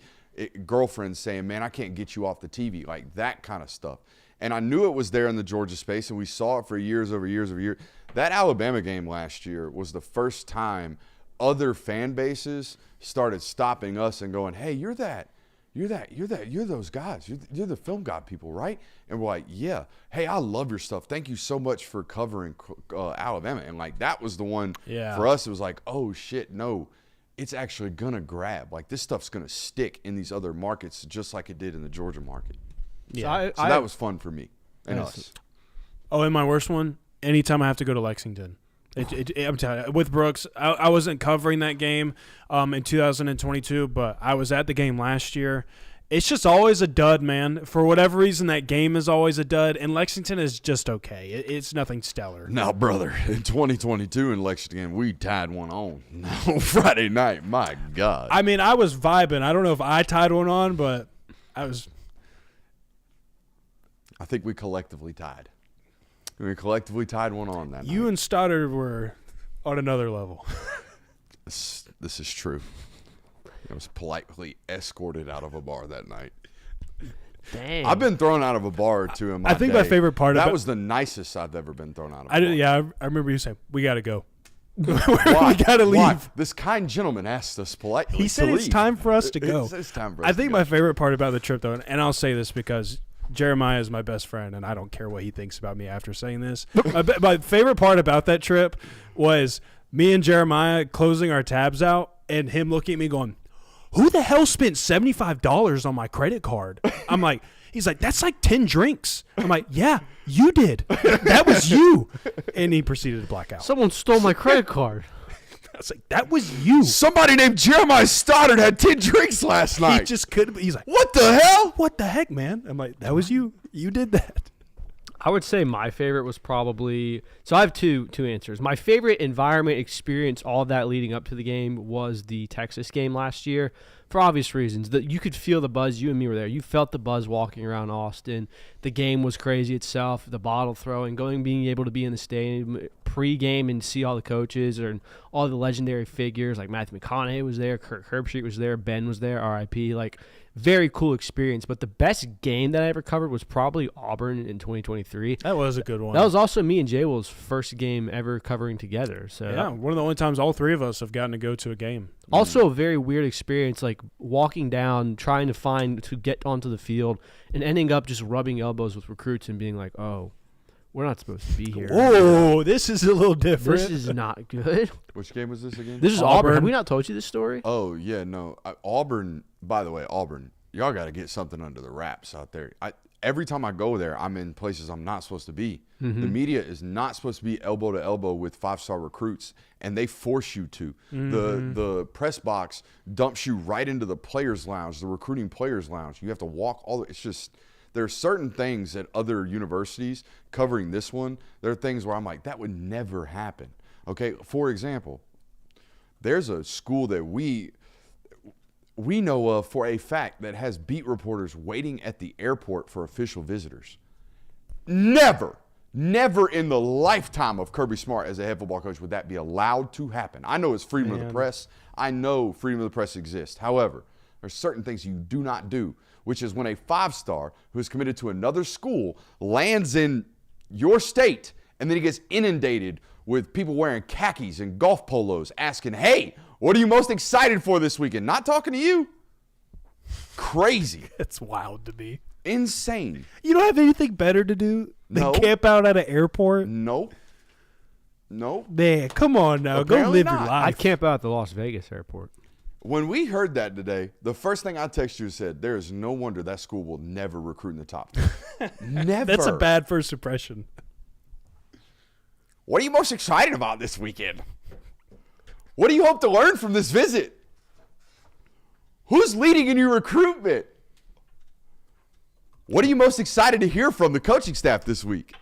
Girlfriends saying, man, I can't get you off the TV, like that kind of stuff. And I knew it was there in the Georgia space, and we saw it for years over years over years. That Alabama game last year was the first time other fan bases started stopping us and going, hey, you're those guys. You're the film god people, right? And we're like, yeah. Hey, I love your stuff. Thank you so much for covering Alabama. And like, that was the one for us. It was like, oh shit, no. It's actually going to grab. Like, this stuff's going to stick in these other markets just like it did in the Georgia market. Yeah. So that was fun for me and us. Oh, and my worst one, anytime I have to go to Lexington. I'm telling you, with Brooks, I wasn't covering that game in 2022, but I was at the game last year, It's just always a dud, man. For whatever reason, that game is always a dud, and Lexington is just okay. It's nothing stellar. Now, brother, in 2022 in Lexington, we tied one on Friday night. My God. I mean, I was vibing. I don't know if I tied one on, but I was. I think we collectively tied. We collectively tied one on that night. You and Stoddard were on another level. This is true. I was politely escorted out of a bar that night. Dang. I've been thrown out of a bar or two in my I think day. my favorite part that of it, was the nicest I've ever been thrown out of a bar. I remember you saying, we got to go. Why? We got to leave. Why? This kind gentleman asked us politely He said to it's leave. time for us to go. It's time for us I think to go. my favorite part about the trip, though, and I'll say this because Jeremiah is my best friend, and I don't care what he thinks about me after saying this. My favorite part about that trip was me and Jeremiah closing our tabs out and him looking at me going, who the hell spent $75 on my credit card? I'm like, he's like, that's like 10 drinks. I'm like, yeah, you did. That was you. And he proceeded to black out. Someone stole my credit card. I was like, that was you. Somebody named Jeremiah Stoddard had 10 drinks last night. He just couldn't. He's like, What the hell? what the heck, man? I'm like, that was you. You did that. I would say my favorite was probably – so I have two answers. My favorite environment experience, all of that leading up to the game, was the Texas game last year for obvious reasons. You could feel the buzz. You and me were there. You felt the buzz walking around Austin. The game was crazy itself, the bottle throwing, being able to be in the stadium pre-game and see all the coaches and all the legendary figures. Like Matthew McConaughey was there, Kirk Herbstreit was there, Ben was there, RIP. Like, very cool experience. But the best game that I ever covered was probably Auburn in 2023. That was a good one. That was also me and Jay Will's first game ever covering together. So yeah, one of the only times all three of us have gotten to go to a game. also a very weird experience, like walking down, trying to get onto the field and ending up just rubbing elbows with recruits and being like, oh, we're not supposed to be here. Whoa, this is a little different. This is not good. Which game was this again? This is Auburn. Have we not told you this story? Oh, yeah, no. Auburn, by the way, Auburn, y'all got to get something under the wraps out there. Every time I go there, I'm in places I'm not supposed to be. Mm-hmm. The media is not supposed to be elbow to elbow with 5-star recruits, and they force you to. The press box dumps you right into the players' lounge, the recruiting players' lounge. You have to walk all the – it's just – there are certain things at other universities covering this one. There are things where I'm like, that would never happen. Okay, for example, there's a school that we know of for a fact that has beat reporters waiting at the airport for official visitors. Never in the lifetime of Kirby Smart as a head football coach would that be allowed to happen. I know it's freedom of the press. I know freedom of the press exists. However, there's certain things you do not do, which is when a 5-star who is committed to another school lands in your state and then he gets inundated with people wearing khakis and golf polos asking, hey, what are you most excited for this weekend? Not talking to you. Crazy. It's wild to me. Insane. You don't have anything better to do than No. camp out at an airport? Nope. Man, come on now. Apparently Go live not. your life. I'd camp out at the Las Vegas airport. When we heard that today, the first thing I texted you said, there is no wonder that school will never recruit in the top 10. Never. That's a bad first impression. What are you most excited about this weekend? What do you hope to learn from this visit? Who's leading in your recruitment? What are you most excited to hear from the coaching staff this week?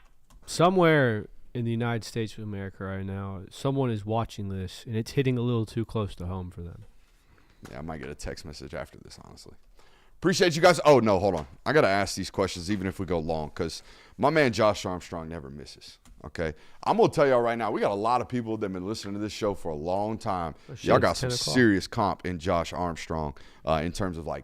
Somewhere in the United States of America right now, someone is watching this, and it's hitting a little too close to home for them. Yeah, I might get a text message after this, honestly. Appreciate you guys. Oh, no, hold on. I got to ask these questions even if we go long because my man Josh Armstrong never misses, okay? I'm going to tell y'all right now, we got a lot of people that have been listening to this show for a long time. Y'all got some serious comp in Josh Armstrong in terms of like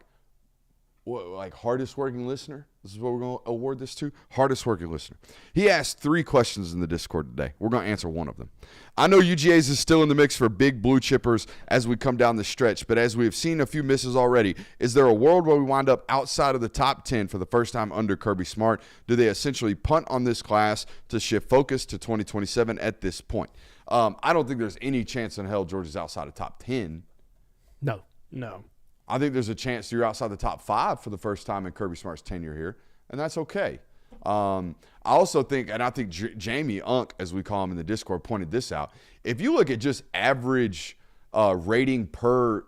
hardest working listener. This is what we're going to award this to. Hardest working listener. He asked 3 questions in the Discord today. We're going to answer one of them. I know UGA's is still in the mix for big blue chippers as we come down the stretch, but as we have seen a few misses already, is there a world where we wind up outside of the top 10 for the first time under Kirby Smart? Do they essentially punt on this class to shift focus to 2027 at this point? I don't think there's any chance in hell Georgia's outside of top 10. No. I think there's a chance you're outside the top 5 for the first time in Kirby Smart's tenure here, and that's okay. I also think, and I think Jamie Unk, as we call him in the Discord, pointed this out. If you look at just average rating per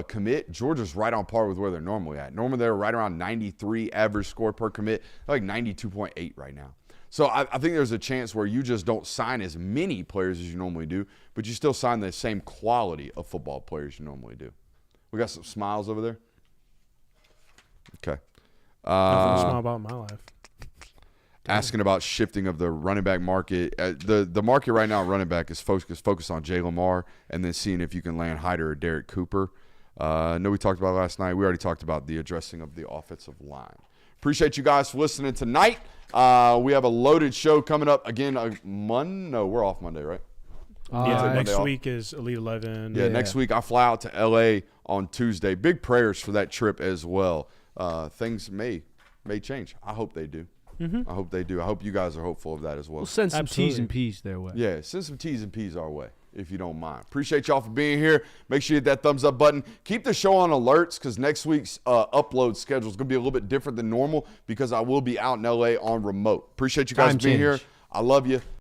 commit, Georgia's right on par with where they're normally at. Normally they're right around 93 average score per commit. They're like 92.8 right now. So I think there's a chance where you just don't sign as many players as you normally do, but you still sign the same quality of football players you normally do. We got some smiles over there. Okay. Nothing to smile about in my life. Asking about shifting of the running back market. The market right now, running back, is focused on Jay Lamar and then seeing if you can land Hyder or Derek Cooper. I know we talked about it last night. We already talked about the addressing of the offensive line. Appreciate you guys for listening tonight. We have a loaded show coming up again. No, we're off Monday, right? Next week is Elite 11. Yeah, next week I fly out to L.A. on Tuesday. Big prayers for that trip as well. Things may change. I hope they do. I hope they do. I hope you guys are hopeful of that as well. We'll send some T's and P's their way. Yeah, send some T's and P's our way, if you don't mind. Appreciate y'all for being here. Make sure you hit that thumbs up button. Keep the show on alerts because next week's upload schedule is going to be a little bit different than normal because I will be out in L.A. on remote. Appreciate you guys being here. I love you.